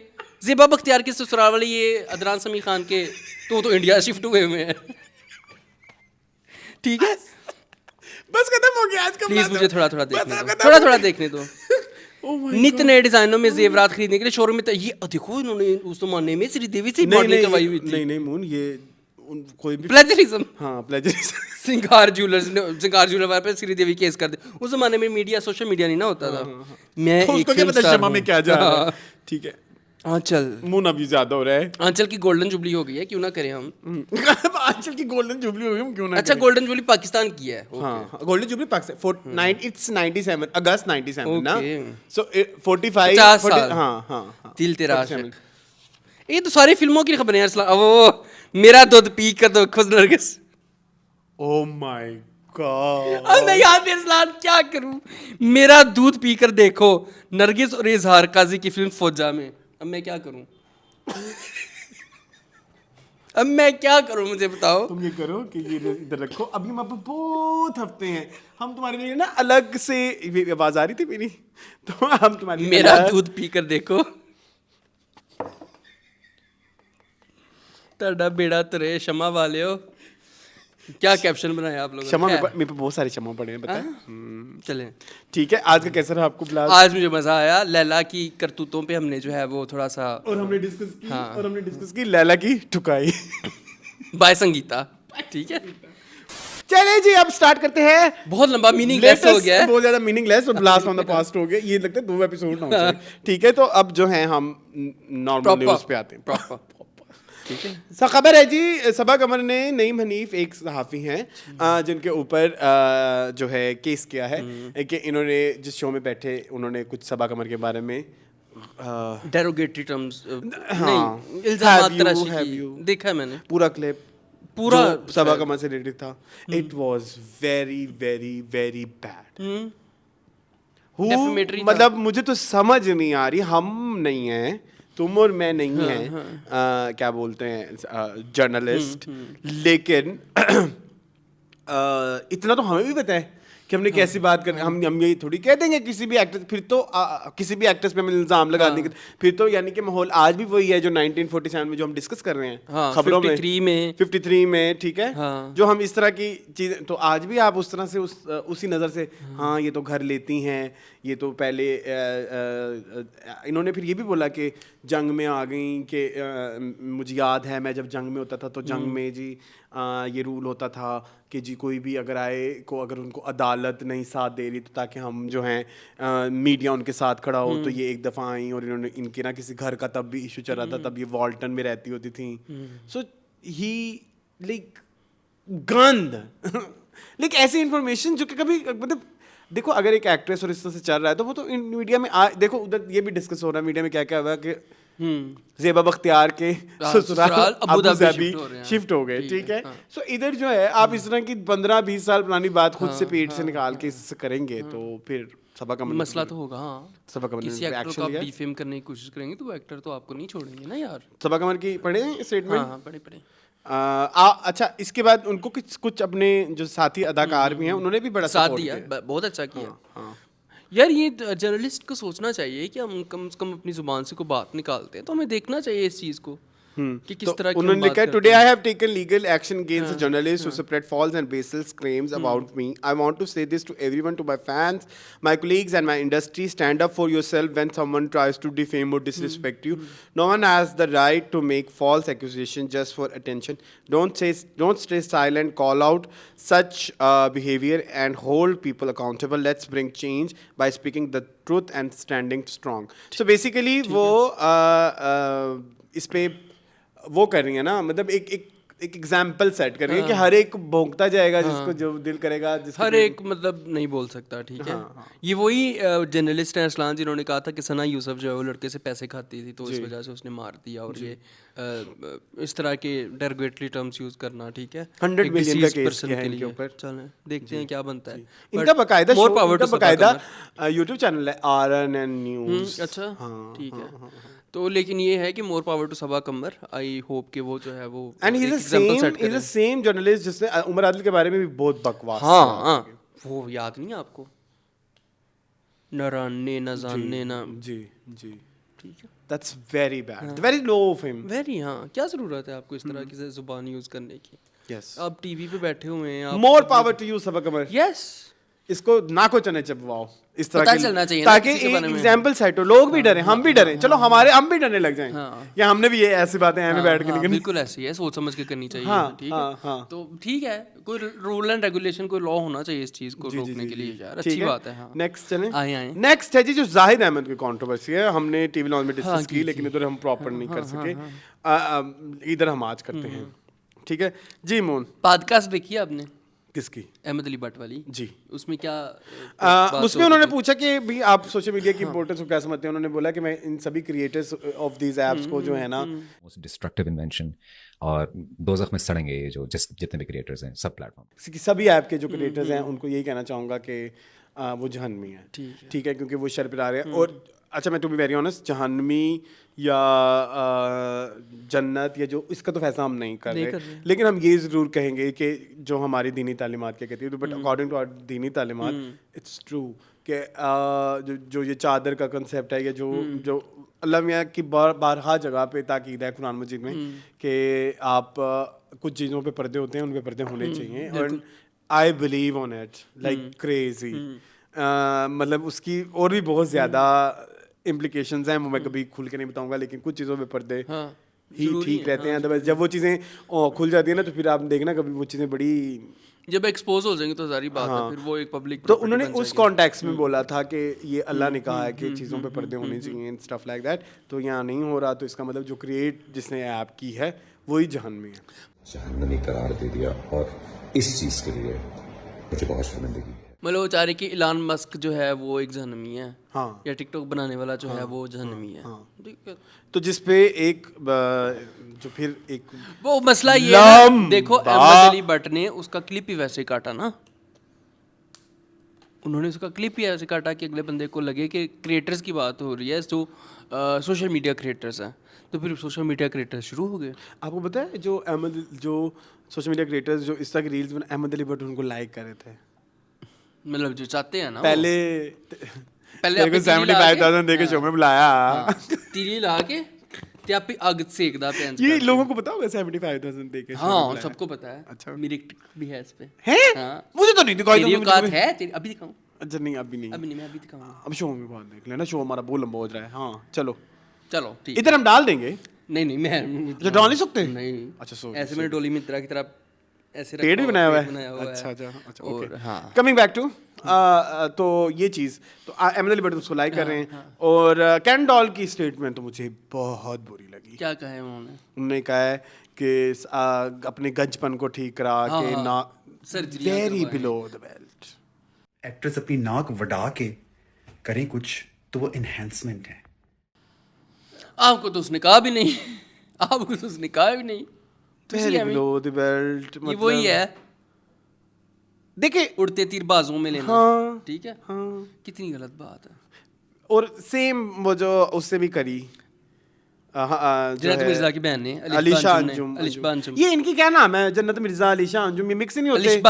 ज़ेबा बख्तियार के ससुराल वाले ये अदनान समी खान के तो इंडिया शिफ्ट हुए हुए हैं। ठीक है, बस खत्म हो गया आज का। प्लीज मुझे थोड़ा थोड़ा देखने दो। नित नए डिजाइनों में जेवरात खरीदने के लिए शोरूम में ये देखो इन्होंने उस जमाने में श्रीदेवी से मॉडलिंग करवाई हुई थी। नहीं मून, ये कोई भी प्लेजरिज्म। हाँ प्लेजरिज्म। सिंगार ज्वेलर वाले पे श्रीदेवी केस कर दे। उस जमाने में मीडिया सोशल मीडिया नहीं ना होता था। मैं एक फिल्म स्टार हूं। में क्या जा रहा है। ठीक है, आंचल मून अभी ज्यादा हो रहा है। आंचल की गोल्डन जुबली हो गई है, क्यों ना करें हम। आंचल की गोल्डन जुबली हो गई, हम क्यों ना अच्छा, गोल्डन जुबली पाकिस्तान की है। हाँ, गोल्डन जुबली पाकिस्तान इट्स 97 अगस्त 97 ना। Okay. सो 45 50 साल। हाँ दिल तेरा आशिक। ये तो सारी फिल्मों की खबरें यार। वो मेरा दूध पी कर दो खुद नरगिस। Oh my God. अब मैं यार अरसलान क्या करूं? मेरा दूध पीकर देखो, नरगिस और इजहार काजी की फिल्म फौजा में। अब मैं क्या करूं? अब मैं क्या करूं, मुझे बताओ। तुम ये करो कि ये इधर रखो, अभी हम आपको बहुत हफ्ते हैं, हम तुम्हारे लिए ना अलग से, ये आवाज आ रही थी मेरी, तो हम तुम्हारे लिए मेरा अलग- दूध पीकर देखो, ਤੁਹਾਡਾ बेड़ा तरे क्षमा वाले हो। क्या कैप्शन बनाया आप लोगों ने? क्षमा क्या? मेरे पे बहुत सारे क्षमा पड़े हैं, पता है। चलें, ठीक है, आज का कैसा रहा आपको ब्लास्ट? आज मुझे मजा आया। लैला की करतूतों पे हमने जो है वो थोड़ा सा और हमने डिस्कस की, हाँ। और हमने डिस्कस की लैला की ठुकाई। बाय संगीता, ठीक है। चलिए जी, अब स्टार्ट करते हैं। बहुत लंबा मीनिंगलेस हो गया है। बहुत ज्यादा मीनिंगलेस और ब्लास्ट ऑन द पास्ट हो गया। ये लगता है 2 एपिसोड ना हो जाए। ठीक है, तो अब जो है हम नॉर्मल न्यूज पे आते हैं। प्रॉपर ठीक है। खबर है जी, सबा कमर ने नईम हनीफ एक सहाफ़ी हैं जिनके ऊपर जो है केस किया है कि इन्होंने जिस शो में बैठे उन्होंने कुछ सबा कमर के बारे में डेरोगेटरी टर्म्स हाँ, नहीं, इल्जामात have you, तराशी have की you? देखा है मैंने पूरा क्लिप पूरा जो सबा कमर से रिलेटेड था, it was very very very bad. Defamatory था। मतलब मुझे तो समझ नहीं आ रही, हम नहीं हैं, तुम और मैं नहीं हैं, क्या बोलते हैं जर्नलिस्ट, लेकिन इतना तो हमें भी पता है कि हमने कैसी बात करनी। हम ये थोड़ी कह देंगे किसी भी एक्टर, फिर तो किसी भी एक्ट्रेस पे हम इल्जाम लगा देंगे, फिर तो यानी कि माहौल आज भी वही है जो 1947 में जो हम डिस्कस कर रहे हैं हाँ, खबरों 53 में 53 में, ठीक है। हाँ। जो हम इस तरह की चीजें, तो आज भी आप उस तरह से उसी नज़र से, हाँ ये तो घर लेती हैं, ये तो पहले इन्होंने फिर ये भी बोला कि जंग में आ गई कि मुझे याद है मैं जब जंग में होता था तो जंग में जी ये रूल होता था कि जी कोई भी अगर आए को, अगर उनको अदालत नहीं साथ दे रही तो ताकि हम जो हैं मीडिया उनके साथ खड़ा हो, तो ये एक दफ़ा आई और इन्होंने इनके ना किसी घर का तब भी इशू चल रहा था, तब ये वॉल्टन में रहती होती थी। सो ही लाइक गंद लाइक ऐसी इंफॉर्मेशन जो कि कभी मतलब देखो, अगर एक एक्ट्रेस और इस तरह से चल रहा है तो वो तो मीडिया में देखो उधर ये भी डिस्कस हो रहा है मीडिया में क्या क्या हुआ कि ज़ेबा बख्तियार के ससुराल अबू धाबी शिफ्ट हो गए, ठीक है। सो इधर जो है आप इस तरह की 15-20 साल पुरानी बात खुद से पेट से निकाल के इससे करेंगे तो फिर सबा का मसला तो होगा। हाँ, सबा कमर किसी ने एक्टर को एक्शन आप लिया। डिफेम करने की कोशिश करेंगे तो वो एक्टर तो आपको नहीं छोड़ेंगे ना यार। सबा कमर की पढ़े स्टेटमेंट। हाँ, पढ़े पढ़े। अच्छा, इसके बाद उनको कुछ अपने जो साथी अदाकार भी हैं उन्होंने भी बड़ा साथ support दिया, किया। बहुत अच्छा किया। हाँ। यार ये जर्नलिस्ट को सोचना चाहिए कि हम कम से कम अपनी जुबान से कोई बात निकालते हैं तो हमें देखना चाहिए इस चीज़ को कि किस तरह की उन्होंने हम लिखा है, बात टुडे करते आई हैं। Have taken legal action against a journalist who spread false and baseless claims about me. I want to say this to everyone, to my fans, my colleagues and my industry: stand up for yourself when someone tries to defame or disrespect you. No one has the right to make false accusations just for attention. Don't stay silent. Call out such behavior and hold people accountable. Let's bring change by speaking the truth and standing strong. So basically वो इस पे वो कर रही है ना, मतलब एक एग्जाम्पल सेट कर रही है कि हर एक भोंकता जाएगा जिसको जो दिल करेगा, हर एक मतलब नहीं बोल सकता, ठीक है। ये वही जर्नलिस्ट हैं अरसलान जिन्होंने कहा था कि सना यूसुफ जो है वो लड़के से पैसे खाती थी तो इस वजह से उसने मार दिया, और ये इस तरह के डेरोगेटरी टर्म्स यूज करना, ठीक है। 100 मिलियन का केस पर्सन किया है के इनके लिए ऊपर। चलें देखते हैं क्या बनता है। इनका बकायदा मोर शो, पावर इनका टू बकायदा यूट्यूब चैनल है RNN न्यूज़। अच्छा, ठीक है। तो लेकिन ये है कि more power to Saba Qamar. I hope कि वो जो है वो and he is the same journalist जिसने उमर आदिल के बारे में भी बहुत बकवास। हाँ, वो याद नहीं आपको, न राने न जानने न, जी ठीक है। That's very bad, very low of him. Very, हाँ, क्या जरूरत है आपको इस तरह की जुबान यूज करने की? यस, आप टीवी पे बैठे हुए हैं, आप more power to you Saba Qamar. Yes, इसको नाको चने चबवाओ इस तरह पता के, चलना चाहिए ना ताकि किसी के एक बारे में। एग्जाम्पल सेट हो, लोग भी डरे, हम भी डरे, चलो हम भी डरने लग जाएं, या हमने भी ये ऐसी बातें हमें बैठ के हाँ, नहीं बिल्कुल ऐसी है, सोच समझ के करनी चाहिए। हाँ, ठीक हाँ, है, हाँ। तो ठीक है, कोई रूल एंड रेगुलेशन, कोई लॉ होना चाहिए इस चीज को रोकने के लिए यार। अच्छी बात है। हाँ, नेक्स्ट चलें। आए। नेक्स्ट है जी जो जाहिद अहमद की कंट्रोवर्सी है, हमने टीवी लॉन्च में डिस्कस हाँ, की, लेकिन इधर हम प्रॉपर नहीं कर सके, इधर हम आज करते हैं, ठीक है जी। मोन पॉडकास्ट देखी आपने? किसकी? अहमद अली भट्ट वाली जी। उसमें क्या उसमें उन्होंने पूछा कि भाई आप सोशल मीडिया की इंपॉर्टेंस को क्या समझते हैं। उन्होंने बोला कि मैं इन सभी क्रिएटर्स ऑफ दीज एप्स को जो है ना, मोस्ट डिस्ट्रक्टिव इन्वेंशन और दोज़ख में सड़ेंगे ये जो जितने भी क्रिएटर्स हैं सब प्लेटफॉर्म। सभी ऐप के जो क्रिएटर्स हैं उनको यही कहना चाहूँगा कि वो जहन्नमी है। ठीक है, क्योंकि वो शर पे आ रहे हैं। और अच्छा, मैं टू बी वेरी ऑनेस्ट, जहन्नमी या जन्नत या जो इसका तो फैसला हम नहीं कर रहे, लेकिन हम ये ज़रूर कहेंगे कि जो हमारी दीनी तालीमात क्या कहती है, तो बट अकॉर्डिंग टू आवर दीनी तालीमात इट्स ट्रू कि जो ये चादर का कंसेप्ट है, या जो अल्लाह मियाँ की बारहा जगह पे ताकीद है कुरान मजीद में कि आप कुछ चीज़ों पे पर्दे होते हैं, उन पे पर्दे होने चाहिए। और I believe on it like crazy. मतलब उसकी और भी बहुत ज़्यादा इम्प्लीकेशंस हैं, वो मैं कभी खुल के नहीं बताऊंगा, लेकिन कुछ चीज़ों पे पर्दे ही ठीक रहते हैं। अदरवाइज जब वो चीज़ें खुल जाती है ना, तो फिर आप देखना कभी वो चीज़ें बड़ी जब एक्सपोज हो जाएंगी तो सारी बात है, फिर वो एक पब्लिक। तो उन्होंने उस कॉन्टेक्स्ट में बोला था कि ये अल्लाह ने कहा है कि चीज़ों पे पर्दे होने चाहिए, स्टफ लाइक दैट। तो यहाँ नहीं हो रहा, तो इसका मतलब जो क्रिएट जिसने ऐप की है वही जहन्नमी है। जहन्नमी करार दे दिया, और इस चीज़ के लिए मुझे बहुत शर्मिंदगी है। मतलब वो चाह रहे कि इलान मस्क जो है वो एक जहन्नमी है, हाँ, या टिकटॉक बनाने वाला जो है वो जहन्नमी है। ठीक है, तो जिसपे एक जो फिर एक वो मसला ये है ना, देखो अहमद अली भट्ट ने उसका क्लिप ही वैसे काटा ना, उन्होंने उसका क्लिप ही ऐसे काटा कि अगले बंदे को लगे कि क्रिएटर्स की बात हो रही है, जो सोशल मीडिया क्रिएटर्स हैं, तो फिर सोशल मीडिया क्रिएटर्स शुरू हो गए। आपको पता है जो सोशल मीडिया क्रिएटर्स जो इस तक रील्स बना, अहमद अली भट्ट उनको लाइक कर रहे थे, मतलब जो चाहते हैं ना, पहले आपने 75,000 देके शो में बुलाया, तीली ला के ते आप अग सेकदा पे। ये लोगों को पता होगा 75,000 देके शो में हाँ, बुलाया। सबको पता है। अच्छा, मेरी एक टिक भी है इस पे। हैं? हाँ, मुझे तो नहीं दिखाई तेरी औकात है तेरी, अभी दिखाऊं? अच्छा नहीं, अभी नहीं, अभी नहीं, मैं अभी दिखाऊंगा। अब शो में बहुत देख लेना, शो हमारा बहुत लंबा हो रहा है। हाँ चलो चलो ठीक। इधर हम डाल देंगे। नहीं मैं अच्छा, डाल नहीं सकते? नहीं। अच्छा, सो ऐसे मैंने डोली मित्रा की तरह ऐसे पेड़ भी बनाया हुआ है। अच्छा, ओके, कमिंग बैक टू तो ये चीज़ तो अहमद अली भट्ट उसको लाइक कर रहे हैं। और कैन डॉल की स्टेटमेंट तो मुझे बहुत बुरी लगी। क्या कहा है उन्होंने? उन्होंने कहा है कि अपने गंजपन को ठीक करा के ना, very below the belt. Actress अपनी नाक वड़ा के करें कुछ तो वो एनहेंसमेंट है। आपको तो उसने कहा भी नहीं, आपको तो उसने कहा भी नहीं। वेरी बिलो द बेल्ट, ये वही है, देखिए उड़ते तीर बाजुओं में लेना। हाँ, ठीक है, हाँ, कितनी गलत बात है। और सेम वो जो उससे भी करी जन्नत मिर्जा की बहन ने, अलीशा अंजुम। ये इनकी क्या नाम है? जन्नत मिर्जा, अलीशा अंजुम, ये मिक्स नहीं होते?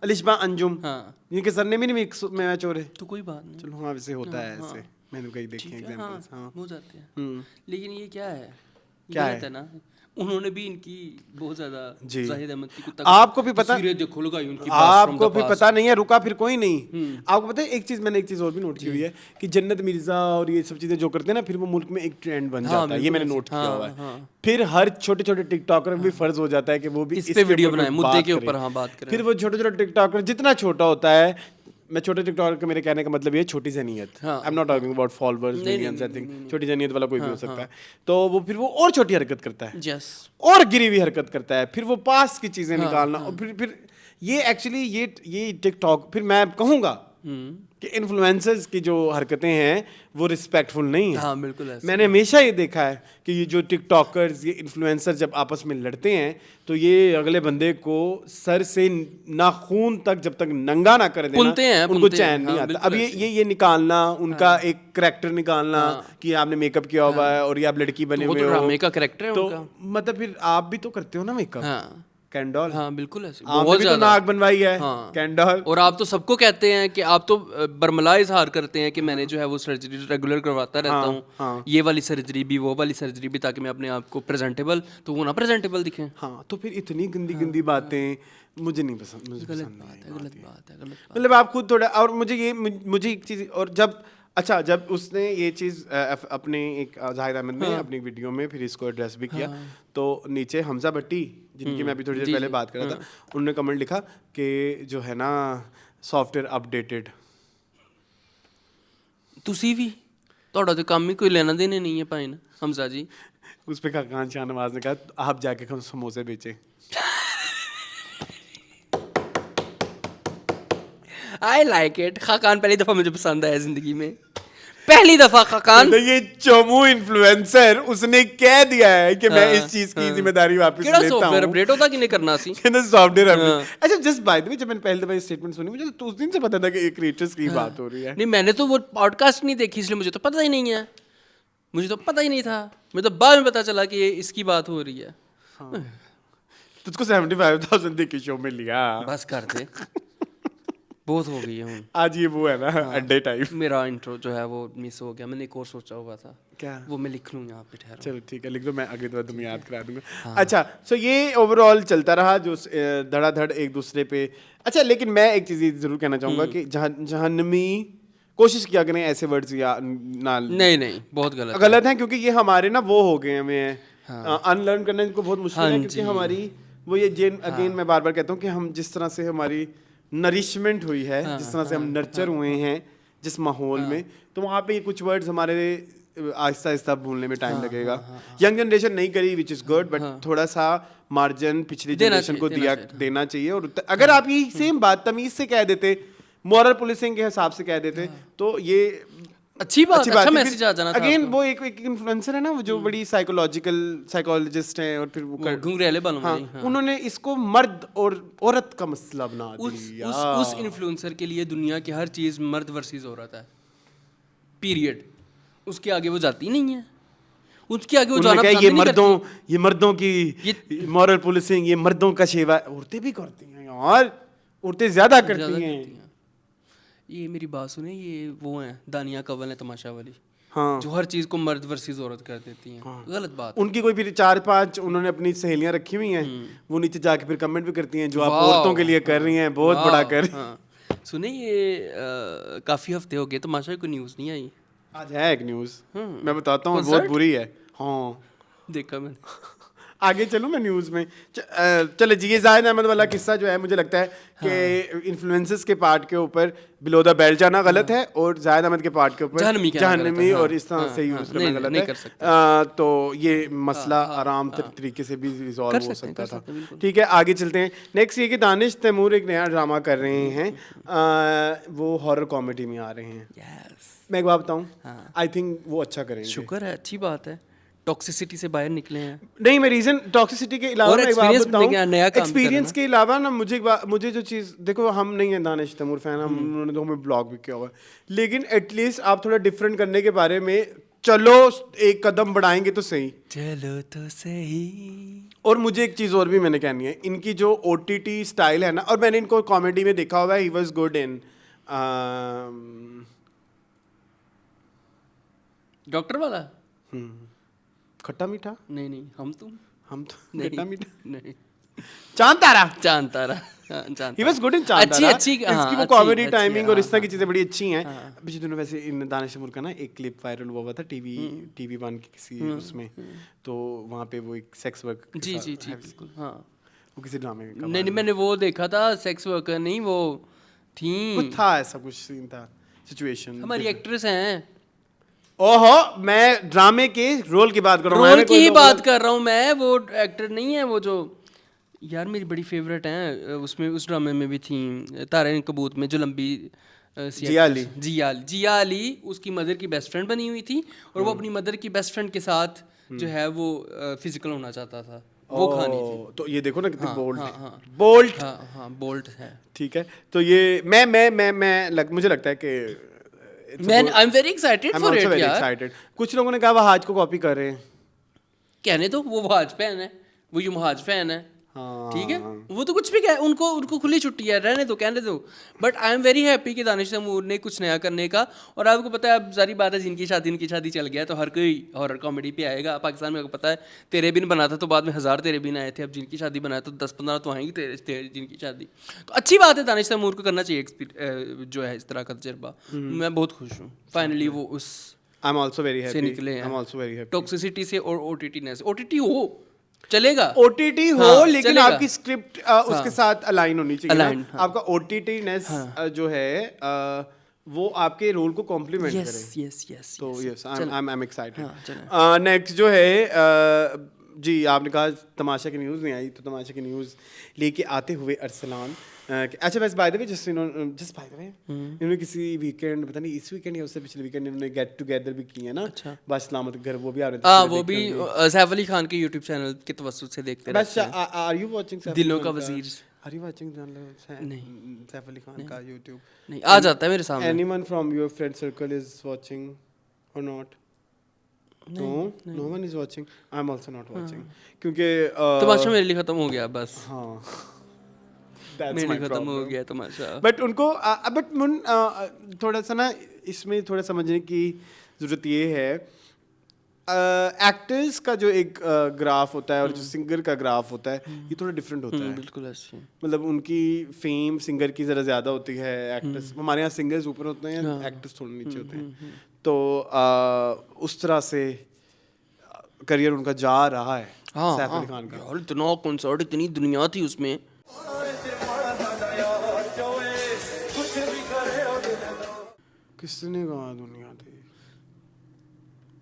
अलिशबा अंजुम। हाँ, इनके सरनेम ही नहीं मिक्स मैच हो रहे। तो कोई बात नहीं, चलो हाँ, वैसे होता है ऐसे, मैंने कहीं देखे एग्जांपल्स। हाँ, हो जाते हैं। लेकिन ये क्या है? क्या है ना, उन्होंने भी इनकी बहुत ज्यादा जाहिद अहमद की कुत्ता, आपको भी पता, देखो लगाई उनकी, आपको भी पता नहीं है, रुका फिर कोई नहीं। आपको पता है एक चीज, मैंने एक चीज और भी नोट की हुई है कि जन्नत मिर्जा और ये सब चीजें जो करते हैं ना, फिर वो मुल्क में एक ट्रेंड बन जाता है। ये मैंने नोट किया हुआ है। फिर हर छोटे छोटे टिकटॉकर भी फर्ज हो जाता है कि वो भी इस पे वीडियो बनाए, मुद्दे के ऊपर बात करें। फिर वो छोटे छोटे टिकटॉकर जितना छोटा होता है, मैं छोटे टिकटॉकर का मेरे कहने का मतलब ये छोटी जहनियत, I am not talking about followers, millions, I think छोटी जहनियत वाला कोई भी हो सकता है। तो वो फिर वो और छोटी हरकत करता है, और गिरी हुई हरकत करता है, फिर वो पास की चीजें निकालना, और फिर ये एक्चुअली ये टिकटॉक, फिर मैं कहूँगा कि इन्फ्लुएंसर्स की जो हरकतें हैं वो रिस्पेक्टफुल नहीं है। हाँ, बिल्कुल ऐसा। मैंने हमेशा ये देखा है कि ये जो टिकटॉकर्स, ये इन्फ्लुएंसर जब आपस में लड़ते हैं, तो ये अगले बंदे को सर से नाखून तक जब तक नंगा ना कर देना, उनको चैन नहीं आता। अब ये निकालना, उनका एक करैक्टर निकालना कि आपने मेकअप किया हुआ है और ये आप लड़की बने हुए हो, मेकअप करैक्टर है उनका। मतलब फिर आप भी तो करते हो ना मेकअप। कैंडल, हाँ बिल्कुल ऐसे, बहुत ज्यादा नाक बनवाई है। हाँ, कैंडल। और आप तो सबको कहते हैं कि आप तो बरमला इजहार करते हैं कि मैंने जो है वो सर्जरी रेगुलर करवाता रहता हूँ। हाँ, ये वाली सर्जरी भी, वो वाली सर्जरी भी, ताकि मैं अपने आप को प्रेजेंटेबल, तो वो ना प्रेजेंटेबल दिखे। हाँ, तो फिर इतनी गंदी गंदी बातें मुझे नहीं पसंद। गलत बात है। मतलब आप खुद थोड़ा, और मुझे एक चीज, और जब उसने ये चीज़ अपने एक जाहिद अहमद ने अपनी वीडियो में फिर इसको एड्रेस भी किया, तो नीचे हमजा भट्टी, जिनकी मैं अभी थोड़ी देर पहले बात कर रहा था, उन्होंने कमेंट लिखा कि जो है ना सॉफ्टवेयर अपडेटेड। तुसी भी ਤੁਹਾਡਾ तो काम ही कोई लेना देने नहीं है भाई ना हमजा जी। उस पर खान शाहनवाज ने कहा आप जाके समोसे बेचें। I like it. खाकान पहली दफा मुझे पसंद आया जिंदगी में, पहली दफा खाकान। तो ये चोमू इन्फ्लुएंसर उसने कह दिया है कि मैं इस चीज की जिम्मेदारी वापस केड़ा लेता सॉफ्टवेयर हूं। अपडेट होता कि नहीं करना सी? कहना सॉफ्टवेयर अपडेट। अच्छा जस्ट बाय द वे, जब मैंने पहली दफा ये स्टेटमेंट सुनी मुझे तो उस दिन से पता था कि ये क्रिएटर्स की बात हो रही है। नहीं, मैंने तो वो पॉडकास्ट नहीं देखी, इसलिए मुझे तो पता ही नहीं है। मुझे तो पता ही नहीं था, मुझे तो बाद में पता चला कि ये इसकी बात हो रही है। तुझको 75,000 देख के शो में लिया। बस कर दे, बहुत हो गई है हूँ। आज ये वो है ना अड्डे टाइप। मेरा इंट्रो जो है वो मिस हो गया, मैंने एक और सोचा हुआ था। क्या? वो मैं लिख लूँ यहाँ पे, ठहरो। चलो ठीक है, लिख दो, मैं अगली दफा तुम्हें याद करा दूंगा। अच्छा सो ये ओवरऑल चलता रहा जो धड़ाधड़ एक दूसरे पे। अच्छा लेकिन मैं एक चीज जरूर कहना चाहूंगा कि जहन्नमी कोशिश किया करें ऐसे वर्ड्स या ना। नहीं, बहुत गलत गलत है, क्योंकि ये हमारे ना वो हो गए हमें अनलर्न करना इनको बहुत मुश्किल है, क्योंकि हमारी वो ये जेन अगेन मैं बार बार कहता हूँ कि हम जिस तरह से हमारी नरिशमेंट हुई है, जिस तरह से हम नर्चर हुए हैं जिस माहौल में, तो वहाँ पे कुछ वर्ड्स हमारे आहिस्ता आहिस्ता भूलने में टाइम लगेगा। यंग जनरेशन नहीं करी विच इज गुड, बट थोड़ा सा मार्जिन पिछली जनरेशन को देना चाहिए। और अगर आप ये सेम बात तमीज से कह देते, मॉरल पुलिसिंग के हिसाब से कह देते, तो ये अच्छी बात, अच्छा मैसेज आ जाना था। अगेन वो एक इन्फ्लुएंसर है ना, वो जो बड़ी साइकोलॉजिस्ट हैं, और फिर वो घुंघराले बालों हाँ, वाली, हाँ। उन्होंने इसको मर्द और औरत का मसला बना दिया। उस इन्फ्लुएंसर के लिए दुनिया की हर चीज मर्द वर्सेस औरत है, पीरियड। उसके आगे वो जाती नहीं है, उसके आगे वो जाना पसंद नहीं करती। ये मर्दों की मॉरल पुलिसिंग, ये मर्दों का सेवा। औरतें भी करती हैं यार, औरतें ज्यादा करती हैं। ये मेरी बात सुने, ये वो हैं दानिया कंवल है तमाशा वाली, हाँ, जो हर चीज को मर्द वर्सेस औरत कर देती हैं। हाँ। गलत बात। उनकी कोई फिर 4-5 उन्होंने अपनी सहेलियां रखी हुई हैं, वो नीचे जाके फिर कमेंट भी करती हैं जो आप औरतों के लिए कर रही हैं, बहुत बड़ा कर रही हैं। सुने ये काफी हफ्ते हो गए तमाशा कोई न्यूज़ नहीं आई। आज है एक न्यूज़, मैं बताता हूँ, बहुत बुरी है। हाँ देखा मैंने। आगे चलूँ मैं न्यूज़ में। चले जी, ये जाहिद अहमद वाला किस्सा जो है, मुझे लगता है कि इन्फ्लुएंसर्स के पार्ट के ऊपर बिलो द बेल्ट जाना गलत है, और जाहिद अहमद के पार्ट के ऊपर जहन्नमी और इस तरह से यूज़ करना गलत है। तो ये मसला आराम तरीके से भी रिजॉल्व हो सकता था। ठीक है, आगे चलते हैं। नेक्स्ट ये कि दानिश तैमूर एक नया ड्रामा कर रहे हैं, वो हॉरर कॉमेडी में आ रहे हैं। मैं एक बात बताऊँ, आई थिंक वो अच्छा करेंगे। शुक्र है, अच्छी बात है, टॉक्सिसिटी से बाहर निकले हैं। नहीं, मैं रीजन टॉक्सिसिटी के अलावा एक्सपीरियंस के अलावा ना मुझे जो चीज़, देखो हम नहीं है दानिश तैमूर फैन, हम उन्होंने तो हमें ब्लॉग भी किया हुआ है, लेकिन एटलीस्ट आप थोड़ा डिफरेंट करने के बारे में चलो एक कदम बढ़ाएंगे तो सही। चलो तो सही। और मुझे एक चीज़ और भी मैंने कहनी है, इनकी जो OTT स्टाइल है ना, और मैंने इनको कॉमेडी में देखा हुआ है, he was good in doctor वाला। खट्टा मीठा, नहीं हम तो खट्टा मीठा नहीं, चांद तारा। He was good in चांद तारा। अच्छी इसकी वो कॉमेडी टाइमिंग और इस तरह की चीजें बड़ी अच्छी हैं। पिछले दिनों वैसे इन दानिश तैमूर का ना एक क्लिप वायरल हुआ था TV1 की किसी उसमें, तो वहाँ पे वो एक सेक्स वर्क जी बिल्कुल, हाँ, वो किसी ड्रामे का नहीं मैंने वो देखा था, सेक्स वर्कर नहीं, वो थी, कुछ था ऐसा, कुछ सीन था, सिचुएशन। हमारी एक्ट्रेस हैं। ओहो, मैं ड्रामे के रोल की बात कर रहा हूँ, रोल की ही बात कर रहा हूँ मैं, वो एक्टर नहीं है, वो जो यार मेरी बड़ी फेवरेट हैं, उसमें उस ड्रामे में भी थी, तारे कबूत में जो लंबी जिया अली उसकी मदर की बेस्ट फ्रेंड बनी हुई थी, और वो अपनी मदर की बेस्ट फ्रेंड के साथ जो है वो फिजिकल होना चाहता था, वो खानी थी। तो ये देखो ना कितनी बोल्ट है। ठीक है, तो ये मुझे लगता है कि आई am very excited for it यार। कुछ लोगों ने कहा वहाज को कॉपी कर रहे हैं, कहने तो वो वहाज फैन है, वो ये महाज फैन है, ठीक है, वो तो कुछ भी कहे, उनको खुली छुट्टी है, रहने दो, कहने दो। But I am very happy कि दानिश तैमूर ने कुछ नया करने का, और आपको पता है अब सारी बात है, जिनकी शादी चल गया, तो हर कोई हॉरर कॉमेडी पे आएगा। पाकिस्तान में आपको पता है तेरे बिन बना था, तो बाद में 1000 तेरे बिन आए थे, अब जिनकी शादी बनाए तो 10-15 तो आएंगी तेरे जिनकी शादी। तो अच्छी बात है, दानिश तैमूर को करना चाहिए जो है इस तरह का तजर्बा। मैं बहुत खुश हूँ, फाइनली वो उस आई एम आल्सो वेरी हैप्पी से निकले हैं, आई am also very happy, toxicity से और OTT हो चलेगा, OTT हो, लेकिन चलेगा। आपकी स्क्रिप्ट उसके साथ अलाइन होनी चाहिए, आपका OTT-नेस जो है वो आपके रोल को कॉम्प्लीमेंट करे। यस तो yes, I am excited. Next जो है जी, आपने कहा तमाशा की न्यूज़ नहीं आई, तो तमाशा की न्यूज़ लेके आते हुए अरसलान, अच्छा बस by the way just by the way इन्होंने किसी वीकेंड पता नहीं इस वीकेंड या उससे पिछले वीकेंड इन्होंने गेट टुगेदर भी किए ना बस सलामत घर वो भी आ रहे थे हाँ वो भी सैफ अली खान के यूट्यूब चैनल के तवस्सुत से देखते बस रहते हैं आर यू वाचिंग दिलों का वजीर are you watching Saif Ali Khan का YouTube नहीं आ जाता है मेरे सामने anyone from your friend circle is watching और not no one is watching I am also not watching क्योंकि तमाशा मेरे लिए खत्म हो गया बस हाँ मेरे लिए खत्म हो गया तमाशा बट उनको बट थोड़ा सा ना इसमें थोड़ा समझने की ज़रूरत ये है एक्टर्स का जो एक ग्राफ होता है और जो सिंगर का ग्राफ होता है ये थोड़ा डिफरेंट होता है बिल्कुल ऐसे मतलब उनकी फेम सिंगर की ज़रा ज़्यादा होती है एक्टर्स हमारे यहाँ सिंगर्स ऊपर होते हैं एक्टर्स थोड़े नीचे होते हैं तो उस तरह से करियर उनका जा रहा है सैफ अली खान का यार इतना कॉन्सर्ट इतनी दुनिया थी उसमें किसने कहा दुनिया थी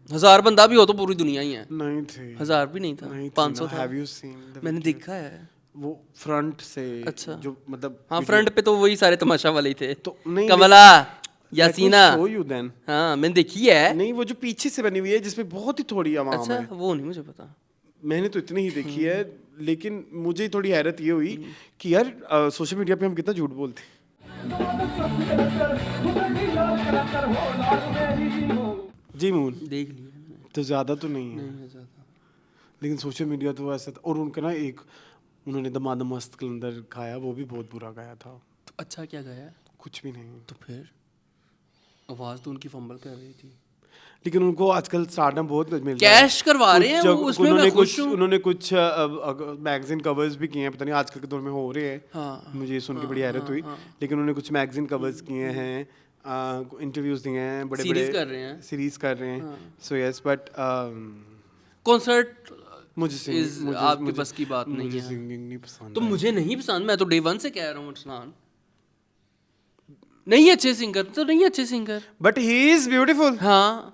1000 बंदा भी हो तो पूरी दुनिया ही है नहीं थे 1000 भी नहीं था 500 था हैव यू सीन मैंने देखा है वो फ्रंट से अच्छा जो मतलब हाँ फ्रंट पे तो वही सारे तमाशा वाले ही थे तो नहीं कमला यासीना शो यू देन हाँ मैंने देखी है नहीं वो जो पीछे से बनी हुई है जिसमें बहुत ही थोड़ी आवाम अच्छा है वो नहीं मुझे पता मैंने तो इतनी ही देखी है लेकिन मुझे थोड़ी हैरत ये हुई कि यार सोशल मीडिया पे हम कितना झूठ बोलते हैं जी मून देख लिया तो ज़्यादा तो नहीं है लेकिन सोशल मीडिया तो ऐसा था और उनका ना एक उन्होंने दमाद मस्त कलंदर खाया वो भी बहुत बुरा गाया था तो अच्छा क्या गया कुछ भी नहीं तो फिर आवाज़ तो उनकी फंबल कर रही थी लेकिन उनको आजकल स्टारडम बहुत मिल कैश करवा रहे हैं वो उसमें मैं खुश हूं उन्होंने कुछ मैगजीन कवर्स भी किए हैं पता नहीं आजकल के दौर में हो रहे हैं मुझे ये सुन के बड़ी हैरत हुई लेकिन उन्होंने कुछ मैगजीन कवर्स किए हैं इंटरव्यूज दिए हैं बड़े बड़े सीरीज कर रहे हैं सो यस बट कॉन्सर्ट मुझे आपके बस की बात नहीं है सिंगिंग नहीं पसंद तो मुझे नहीं पसंद मैं तो डे 1 से कह रहा हूँ अरसलान नहीं अच्छे सिंगर तो नहीं अच्छे singer but he is beautiful हाँ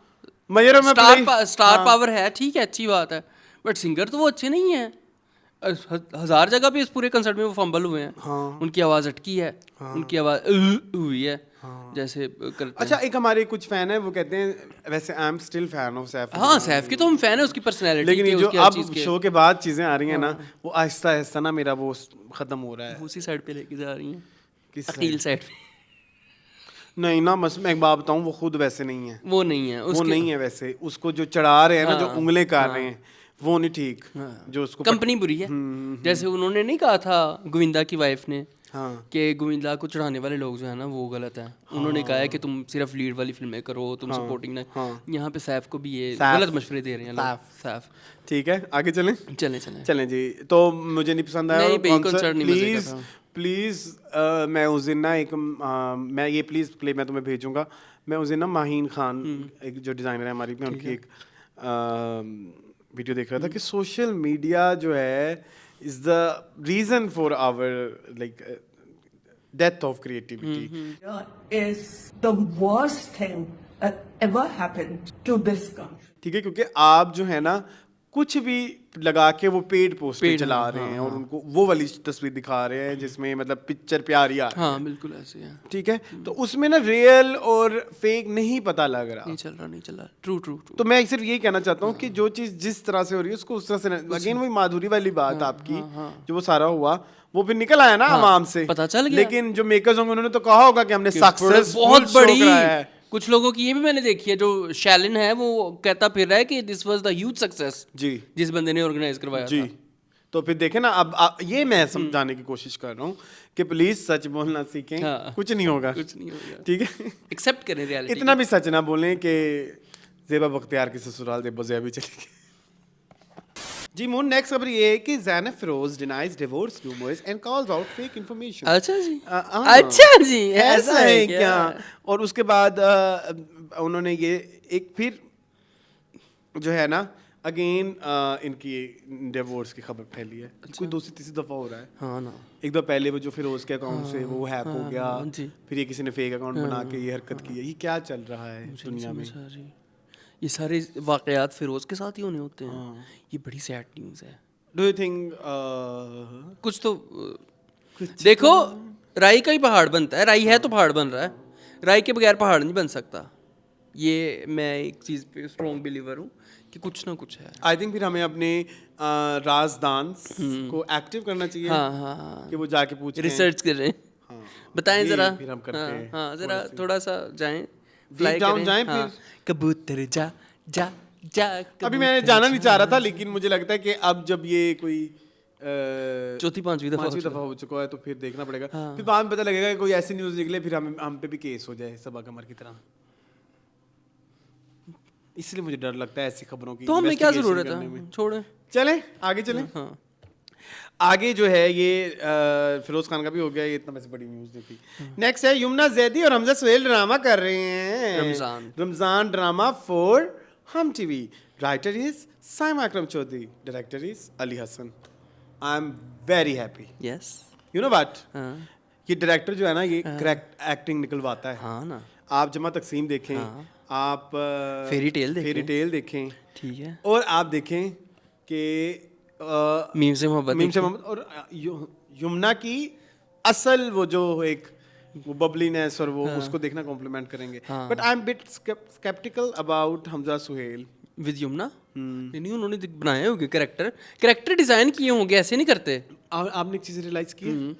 स्टार पावर है ठीक है अच्छी बात है बट सिंगर तो वो अच्छे नहीं है 1000 जगह पे इस पूरे कंसर्ट में वो फंबल हुए हैं उनकी आवाज़ अटकी है उनकी आवाज़ हुई है जैसे करते अच्छा एक हमारे कुछ फैन है वो कहते हैं वैसे I am still fan of Saif हाँ सैफ के तो हम फैन है उसकी पर्सनैलिटी लेकिन ये जो अब शो के बाद चीज़ें आ रही हैं ना वो आहिस्ता आहिस्ता ना मेरा वो ख़त्म हो रहा है उसी साइड पे लेके जा रही हैं अकील साइड पे नहीं ना बस मैं एक बात बताऊं वो खुद वैसे नहीं है वो नहीं है वो नहीं है वैसे उसको जो चढ़ा रहे हैं ना जो उंगले कर रहे हैं वो नहीं ठीक जो उसको कंपनी बुरी है जैसे उन्होंने नहीं कहा था गोविंदा की वाइफ ने कि गोविंदा को चढ़ाने वाले लोग जो है ना वो गलत है उन्होंने कहा है कि तुम सिर्फ लीड वाली फिल्में करो तुम सपोर्टिंग ना यहाँ पे सैफ को भी ये गलत मशवरे दे रहे हैं सैफ ठीक है आगे चलें चलें जी तो मुझे नहीं पसंद आया प्लीज़ मैं उस दिन ना एक मैं ये प्लीज़ प्ले मैं तुम्हें भेजूंगा मैं उस दिन ना माहीन खान एक जो डिज़ाइनर है हमारी मैं उनकी एक वीडियो देख रहा था कि सोशल मीडिया जो है is the reason for our like death of creativity is the worst thing that ever happened to this country. ठीक है क्योंकि आप जो है ना कुछ भी लगा के वो पेड पोस्ट चला रहे हैं और उनको वो वाली तस्वीर दिखा रहे हैं जिसमें मतलब पिक्चर प्यारी आ रही है हाँ बिल्कुल ऐसे है ठीक है तो उसमें ना रियल और फेक नहीं पता लग रहा नहीं चल रहा ट्रू तो मैं सिर्फ यही कहना चाहता हूँ कि जो चीज़ जिस तरह से हो रही है उसको उस तरह से अगेन वही माधुरी वाली बात आपकी जो वो सारा हुआ वो फिर निकल आया ना आवाम से पता चल गया लेकिन जो मेकर्स होंगे उन्होंने तो कहा होगा कि हमने सक्सेस बहुत बड़ी कुछ लोगों की ये भी मैंने देखी है जो शैलिन है वो कहता फिर रहा है कि this was the huge success जी जिस बंदे ने ऑर्गेनाइज करवाया जी तो फिर देखे ना अब ये मैं समझाने की कोशिश कर रहा हूँ कि प्लीज सच बोलना सीखें कुछ नहीं होगा ठीक है एक्सेप्ट करें रियलिटी इतना भी सच ना बोलें कि ज़ेबा बख्तियार की ससुराल ज़ेबा ज़ेबी चली गई जी मून नेक्स्ट खबर ये है कि Zainab Feroze denies divorce rumours and calls out fake information अच्छा जी ऐसा है क्या और उसके बाद उन्होंने ये एक फिर जो है ना अगेन इनकी डिवोर्स की खबर फैली है कोई दूसरी तीसरी दफ़ा हो रहा है हाँ ना एक दफ़ा पहले वो जो फिरोज के अकाउंट से वो हैक हो गया फिर ये किसी ने फेक अकाउंट बना के ये हरकत की है ये क्या चल रहा है दुनिया में ये सारे वाकयात फिरोज के साथ ही होने होते हैं ये बड़ी सैड न्यूज़ है डू यू थिंक कुछ तो देखो राई का ही पहाड़ बनता है, राई है तो पहाड़ बन रहा है, राई के बगैर पहाड़ नहीं बन सकता। ये मैं एक चीज़ पे स्ट्रॉन्ग बिलीवर हूँ कि कुछ ना कुछ है। आई थिंक फिर हमें अपने राजदांस को एक्टिव करना चाहिए। हाँ, कि वो जाके पूछ रिसर्च कर रहे हैं। हाँ, बताएं ये जरा। फिर हम करते हैं हाँ जरा थोड़ा सा जाएं, फ्लाई डाउन करें। जाएं हाँ, फिर। कबूतर जा जा जा। अभी मैं जाना नहीं चाह रहा था, लेकिन मुझे लगता है कि अब जब ये कोई चौथी पांचवी दफा हो चुका है तो फिर देखना पड़ेगा। फिर बाद में पता लगेगा कि कोई ऐसी न्यूज़ निकले फिर हम पे भी केस हो जाए सबा कमर की तरह। इसलिए मुझे डर लगता है ऐसी खबरों की। तो हमें क्या investigation जरूरत करने है, में। छोड़ें। चलें आगे चलें। हाँ। आगे जो है ये फिरोज खान का भी हो गया, ये इतना वैसे बड़ी न्यूज़ नहीं थी। नेक्स्ट है यमुना जैदी और हमजा सुहेल ड्रामा कर रहे हैं, Ramzan drama for Hum TV. Writer is Saima Akram Chaudhry, director is Ali Hassan. I am very happy. Yes, you know what, ये डायरेक्टर जो है ना ये करेक्ट एक्टिंग निकलवाता है। हाँ ना, आप जमा तकसीम देखें, आप फेरी टेल देखें, ठीक है, और आप देखें कि मीम से मोहब्बत और यमुना की असल वो जो एक वो बबलीनेस और वो उसको देखना कॉम्प्लीमेंट करेंगे। But I am bit sceptical about Hamza Suhail with Yumna. नहीं, उन्होंने बनाए होंगे कैरेक्टर डिजाइन किए होंगे, ऐसे नहीं करते। आपने एक चीज़ रियलाइज की है,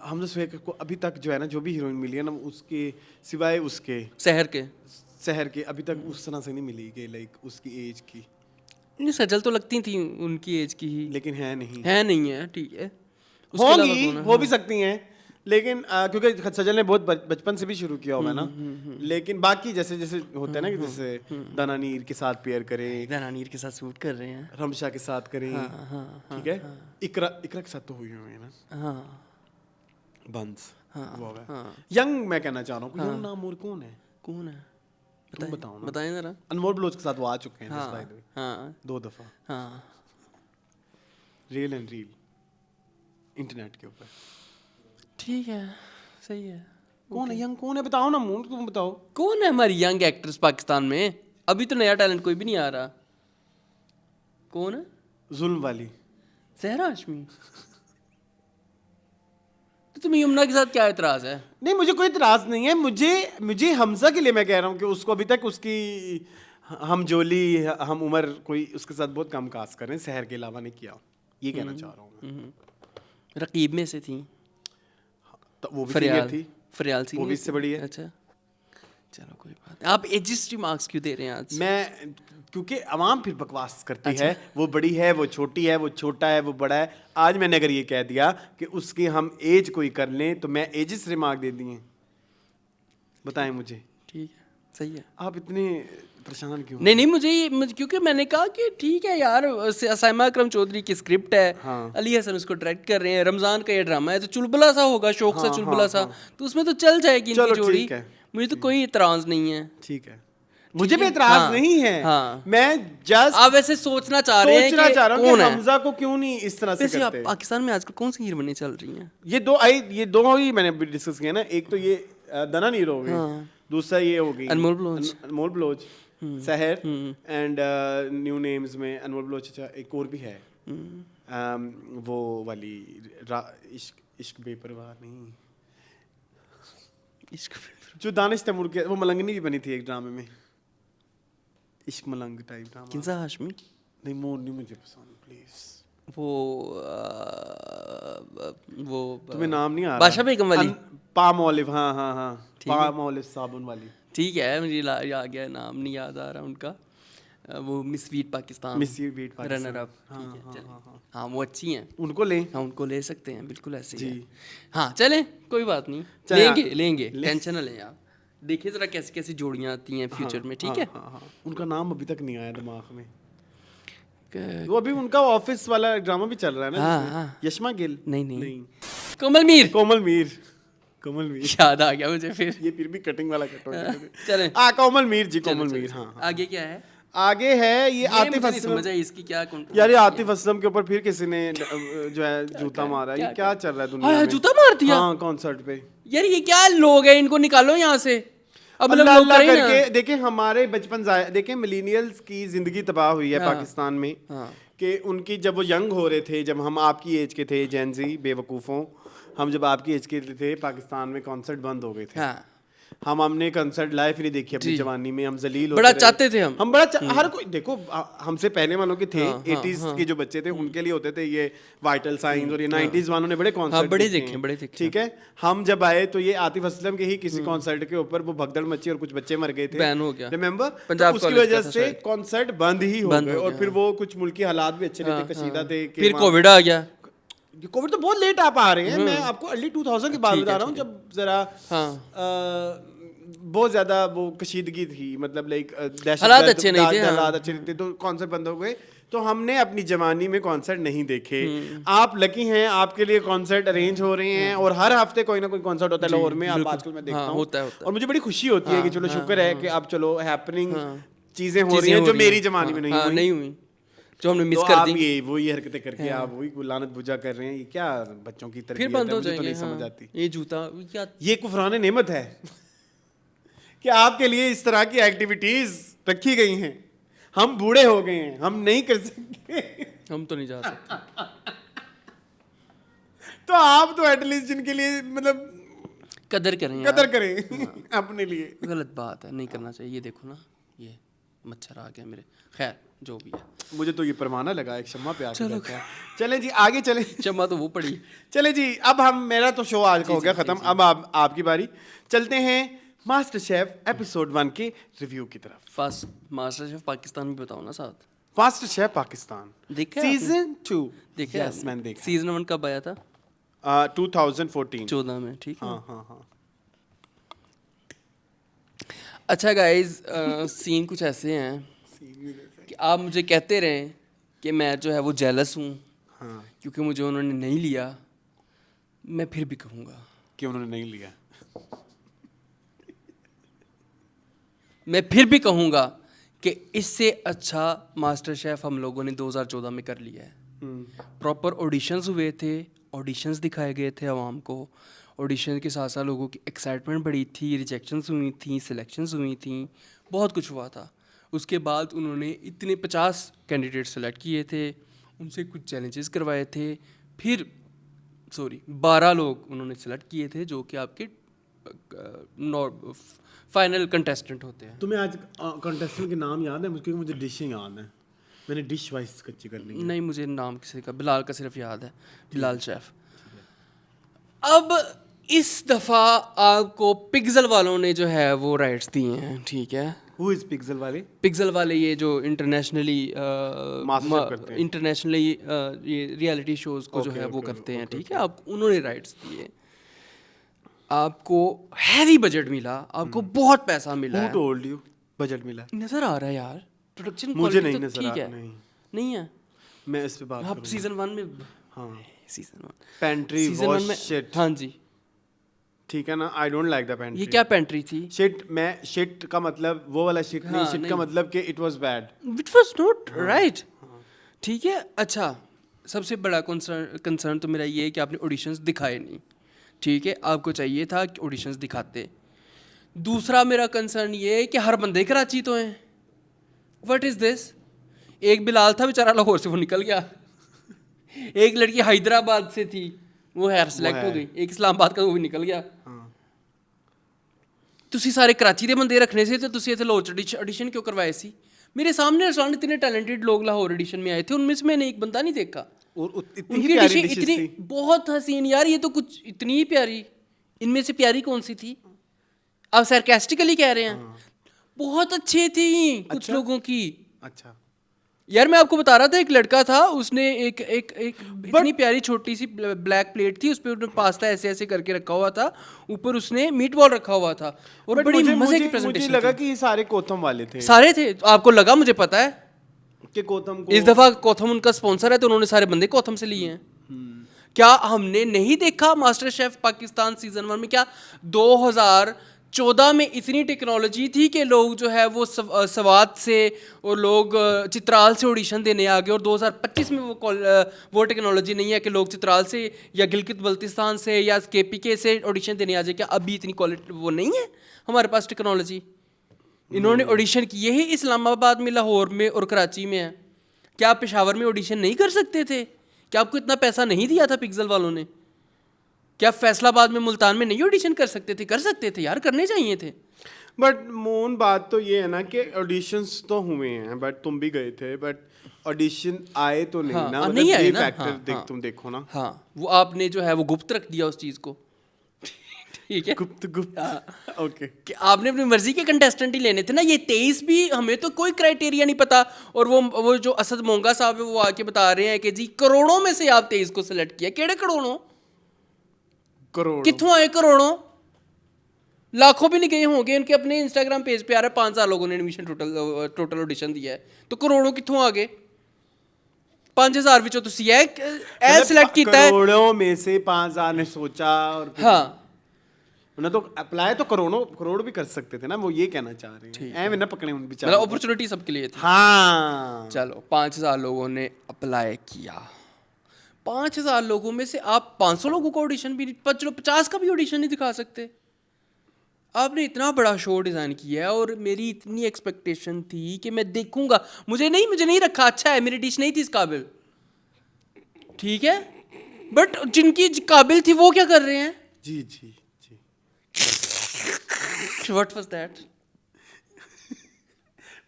हमजा सुहेल को अभी तक जो है ना जो भी हीरोइन मिली है ना उसके सिवाय उसके शहर के अभी तक उस तरह से नहीं मिली कि लाइक उसकी एज की। नहीं, सजल तो लगती थी उनकी एज की ही, लेकिन है नहीं है, ठीक है, होंगी, हो भी सकती हैं, लेकिन क्योंकि सजल ने बहुत बचपन से भी शुरू किया हुआ है ना। लेकिन बाकी जैसे जैसे होता है ना कि जैसे दानानीर के साथ पेयर करें, दानानीर के साथ शूट कर रहे हैं, रमशा के साथ करें, ठीक है, इकरा के साथ तो हुई है ना, बंस वो है। यंग मैं कहना चाह रहा हूँ, यंग नाम और कौन है तुम बताओ ना, बताएं जरा। अनमोल बलोच के साथ वो आ चुके हैं 2 दफा, रियल एंड रील इंटरनेट के ऊपर। ठीक है, सही है। कौन है यंग, कौन है बताओ ना मून, तुम बताओ कौन है हमारी यंग एक्ट्रेस पाकिस्तान में? अभी तो नया टैलेंट कोई भी नहीं आ रहा। कौन है? जुल्म वाली सहरा हाशमी। तो तुम्हें यमुना के साथ क्या इतराज है? नहीं, मुझे कोई इतराज नहीं है, मुझे हमजा के लिए मैं कह रहा हूँ कि उसको अभी तक उसकी हम जोली हम उमर कोई उसके साथ बहुत कम कास्ट कर रहे हैं, शहर के अलावा नहीं किया, ये कहना चाह रहा हूँ मैं। रकीब में से थी तो वो भी फरियाल थी, वो भी इससे बड़ी है। अच्छा चलो कोई बात नहीं। आप एजिस्ट रिमार्क्स क्यों दे रहे हैं आज? मैं क्योंकि अवाम फिर बकवास करती है, वो बड़ी है, वो छोटी है, वो छोटा है, वो बड़ा है। आज मैंने अगर ये कह दिया कि उसकी हम एज कोई कर लें तो मैं एजिस्ट रिमार्क दे दिए, बताएं मुझे। ठीक है, सही है। आप इतने परेशान क्यों? नहीं मुझे क्योंकि मैंने कहा कि ठीक है यार, साइमा अकरम चौधरी की स्क्रिप्ट है, अली हसन उसको डायरेक्ट कर रहे हैं, रमजान का ये ड्रामा है तो चुलबुला सा होगा, शौक सा चुलबुला सा, तो उसमें तो चल जाएगी इनकी जोड़ी। मुझे तो कोई इतराज नहीं है। ठीक है, मुझे भी इतराज नहीं है। मैं जस्ट आप वैसे सोचना चाह रहे हैं कि कौन है हमजा को, क्यों नहीं इस तरह से करते? पाकिस्तान में आजकल कौन सी हीरोइनें चल रही हैं? ये दो ही मैंने डिस्कस किया ना। एक तो ये दानानीर हो गई, दूसरा ये हो गई अनमोल बलोच, सहर एंड न्यू नेम्स में अनमोल बलोच। अच्छा एक और भी है, वो वाली इश्क बेपरवाह नहीं, इश्क जो दानिश तैमूर के, वो मलंगनी भी बनी थी एक ड्रामे में, इश्क मलंग टाइप ड्रामा। किंसा हाशमी? नहीं, मोर नहीं मुझे पसंद, प्लीज। वो तुम्हें नाम नहीं आ रहा? बादशाह बेगम वाली, पाम ऑलिव। हाँ पाम ऑलिव साबुन वाली। ठीक है, मुझे आ गया, नाम नहीं याद आ रहा उनका। वो miss wheat Pakistan runner up. हाँ वो अच्छी हैं, उनको लें। हाँ उनको ले सकते हैं, बिल्कुल ऐसे ही। हाँ चलें, कोई बात नहीं, लेंगे, टेंशन ना लें आप। देखिए जरा कैसी कैसी जोड़ियाँ आती हैं फ्यूचर में, ठीक है। उनका नाम अभी तक नहीं आया दिमाग में। वो अभी उनका ऑफिस वाला ड्रामा भी चल रहा है ना, यशमा गिल। नहीं, कोमल मीर याद आ गया मुझे फिर। ये फिर भी कटिंग वाला कट हो गया। चलें, कोमल मीर जी, कोमल मीर। हाँ, आगे क्या है? आगे है ये आतिफ असलम। समझ आई इसकी क्या यार, ये आतिफ असलम के ऊपर फिर किसी ने जो है जूता मारा। ये क्या चल रहा है दुनिया में? जूता मार दिया? हाँ, कॉन्सर्ट पे। यार ये क्या लोग हैं, इनको निकालो यहाँ से। अब अल्लाह करके देखें, हमारे बचपन देखें, मिलीनियल्स की जिंदगी तबाह हुई है पाकिस्तान में। कि उनकी जब वो यंग हो रहे थे, जब हम आपकी एज के थे, जेन ज़ी बेवकूफ़ों, हम जब आपकी एज के थे पाकिस्तान में कॉन्सर्ट बंद हो गए थे। हाँ हमने कंसर्ट लाइव ही नहीं देखी अपनी जवानी में, हम जलील बड़ा होते रहे। चाहते थे हम बड़ा हर कोई देखो हमसे पहले वालों के थे 80s के जो बच्चे थे उनके लिए होते थे ये वाइटल साइंस और ये 90s वालों ने बड़े कॉन्सर्ट बड़े देखे ठीक है। हम जब आए तो ये आतिफ असलम के ही किसी कॉन्सर्ट के ऊपर वो भगदड़ मची और कुछ बच्चे मर गए थे, बैन हो गया रिमेंबर, पंजाब उसकी वजह से कॉन्सर्ट बंद ही हो गए और फिर वो कुछ मुल्की हालात भी अच्छे नहीं थे, कशीदा थे। फिर कोविड आ गया। कोविड तो बहुत लेट आप आ रहे हैं, मैं आपको अर्ली 2000 की बात बता रहा हूँ जब जरा बहुत ज्यादा वो कशीदगी थी, मतलब लाइक हालात अच्छे नहीं थे, हालात अच्छे नहीं थे, तो कॉन्सर्ट बंद हो गए। तो हमने अपनी जवानी में कॉन्सर्ट नहीं देखे। आप लकी हैं, आपके लिए कॉन्सर्ट अरेंज हो रहे हैं और हर हफ्ते कोई ना कोई कॉन्सर्ट होता है लाहौर में, आप आजकल मैं देखता हूँ होता है। और मुझे बड़ी खुशी होती है कि चलो शुक्र है कि अब चलो हैपनिंग चीजें हो रही हैं जो मेरी जवानी में नहीं हुई, जो हमने मिस कर दी। ये वही हरकतें करके आप वही लानत बुझा कर रहे हैं, ये क्या बच्चों की तरबियत है, फिर बंद हो मुझे तो जाएंगे। नहीं समझ आती। ये जूता क्या, ये कुफरान नेमत है कि आपके लिए इस तरह की एक्टिविटीज रखी गई हैं। हम बूढ़े हो गए हैं, हम नहीं कर सकते। हम तो नहीं जा सकते। तो आप तो एटलीस्ट जिनके लिए मतलब कदर करें, कदर करें अपने लिए। गलत बात है, नहीं करना चाहिए। ये देखो ना, ये मच्छर आ गया मेरे। खैर जो भी है, मुझे तो ये परवाना लगा एक शम्मा पे आके बैठा है। चलें जी आगे चलें। शम्मा तो वो पड़ी। चलें जी, अब हम मेरा तो शो आज का हो गया खत्म। अब आपकी बारी। चलते हैं मास्टर शेफ एपिसोड 1 के रिव्यू की तरफ। फर्स्ट मास्टर शेफ पाकिस्तान भी बताओ ना साथ। मास्टर शेफ पाकिस्तान देखा सीजन 2 देखा? यस मैंने देखा। सीजन 1 कब आया था? 2014 में। ठीक है। हाँ। अच्छा गाइज, सीन कुछ ऐसे हैं कि आप मुझे कहते रहें कि मैं जो है वो जेलस हूँ क्योंकि मुझे उन्होंने नहीं लिया। मैं फिर भी कहूँगा कि उन्होंने नहीं लिया। मैं फिर भी कहूँगा कि इससे अच्छा मास्टर शेफ हम लोगों ने 2014 में कर लिया है। प्रॉपर ऑडिशंस हुए थे, ऑडिशंस दिखाए गए थे आवाम को। ऑडिशन के साथ साथ लोगों की एक्साइटमेंट बढ़ी थी, रिजेक्शंस हुई थी, सिलेक्शंस हुई थी, बहुत कुछ हुआ था। उसके बाद उन्होंने इतने 50 कैंडिडेट सेलेक्ट किए थे, उनसे कुछ चैलेंजेस करवाए थे, फिर 12 लोग उन्होंने सेलेक्ट किए थे जो कि आपके फाइनल कंटेस्टेंट होते हैं। तुम्हें आज कंटेस्टेंट के नाम याद है? मुझे मुझे डिशें याद हैं, मैंने डिश वाइज कच्ची करनी है। नहीं, मुझे नाम किसी का, बिलाल का सिर्फ याद है, बिलाल शेफ। अब इस दफ़ा आपको पिक्सल वालों ने जो है वो राइट्स दिए हैं, ठीक है। Who is पिक्सल वाले? पिक्सल वाले ये जो इंटरनेशनली ये रियलिटी शोज़ को जो है वो करते हैं, ठीक है। आप उन्होंने राइट्स दिए, आपको हैवी बजट मिला, आपको बहुत पैसा मिला है। Who told you बजट मिला? नजर आ रहा है यार, प्रोडक्शन मुझे नहीं तो नजर ठीक आ है। नहीं है, मैं इस पे बात आप सीजन 1 में, हाँ सीजन 1 पेंट्री वॉश शिट, हाँ जी ठीक है ना। I don't like the pantry. ये क्या पेंट्री थी? शिट, मैं शिट का मतलब वो वाला शिट नहीं, शिट का मतलब कि it was bad, it was not right, ठीक है। अच्छा, सबसे बड़ा कंसर्न तो मेरा ये है कि आपने ऑडिशंस दिखाए नहीं, ठीक है। आपको चाहिए था कि ऑडिशंस दिखाते। दूसरा मेरा कंसर्न ये है कि हर बंदे कराची तो हैं। What is this? एक बिलाल था बेचारा, लाहौर से वो निकल गया। एक लड़की हैदराबाद से थी, वो है सिलेक्ट हो गई। एक इस्लामाबाद का, वो भी निकल गया। ਤੁਸੀਂ ਸਾਰੇ ਕਰਾਚੀ ਦੇ ਬੰਦੇ ਰੱਖਣੇ ਸੀ तो ਤੁਸੀਂ ਇੱਥੇ ਲਾਹੌਰ ऑडिशन क्यों करवाए सी? मेरे सामने रेस्टोरेंट इतने टैलेंटेड लोग लाहौर ऑडिशन में आए थे, उनमें से मैंने एक बंदा नहीं देखा। और उनकी डिशें इतनी बहुत हसीन यार, ये तो कुछ इतनी ही प्यारी, इनमें से प्यारी कौन सी थी? आप सरकास्टिकली कह रहे हैं? बहुत अच्छी थी कुछ लोगों की। अच्छा यार मैं आपको बता रहा था, एक लड़का था, उसने एक इतनी प्यारी छोटी सी ब्लैक प्लेट थी, उस पर उसने पास्ता ऐसे ऐसे करके रखा हुआ था, ऊपर उसने मीट बॉल रखा हुआ था और बड़ी मजे की प्रेजेंटेशन। मुझे लगा कि ये सारे कोथम वाले थे। सारे थे? आपको लगा? मुझे पता है कि कोथम को, इस दफा कोथम उनका स्पॉन्सर है तो उन्होंने सारे बंदे कोथम से लिए हैं। क्या हमने नहीं देखा मास्टर शेफ पाकिस्तान सीजन 1 में? क्या 2014 में इतनी टेक्नोलॉजी थी कि लोग जो है वो सवात से और लोग चित्राल से ऑडिशन देने आ गए, और 2025 में वो टेक्नोलॉजी नहीं है कि लोग चित्राल से या गिलगित बल्तिस्तान से या KPK से ऑडिशन देने आ जाए? क्या अभी इतनी क्वालिटी वो नहीं है हमारे पास टेक्नोलॉजी? इन्होंने ऑडिशन किए ही इस्लामाबाद में, लाहौर में और कराची में है। क्या आप पेशावर में ऑडिशन नहीं कर सकते थे? क्या आपको इतना पैसा नहीं दिया था पिक्सल वालों ने? क्या फैसलाबाद में, मुल्तान में नहीं ऑडिशन कर सकते थे? कर सकते थे यार, करने चाहिए थे। बट मोहन, बात तो ये है ना कि ऑडिशंस तो हुए हैं, बट तुम भी गए थे, बट ऑडिशन आए तो नहीं हाँ, ना, नहीं मतलब आए ये ना, फैक्टर हाँ, तुम देखो ना। हाँ, वो आपने जो है वो गुप्त रख दिया उस चीज़ को। ठीक है, गुप्त ओके, कि आपने अपनी मर्जी के कंटेस्टेंट ही लेने थे ना। ये 23 भी हमें तो कोई क्राइटेरिया नहीं पता, और वो जो असद मोंगा साहब है वो आके बता रहे हैं कि जी करोड़ों में से आप 23 को सिलेक्ट किया। केड़े करोड़ों? कित्थों आए करोड़ों? लाखों भी नहीं गए होंगे। इनके अपने इंस्टाग्राम पेज पे आ रहा है 5,000 लोगों ने एडमिशन टोटल ऑडिशन दिया है, तो करोड़ों कित्थों आ गए? 5,000 विचों तुसी ए सिलेक्ट किया है। करोड़ों में से 5,000 ने सोचा, और हाँ, उन्हें तो अप्लाई तो करोड़ भी कर सकते थे ना, वो ये कहना चाह रहे हैं। ऐ ना पकड़े उन बेचारों मतलब को। अपॉर्चुनिटी सबके लिए थी। हाँ, चलो 5,000 लोगों ने अप्लाई किया, 5,000 लोगों में से आप 500 लोगों को ऑडिशन भी, चलो 50 का भी ऑडिशन नहीं दिखा सकते। आपने इतना बड़ा शो डिज़ाइन किया है, और मेरी इतनी एक्सपेक्टेशन थी कि मैं देखूंगा। मुझे नहीं रखा, अच्छा है मेरी डिश नहीं थी इस काबिल, ठीक है, बट जिनकी काबिल थी वो क्या कर रहे हैं? जी जी जी, व्हाट वाज दैट?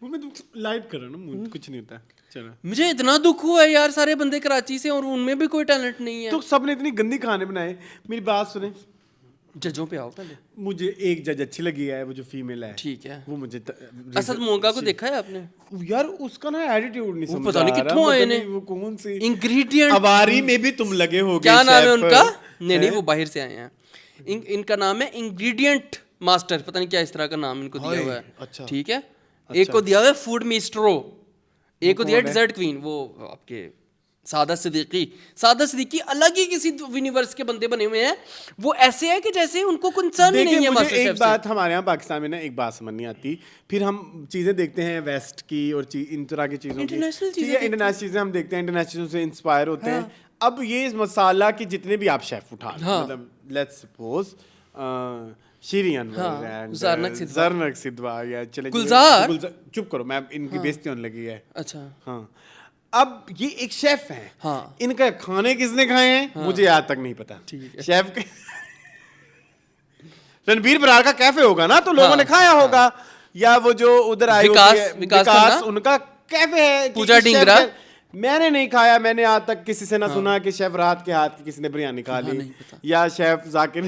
वो मैं लाइट कर रहा हूँ ना, मुझे कुछ नहीं होता। चलो, मुझे इतना दुख हुआ है यार, सारे बंदे कराची से और उनमें भी कोई टैलेंट नहीं है। तो सबने इतनी गंदी खाने बनाए। मेरी बात सुने, जजों पे आओ पहले। मुझे एक जज अच्छी लगी है, वो जो फीमेल है, ठीक है, वो मुझे असद मोंगा को देखा है आपने? यार उसका ना एटीट्यूड नहीं समझ पता नहीं कित्थों आए ने, वो कौन सी इंग्रेडिएंट अवारी में भी तुम लगे हो। क्या नाम है उनका? नहीं, वो बाहर से आए हैं। इनका नाम है इंग्रेडिएंट मास्टर, पता नहीं क्या इस तरह का नाम इनको दिया हुआ है। अच्छा, ठीक है, एक को दिया हुआ है फूड मिस्ट्रो, एक को दिया डिजर्ट क्वीन, वो आपके सादा सिद्दीकी अलग ही किसी यूनिवर्स के बंदे बने हुए हैं। वो ऐसे है कि जैसे उनको कंसर्न ही नहीं है मास्टर शेफ से। एक बात हमारे यहाँ पाकिस्तान में ना एक बात समझ नहीं आती, फिर हम चीज़ें देखते हैं वेस्ट की और इन तरह की चीज़ों की, इंटरनेशनल चीज़ें हम देखते हैं, इंटरनेशनल चीज़ों से इंस्पायर होते हैं। अब ये इस मसाला की जितने भी आप शेफ उठा, मतलब let's suppose Sheeri Anwar and Zarnak Sidhwa या चले गुलजार, चुप करो, मैं इनकी बेइज्जती होने लगी है। अच्छा, हाँ, अब ये एक शेफ हैं। हाँ, इनका खाने किसने खाए हैं मुझे आज तक नहीं पता। शेफ के रणबीर बरार का कैफे होगा ना, तो लोगों ने खाया होगा, या वो जो उधर आई विकास उनका कैफे है। पूजा डिंगरा मैंने नहीं खाया, मैंने आज तक किसी से ना सुना कि शेफ रात के हाथ की किसी ने बिरयानी खा ली, या शेफ जाकिर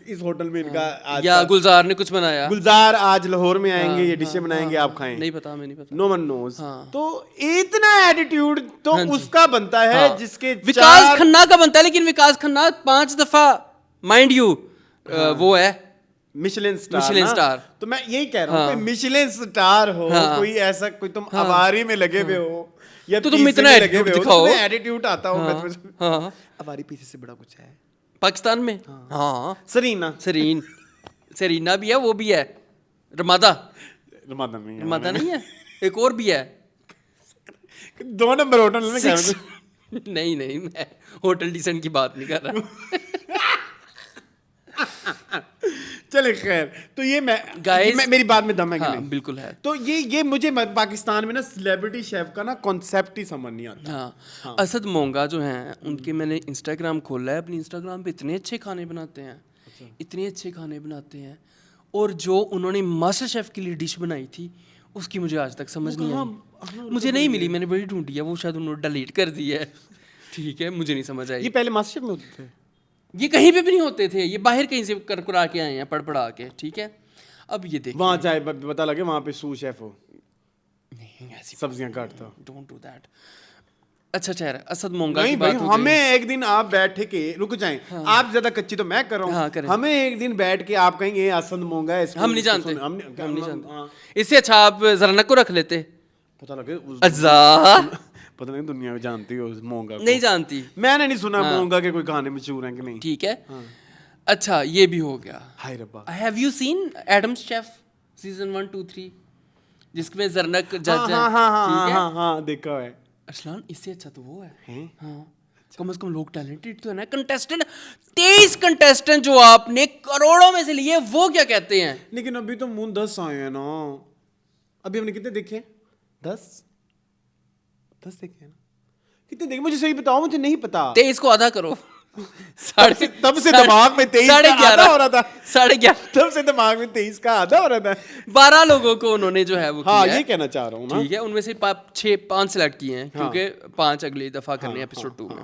इस होटल में इनका आज, या गुलजार ने कुछ बनाया। गुलजार आज लाहौर में आएंगे, ये डिशें बनाएंगे, आप खाएं। नहीं पता, मैं नहीं पता, नो वन नोज। तो इतना एटीट्यूड तो उसका बनता है जिसके विकास खन्ना का बनता है, लेकिन विकास खन्ना 5 दफा माइंड यू वो है मिशेलिन स्टार। तो मैं यही कह रहा हूँ, मिशेलिन स्टार हो, कोई ऐसा, कोई तुम अवारी में लगे हुए हो, या तो तुम इतना एटीट्यूड दिखाओ, एटीट्यूड आता हो। अवारी पीछे से बड़ा कुछ है पाकिस्तान में। हाँ, सरीना भी है, वो भी है, रमादा नहीं है, एक और भी है। 2 नंबर होटल में नहीं, मैं होटल डिसेंट की बात नहीं कर रहा। चले खैर, तो ये मेरी बात में दम है कि नहीं? बिल्कुल है। तो ये मुझे पाकिस्तान में ना सेलिब्रिटी शेफ का ना कॉन्सेप्ट ही समझ नहीं आता। हाँ। असद मोंगा जो हैं, उनके मैंने इंस्टाग्राम खोला है, अपनी इंस्टाग्राम पे इतने अच्छे खाने बनाते हैं, इतने अच्छे खाने बनाते हैं, और जो उन्होंने मास्टर शेफ के लिए डिश बनाई थी उसकी मुझे आज तक समझ नहीं आई, मुझे नहीं मिली, मैंने बड़ी ढूंढी है, वो शायद उन्होंने डिलीट कर दी है। ठीक है, मुझे नहीं समझ आई। ये पहले मास्टर शेफ में होते थे, ये कहीं पे भी नहीं होते थे, ये बाहर कहीं से कर के आए हैं, पढ़ा के। ठीक है, अब ये देखिए, वहाँ चाहे पता लगे वहाँ पे सू शेफ हो, नहीं ऐसी सब्जियां काटता, डोंट डू दैट। अच्छा चेहरा, असद मोंगा नहीं की बात भाई, हमें एक दिन आप बैठे के रुक जाएं, आप ज्यादा कच्ची तो मैं कर रहा हूँ, हमें एक दिन बैठ के आप कहेंगे असद मोंगा है, हम नहीं जानते, हम नहीं जानते। इससे अच्छा आप ज़रनक को रख लेते, पता लगे पता नहीं दुनिया में जानती हो मोंगा को? नहीं जानती, मैंने नहीं सुना मोंगा के कोई गाने मशहूर हैं कि नहीं। ठीक है, अच्छा ये भी हो गया। हाय रब्बा, have you seen Adam's chef season 1, 2, 3 जिसमें ज़रनक जज है? हाँ देखा है। अरसलान, इससे अच्छा तो वो है। हाँ, कम से कम लोग टैलेंटेड तो है ना। कंटेस्टेंट 23 कंटेस्टेंट जो आपने करोड़ों में से लिए, वो क्या कहते हैं? लेकिन अभी तो मुंह 10 आए हैं ना, अभी हमने कितने देखे? 10 देखे हैं ना, कितने देखे? मुझे सही बताओ, मुझे नहीं पता। 23 को आधा करो। तब से दिमाग में 23 का आधा हो रहा था। 11:30 तब से दिमाग में 23 का आधा हो रहा था। 12 लोगों को उन्होंने जो है वो हाँ किया ये है। कहना चाह रहा हूँ ना। ठीक है, उनमें से 5 सिलेक्ट किए हैं क्योंकि 5 अगली दफा करने हैं एपिसोड 2 में।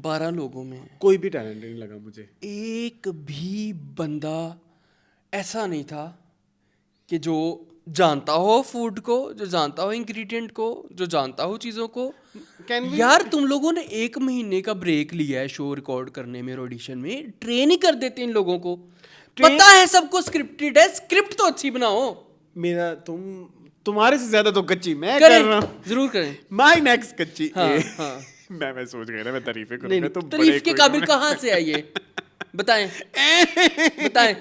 12 लोगों में कोई भी टैलेंट नहीं लगा मुझे। एक भी बंदा ऐसा नहीं था कि जो जानता हो फूड को, जो जानता हो इंग्रेडिएंट को, जो जानता हो चीज़ों को। यार तुम लोगों ने 1 महीने का ब्रेक लिया है शो रिकॉर्ड करने में, ऑडिशन में। ट्रेन ही कर देते इन लोगों को। पता है सबको स्क्रिप्टेड है, स्क्रिप्ट तो अच्छी बनाओ। मेरा तुम्हारे से ज्यादा तो कच्ची मैं करें, कर रहा हूँ। जरूर करें। माय नेक्स्ट कच्ची। हाँ, हाँ। मैं सोच गया ना मैं तारीफें नहीं, करूंगा। तुम तारीफ के काबिल कहाँ से आई ये बताएं। बताएं।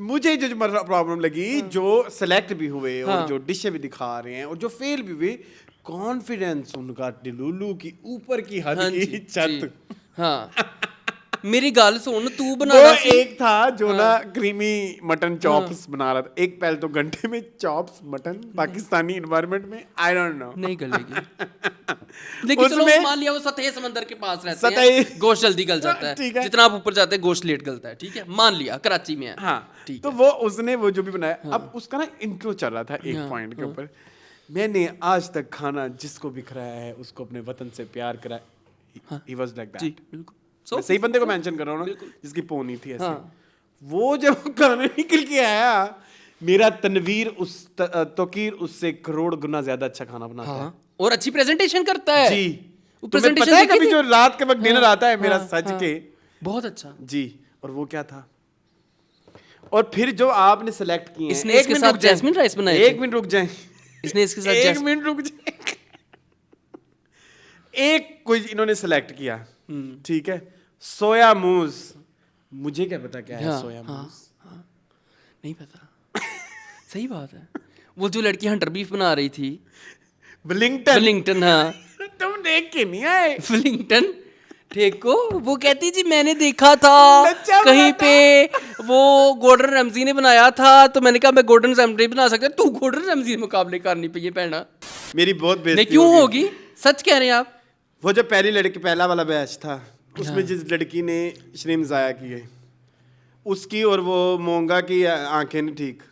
मुझे जो प्रॉब्लम लगी, जो सेलेक्ट भी हुए हाँ। और जो डिशें भी दिखा रहे हैं और जो फेल भी हुए, कॉन्फिडेंस उनका डिलुलू की ऊपर की हद हाँ की जी, छत। जी। हाँ मेरी गाल सुन, तू बना वो रहा सी। एक था जो ना क्रीमी मटन चॉप्स बना रहा था। एक पहले तो घंटे में चॉप्स मटन पाकिस्तानी एनवायरनमेंट में, आई डोंट नो। नहीं गलेगी। लेकिन चलो मान लिया वो सतह समंदर के पास रहते हैं, गोश्त जल्दी गल जाता है। ठीक है। जितना आप ऊपर जाते हैं गोश्त लेट गलता है। ठीक है, मान लिया कराची में है। हाँ ठीक तो है। वो उसने वो जो भी बनाया, अब उसका ना इंट्रो चल रहा था एक पॉइंट के ऊपर। मैंने आज तक खाना जिसको भी खिलाया है उसको अपने वतन से प्यार कराया। He was like that. जी बिल्कुल। मैं सही बंदे को मेंशन कर रहा हूँ ना, जिसकी पोनी थी ऐसे। वो जब खाना निकल के आया, मेरा तनवीर उस तोकीर उससे करोड़ गुना ज्यादा अच्छा खाना बनाता है और अच्छी प्रेजेंटेशन करता है जी। वो तुम्हें पता है कभी जो रात के वक्त डिनर आता है मेरा सज के, बहुत अच्छा जी। और वो क्या था, और फिर जो आपने सेलेक्ट किए हैं, इसने इसके साथ जैस्मिन राइस बनाए थे। 1 मिनट रुक जाए, इसने इसके साथ 1 मिनट रुक जाए। एक कोई इन्होंने सेलेक्ट किया, ठीक है, सोया मूस। मुझे क्या पता क्या है सोया मूस। नहीं पता। सही बात है। वो जो लड़की हंटर बीफ बना रही थी, विलिंगटन। हाँ तुम देख के नहीं आए विलिंगटन ठेको, वो कहती जी मैंने देखा था कहीं पे वो गॉर्डन रैमजी ने बनाया था, तो मैंने कहा मैं गॉर्डन रैमजी बना सकता। तू गॉर्डन रैमजी मुकाबले करनी पे पहना। मेरी बहुत बेइज्जती क्यों होगी? सच कह रहे हैं आप। वो जो पहली लड़की, पहला वाला बैच था, उसमें जिस लड़की ने श्रिम्प ज़ाया किए, उसकी और वो मोंगा की आंखें नहीं ठीक।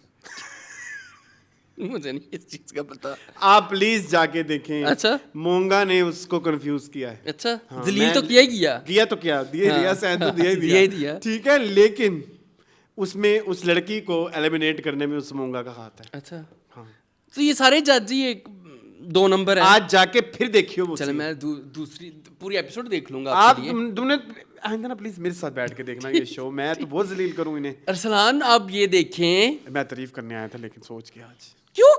मुझे नहीं इस चीज का पता। आप प्लीज जाके देखें। अच्छा। मोंगा ने उसको कंफ्यूज किया है। अच्छा। हाँ, जलील तो किया ही किया तो क्या दिया सैन तो दिया ही दिया। ठीक है, लेकिन उसमें उस लड़की को एलिमिनेट करने में उस मोंगा का हाथ है। अच्छा। हाँ। तो ये सारे जज ही 2 नंबर है। आज जाके फिर देखियो वो। चल मैं दूसरी पूरी एपिसोड देख लूंगा आप आपके लिए। तुमने आइंदा ना प्लीज मेरे साथ बैठ के देखना ये शो। मैं तो बहुत जलील करूं इन्हें। अरसलान आप ये देखें। मैं तारीफ करने आया था लेकिन सोच के आज क्यों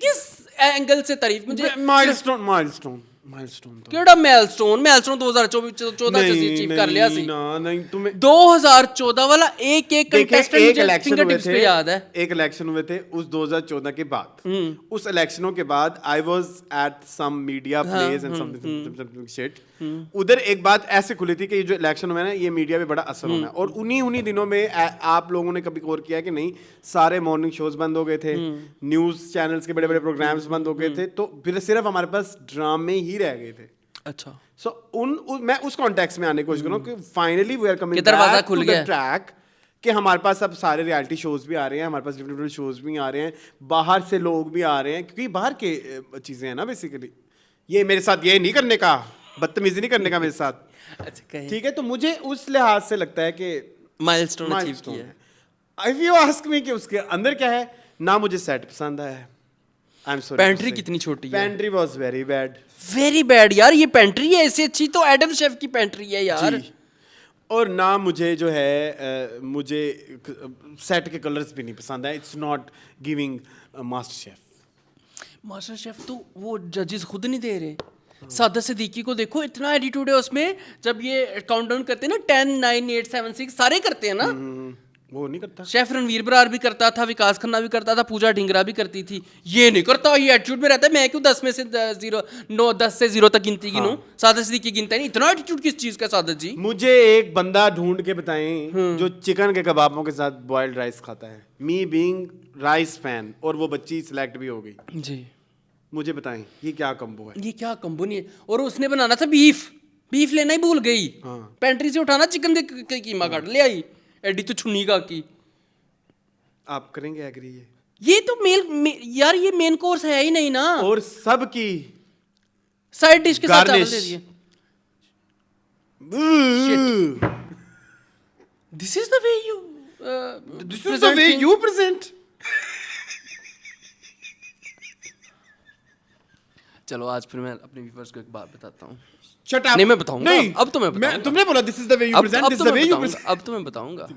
किस एंगल से तारीफ? मुझे माइलस्टोन तो केड़ा माइलस्टोन 2014 से अचीव कर लिया सी ना। नहीं तुम्हें 2014 वाला एक कंटेस्टेंट मुझे फिंगरटिप्स पे याद है। एक इलेक्शन हुए थे उस 2014 के बाद। उस इलेक्शनों के बाद I was at some media place and something shit. उधर एक बात ऐसे खुली थी कि ये जो इलेक्शन हुआ है ना, ये मीडिया पे बड़ा असर होना है। और उन्हीं दिनों में आप लोगों ने कभी गौर किया कि नहीं, सारे मॉर्निंग शोज बंद हो गए थे, न्यूज चैनल्स के बड़े बड़े प्रोग्राम्स बंद हो गए थे, तो फिर सिर्फ हमारे पास ड्रामे ही रह गए थे। अच्छा। सो मैं उस कॉन्टेक्स्ट में आने की कोशिश कर रहा हूँ कि फाइनली वी आर कमिंग दरवाजा खुल गया ट्रैक, कि हमारे पास अब सारे रियलिटी शोज भी आ रहे हैं, हमारे पास डिफरेंट शोज भी आ रहे हैं, बाहर से लोग भी आ रहे हैं, क्योंकि बाहर के चीजें हैं ना बेसिकली। ये मेरे साथ ये नहीं करने का, बदतमीजी नहीं करने का मेरे साथ। अच्छा ठीक है, तो मुझे उस लिहाज से लगता है कि माइलस्टोन अचीव किया है। इफ यू आस्क मी कि उसके अंदर क्या है ना, मुझे सेट पसंद आया है। I am sorry. पेंट्री कितनी छोटी है। पेंट्री वाज वेरी बैड यार। ये पेंट्री है ऐसे अच्छी तो एडम शेफ की पेंट्री है यार। और ना मुझे जो है मुझे सेट के कलर्स भी नहीं पसंद है। It's not giving master chef तो वो जजेस खुद नहीं दे रहे। सादा सिद्दीकी को देखो, इतना एटीट्यूड है उसमें। जब ये काउंटडाउन करते हैं ना 10 9 8 7 6 सारे करते हैं ना, वो नहीं करता। शेफ रणवीर बरार भी करता था, विकास खन्ना भी करता था, पूजा ढिंगरा भी करती थी। ये नहीं करता, ये एटीट्यूड में रहता है। मैं क्यों 10 में से 10 से 0 तक गिनती गिनूं? सादा सिद्दीकी गिनता नहीं। इतना एटीट्यूड किस चीज का सादा जी? मुझे एक बंदा ढूंढ के बताएं जो चिकन के कबाबों के साथ बॉइल्ड राइस खाता है। मी बीइंग राइस फैन, और वो बच्ची सिलेक्ट भी हो गई जी। मुझे बताएं ये क्या कम्बो है? ये क्या कम्बो नहीं है। और उसने बनाना था बीफ। बीफ लेना ही भूल गई, पेंट्री से उठाना चिकन दे कीमा काट ले आई, एडी तो छुन्नी का की। आप करेंगे एग्री? ये तो यार ये मेन कोर्स है ही नहीं ना, और सब की साइड डिश के साथ चावल दे दिए। This is the way you present. चलो आज फिर मैं अपने व्यूअर्स को एक बात बताता हूँ। Shut up. नहीं मैं बताऊंगा, नहीं, अब तो मैं बताऊंगा। तुमने बोला this is the way you present, this is the way you present. अब तो मैं बताऊंगा।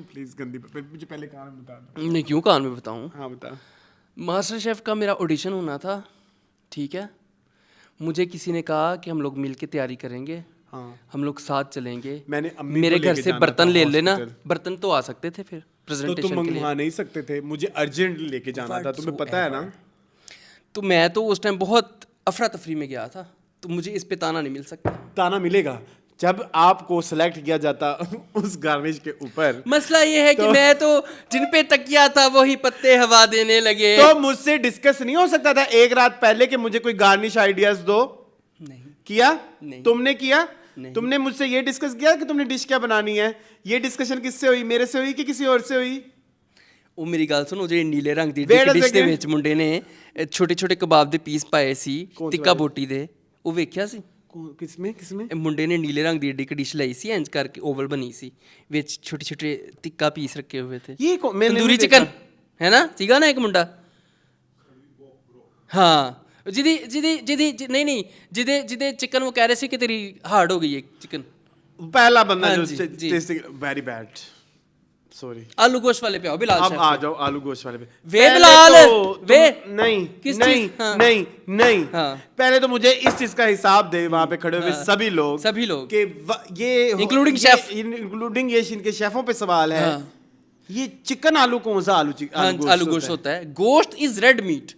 प्लीज गंदी, मुझे पहले कान में बता दो। नहीं क्यों कान में बताऊं? हाँ बता। मास्टर शेफ का मेरा ऑडिशन होना था, ठीक है। मुझे किसी ने कहा कि हम लोग मिल के तैयारी करेंगे, हम लोग साथ चलेंगे। मैंने अम्मी मेरे को घर लेके से जाना बर्तन था ले लेना, हॉस्पिटल। बर्तन तो आ सकते थे फिर तो प्रेजेंटेशन तुम के लिए। मंगवा नहीं सकते थे, मुझे अर्जेंट लेके जाना था, तुम्हें पता है ना। तो मैं तो उस टाइम बहुत अफरा तफरी में गया था, तो मुझे इस पे ताना नहीं मिल सकता। ताना मिलेगा जब आपको सिलेक्ट किया जाता उस गार्निश के ऊपर। मसला ये है कि मैं तो जिन पे तकिया था वही पत्ते हवा देने लगे। तो मुझसे डिस्कस नहीं हो सकता था एक रात पहले कि मुझे कोई गार्निश आइडियाज दो? नहीं किया? नहीं। तुमने किया? नहीं। तुमने मुझसे ये डिस्कस किया कि तुमने डिश क्या बनानी है? ये डिस्कशन किससे हुई, मेरे से हुई कि किसी और से हुई? ਉਹ ਮੇਰੀ ਗੱਲ ਸੁਣੋ, ਜਿਹੜੇ ਨੀਲੇ ਰੰਗ ਦੀ Wait a ਡਿਸ਼ ਦੇ second. ਵਿੱਚ ਮੁੰਡੇ ਨੇ ਛੋਟੇ ਛੋਟੇ ਕਬਾਬ ਦੇ ਪੀਸ ਪਾਏ ਸੀ ਟਿੱਕਾ ਬੋਟੀ ਦੇ, ਉਹ ਵੇਖਿਆ ਸੀ? किसमें ਇਹ ਮੁੰਡੇ ਨੇ ਨੀਲੇ ਰੰਗ ਦੀ ਏਡੀ ਡਿਸ਼ ਲਈ ਸੀ, ਇੰਜ ਕਰਕੇ ਓਵਲ ਬਣੀ ਸੀ, ਵਿੱਚ ਛੋਟੇ ਛੋਟੇ ਟਿੱਕਾ ਪੀਸ ਰੱਖੇ ਹੋਏ थे। ये मैंने ਤੰਦੂਰੀ नहीं चिकन देखा। है ना, ਸੀਗਾ ਨਾ ਇੱਕ ਮੁੰਡਾ। हाँ ਜਿਹਦੀ ਨਹੀਂ ਜਿਹਦੇ चिकन वो कह रहे थे कि तेरी हार्ड हो गई है चिकन। पहला बंदा हाँ जो जी, जी। Very bad, sorry. आलू गोश्त वाले पे आओ बिलाल अब शेफ आ पे। जाओ आलू गोश्त वाले पे। वे पहले बिलाल, तो वे नहीं किस नहीं चीज़? हाँ। नहीं हाँ। पहले तो मुझे इस चीज का हिसाब दे वहां पे खड़े हुए हाँ। सभी लोग कि ये Including chef। इंक्लूडिंग ये इनके शेफों पे सवाल है। हाँ। ये चिकन आलू कौन सा आलू गोश्त होता है। गोश्त इज रेड मीट,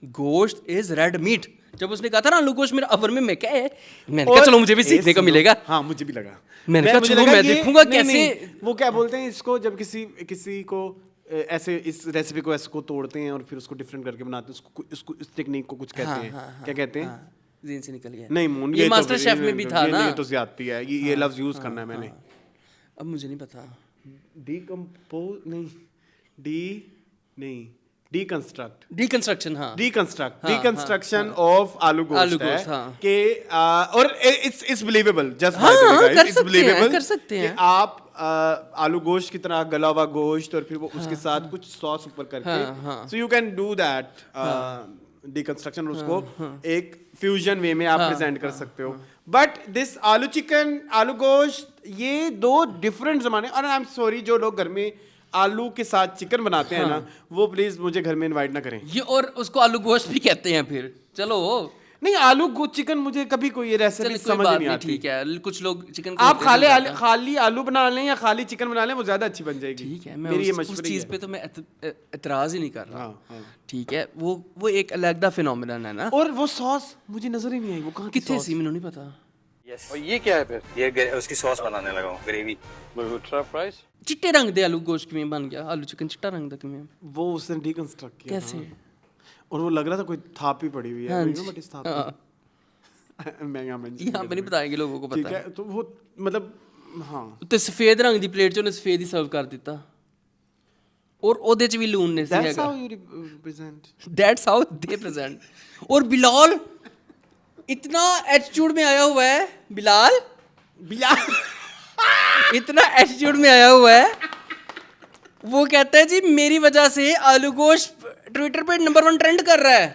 गोश्त इज रेड मीट। जब उसने कहा था ना आलू गोश्त मेरा अवर में, मैं क्या है, मैंने कहा चलो मुझे भी सीखने को मिलेगा। हाँ मुझे भी लगा, मैंने कहा चलो मैं देखूंगा कैसे। वो क्या बोलते हैं इसको जब किसी को ऐसे इस रेसिपी को ऐसे को तोड़ते हैं और फिर उसको डिफरेंट करके बनाते हैं, उसको इस टेक्निक को कुछ कहते हैं, क्या कहते हैं? ज़हन से निकल गया। नहीं ये मास्टर शेफ में भी था ना। ये तो ज्यादती है, ये लफ्ज यूज करना है मैंने। अब मुझे नहीं पता। डिकंस्ट्रक्शन, हाँ डिकंस्ट्रक्शन ऑफ आलू गोश्त है हाँ। कि और इट्स बिलीवेबल, जस्ट कर सकते हैं। कि आप आलू गोश्त की तरह गला हुआ गोश्त और फिर वो उसके साथ कुछ सॉस ऊपर करके, so you can do that deconstruction, उसको एक फ्यूजन वे में आप प्रेजेंट कर सकते हो। बट दिस आलू चिकन, आलू गोश्त, ये दो डिफरेंट जमाने। और आई एम सॉरी, जो लोग घर में आलू के साथ चिकन बनाते हैं ना, वो प्लीज मुझे घर में इनवाइट ना करें। ये और उसको आलू गोश्त भी कहते हैं फिर। चलो नहीं, आलू चिकन मुझे कभी कोई रेसिपी समझ नहीं आती। ठीक है, कुछ लोग चिकन आप खाली आलू बना लें या खाली चिकन बना लें, वो ज्यादा अच्छी बन जाएगी। ठीक है, मैं उस चीज पे तो मैं एतराज ही नहीं कर रहा। ठीक है, वो एक अलग फिनोमेनन है ना। और वो सॉस मुझे नजर ही नहीं आई, वो कहाँ की कितने सॉस? सी, मैंने नहीं पता। और ये क्या है फिर? ये उसकी सॉस बनाने लगा हूँ, ग्रेवी। फ्राइज चिट्टे रंग दे आलू गोश्त किवें बन गया, आलू चिकन चिट्टा रंग दा किवें? वो उसने डिकंस्ट्रक्ट किया कैसे? और वो लग रहा था कोई थाप ही पड़ी हुई है। हाँ You ji. know what is थाप? मैं यहाँ यहाँ पे नहीं बताएंगे, लोगों को ठीक पता है, तो वो मतलब हाँ, ਤੇ ਸਫੇਦ ਰੰਗ ਦੀ ਪਲੇਟ 'ਚ ਉਹਨੇ ਸਫੇਦ ਹੀ ਸਰਵ ਕਰ ਦਿੱਤਾ, ਔਰ ਉਹਦੇ 'ਚ ਵੀ ਲੂਣ ਨਹੀਂ ਸੀ that's ਹੈਗਾ। how you present। That's how they present। और बिलाल इतना एटीट्यूड में आया हुआ है, बिलाल इतना एटीट्यूड में आया हुआ है, वो कहता है जी मेरी वजह से आलू गोश्त ट्विटर पे नंबर 1 ट्रेंड कर रहा है।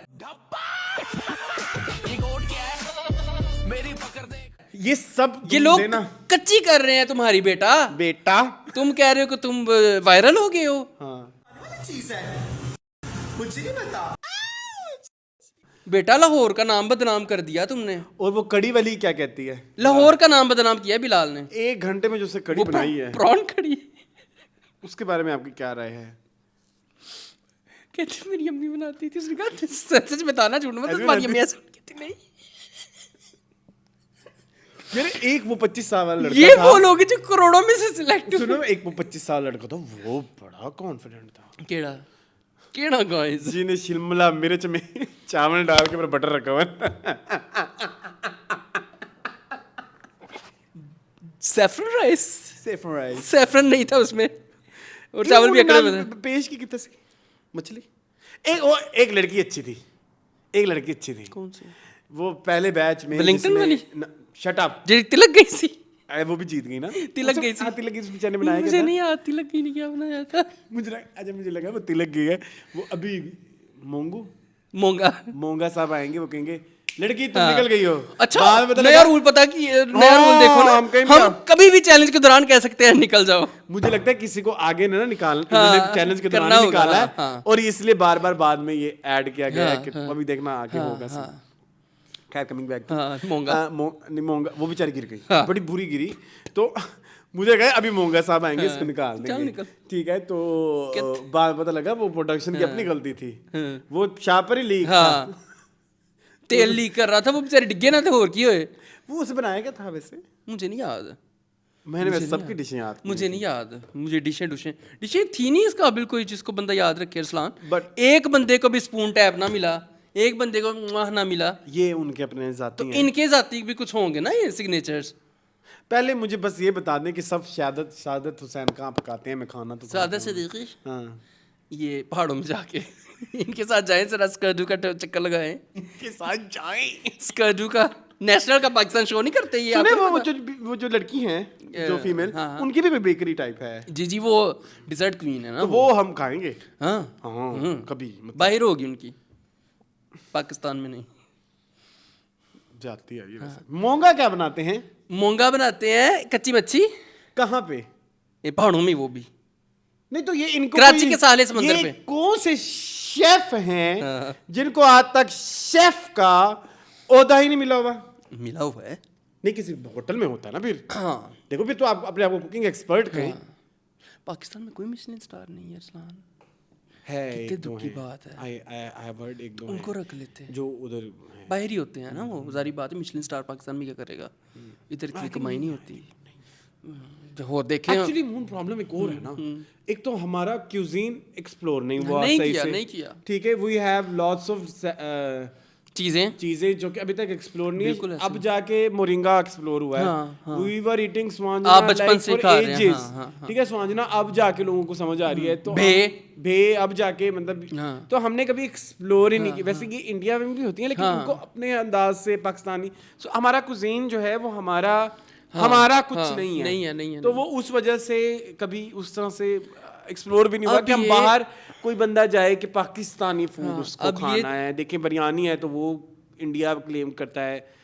ये सब ये लोग कच्ची कर रहे हैं तुम्हारी बेटा तुम कह रहे हो कि तुम वायरल हो गए हो। मुझे नहीं पता बेटा, लाहौर का नाम बदनाम कर दिया तुमने। और वो कड़ी वाली क्या कहती है? लाहौर का नाम बदनाम किया बिलाल ने। 1 घंटे में जो से कड़ी बनाई है, प्रॉन कड़ी, उसके बारे में आपकी क्या राय है? कहती मेरी अम्मी बनाती थी। उसने कहा सच बताना, झूठ मत, तुम्हारी अम्मी ऐसे कहती नहीं। मेरे एक वो 25 साल वाला लड़का ये था, वो लोग जो करोड़ों में से सिलेक्ट। सुनो, एक वो 25 साल लड़का था, वो बड़ा कॉन्फिडेंट था। केड़ा गाइस जी ने शिमला मिर्च में चावल डाल के ऊपर बटर रखा हुआ। Saffron rice, saffron rice, saffron नहीं था उसमें, और चावल भी अकड़े में थे। पेश की कितने सी मछली। एक लड़की अच्छी थी, एक लड़की अच्छी थी। कौन सी? वो पहले बैच में वेलिंगटन वाली? शट अप, जो तिलक गई थी, वो भी जीत गई ना। तिलक गई थी। हाँ, तिलक गई, उस बेचारे ने बनाया मुझे क्या था? नहीं याद तिलक गई ने क्या बनाया था। मुझे लगा वो तिलक गई है। वो अभी मोंगा मोंगा साहब आएंगे, वो कहेंगे लड़की तुम हाँ। निकल गई हो। अच्छा, बाद में पता नया लगा- रूल पता कि नया रूल देखो ना, हम कभी भी चैलेंज के दौरान कह सकते हैं निकल जाओ। मुझे लगता है किसी को आगे ना निकाल, हाँ, चैलेंज के करना दौरान होगा, निकाला है, हाँ। और इसलिए बार बार बाद में ये ऐड किया गया है हाँ, कि हाँ। अभी देखना आगे होगा। खैर कमिंग बैक टू मोंगा, मोंगा, वो बेचारी गिर गई, हाँ। बड़ी बुरी गिरी। तो मुझे कहा अभी मोंगा साहब आएंगे, इसको निकाल देंगे। निकल। ठीक है, तो बाद पता लगा वो प्रोडक्शन की अपनी गलती थी, वो शाह पर ही लीक था। हाँ, तेल लीक कर रहा था, वो बेचारे डिग्गे ना थे, और की होए। वो उसे बनाया क्या था वैसे? मुझे नहीं याद, मैंने वैसे सबकी डिशें याद की। मुझे नहीं याद, मुझे डिशें थी नहीं इस काबिल कोई जिसको बंदा याद रखे अरसलान। But- एक बंदे को भी स्पून टैप ना मिला, एक बंदे को मुआह ना मिला, ये उनके अपने जाती तो हैं। इनके जाती भी कुछ होंगे ना ये सिग्नेचर्स। पहले मुझे बस ये बता दें कि सब शादत हुसैन कहाँ पकाते हैं, मैं खाना तो सादा खाता हूँ। सिद्दीकी हाँ, ये पहाड़ों में जाके इनके साथ जाएं, जरा स्कर्दू का चक्कर लगाएं। के साथ जाएं। स्कर्दू का नेशनल का पाकिस्तान शो नहीं करते ये सुने आपको वो पता? वो जो लड़की हैं, जो फीमेल, हाँ, हाँ। उनकी भी बेकरी टाइप है, जी वो डिजर्ट क्वीन है ना, तो वो हम खाएंगे। हाँ हाँ, कभी मतलब बाहर होगी उनकी, पाकिस्तान में नहीं। जाती है ये वैसे। मोंगा क्या बनाते हैं? मोंगा बनाते हैं कच्ची मच्छी, कहाँ पे? ये पहाड़ों में, वो भी नहीं तो ये इनको कराची कोई- के साले समंदर ये पे। कौन से शेफ हैं हाँ। जिनको आज तक शेफ का ओहदा ही नहीं मिला हुआ? मिला हुआ है। नहीं, किसी होटल में होता है ना फिर। हाँ, देखो फिर तो आप अपने आप को कुकिंग एक्सपर्ट कहें। पाकिस्तान में कोई मिशेलिन स्टार नहीं है अरसलान, है कितने एक दो दुख की हैं। बात है। I have heard एक दो उनको हैं रख लेते हैं, जो उधर हैं। बाहर ही होते हैं ना वो, जारी बात है। मिशेलिन स्टार पाकिस्तान में क्या करेगा, इधर इतनी कमाई नहीं होती। हो देखे एक्चुअली मून प्रॉब्लम एक और है ना, एक तो हमारा क्यूजीन एक्सप्लोर नहीं हुआ नहीं सही किया, से। नहीं किया। ठीक है, वी हैव लॉट्स ऑफ चीजें जो कि अभी तक एक्सप्लोर नहीं बिल्कुल है। ऐसे। अब जाके मोरिंगा एक्सप्लोर हुआ है। हाँ, हाँ। वी वर ईटिंग स्वांजना आप बचपन like से for खा रहे हैं, ages। हाँ, हाँ, हाँ। ठीक है, स्वांजना अब जाके लोगों को समझ आ रही है। तो भे अब जाके मतलब, हाँ। तो हमने कभी एक्सप्लोर ही नहीं की। वैसे ये इंडिया में भी होती है, लेकिन हाँ। उनको अपने अंदाज से पाकिस्तानी। सो हमारा कुजीन जो है वो हमारा कुछ हाँ, नहीं है। नहीं है, तो वो उस वजह से कभी उस तरह से एक्सप्लोर भी नहीं हुआ अब कि हम ये- बाहर कोई बंदा जाए कि पाकिस्तानी फूड हाँ, उसको अब ये- खाना है। देखिए बिरयानी है तो वो इंडिया क्लेम करता है।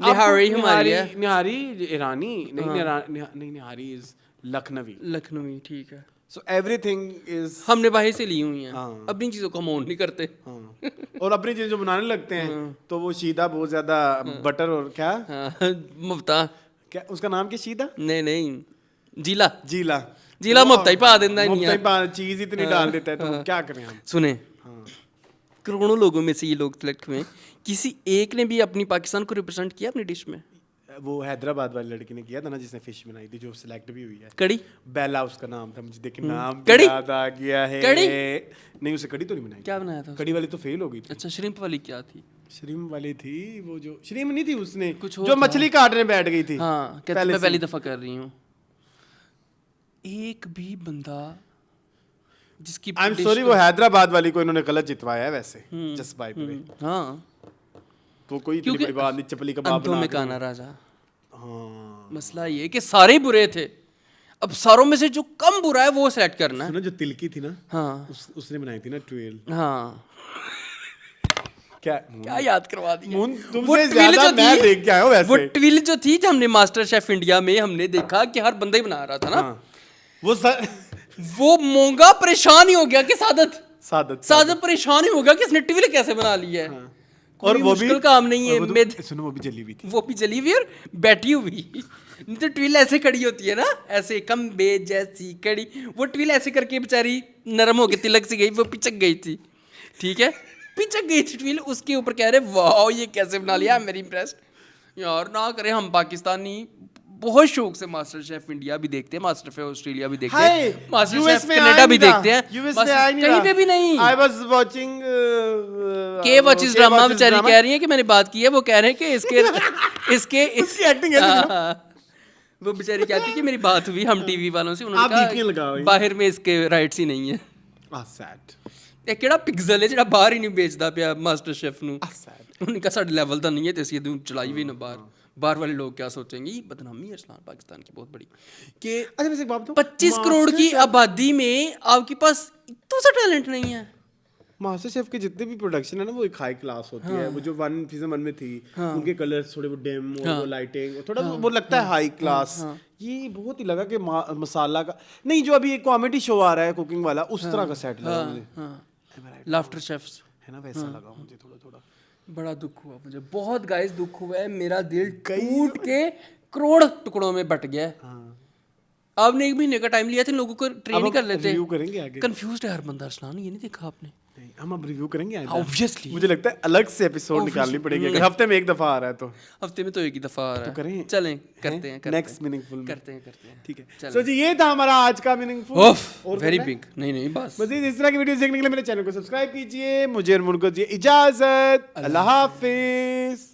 निहारी आपको हमारी है। निहारी ईरानी नहीं, हाँ। नहीं निहारी इज लखनवी। लखनवी, ठीक है। सो एवरीथिंग इज, हमने बाहर से ली हुई हैं, हाँ। अपनी चीजों को हम own नहीं करते। हाँ। और अपनी चीजें जो बनाने लगते हैं तो वो शीदा बहुत ज्यादा बटर और क्या हाँ, मुफ्ता क्या उसका नाम क्या, शीदा नहीं जीला जीला मुफ्ता ही पा देता है मुफ्ता ही नहीं चीज इतनी डाल देता है, तो क्या करें हम। सुने, करोड़ों लोगों में से ये लोग सिलेक्ट हुए, किसी एक ने भी अपनी पाकिस्तान को रिप्रेजेंट किया अपनी डिश में? वो हैदराबाद वाली लड़की ने किया था ना, जिसने फिश बनाई थी, जो सिलेक्ट भी हुई है। कड़ी, बेला उसका नाम था, मुझे देख के नाम कड़ी? याद आ गया है। कड़ी? नहीं, उसे कड़ी तो नहीं बनाई। क्या बनाया था? कड़ी वाली तो फेल हो गई थी। अच्छा, श्रिम्प वाली क्या थी? श्रीम वाली थी वो, जो श्रीम नहीं थी, उसने कुछ और जो था। मछली काटने बैठ गई थी। हाँ, कहते पहले मैं से। पहली दफा कर रही हूँ। एक भी बंदा जिसकी आई एम dish सॉरी, को- वो हैदराबाद वाली को इन्होंने गलत जितवाया है वैसे, जस्ट बाय द वे। हाँ, तो कोई इतनी क्योंकि बड़ी बात नहीं, चपली कबाब अंधों बना में के- काना राजा। हाँ, मसला ये कि सारे बुरे थे, अब सारों में से जो कम बुरा है वो सेलेक्ट करना है। सुनो, जो तिलकी थी ना, हाँ उसने बनाई थी ना ट्वेल। हाँ, क्या याद करवा दिया। मून, वो तुमसे ट्विल ज्यादा जो मैं थी- देख के आया हूँ वैसे। वो ट्विल जो थी, जो हमने मास्टर शेफ इंडिया में हमने देखा कि हर बंदा ही बना रहा था ना, हाँ, वो वो मोंगा परेशान ही हो गया कि सादत परेशान ही हो गया कि इसने ट्विल कैसे बना लिया है। और वो भी मुश्किल काम नहीं है। सुनो, वो भी जली हुई थी। वो भी जली हुई और बैठी हुई। नहीं तो ट्विल ऐसे खड़ी होती है ना, ऐसे कम बे जैसी कड़ी, वो ट्विल ऐसे करके बेचारी नरम होके तिलक से गई, वो पिचक गई थी। ठीक है, पिचक गई थी ट्विल, उसके ऊपर कह रहे वाह ये कैसे बना लिया, मेरी इम्प्रेस्ड यार। ना करें, हम पाकिस्तानी बहुत शौक से मास्टर शेफ इंडिया भी देखते हैं, मास्टर शेफ ऑस्ट्रेलिया भी देखते हैं, मास्टर शेफ कनाडा भी देखते हैं, कहीं पे भी नहीं। आई वाज वाचिंग के वॉच इस ड्रामा, बेचारी कह रही है कि मैंने बात की है, वो कह रहे हैं कि इसके उसकी एक्टिंग है। वो बेचारी कहती है कि मेरी बात हुई हम टीवी वालों से, आप उन्होंने VPN लगाओ। कहा बाहर में इसके राइट्स ही नहीं है। सैड ਇਹ ਕਿਹੜਾ ਪਿਕਸਲ ਹੈ ਜਿਹੜਾ ਬਾਹਰ ਹੀ ਨਹੀਂ ਵੇਚਦਾ ਪਿਆ ਮਾਸਟਰ ਸ਼ੈਫ ਨੂੰ। ਉਹਨੇ ਕਹਾ ਸਾਡੇ ਲੈਵਲ ਦਾ ਨਹੀਂ ਹੈ ਤੇ ਅਸੀਂ ਇਹਨੂੰ ਚਲਾਈ ਵੀ ਨਾ ਬਾਹਰ। बाहर वाले लोग क्या सोचेंगे, ये बदनामी है इस्लाम पाकिस्तान की बहुत बड़ी कि अच्छा वैसे एक बात बताऊं, 25 करोड़ की आबादी में आपके पास इतना सा टैलेंट नहीं है। मास्टर शेफ के जितने भी प्रोडक्शन है ना वो एक हाई क्लास होती है। वो जो सीजन 1 में थी उनके कलर्स थोड़े वो डिम और वो लाइटिंग थोड़ा वो लगता है हाई क्लास। ये बहुत ही लगा कि मसाला का नहीं, जो अभी एक कॉमेडी शो आ रहा है कुकिंग वाला उस तरह का सेट लगा मुझे, लाफ्टर शेफ्स है ना, वैसा लगा मुझे थोड़ा। बड़ा दुख हुआ मुझे, बहुत गाइस दुख हुआ है, मेरा दिल टूट के करोड़ टुकड़ों में बट गया है। आपने 1 महीने का टाइम लिया था, लोगों को ट्रेन कर लेते। रिव्यू करेंगे आगे। कंफ्यूज्ड है हर बंदा अरसलान, ये नहीं देखा आपने? नहीं, हम अब रिव्यू करेंगे आगे। ऑब्वियसली मुझे लगता है अलग से एपिसोड निकालनी पड़ेगी अगर हफ्ते में एक दफा आ रहा है तो। हफ्ते में तो एक ही दफा आ रहा है, तो करें, चलें करते हैं नेक्स्ट मीनिंगफुल करते हैं ठीक है। सो जी ये था हमारा आज का मीनिंगफुल और वेरी बिग। नहीं बस मज़ीद इस तरह की वीडियोस देखने के लिए मेरे चैनल को सब्सक्राइब कीजिए। मुझे और मुर्को जी इजाजत, अल्लाह हाफिज।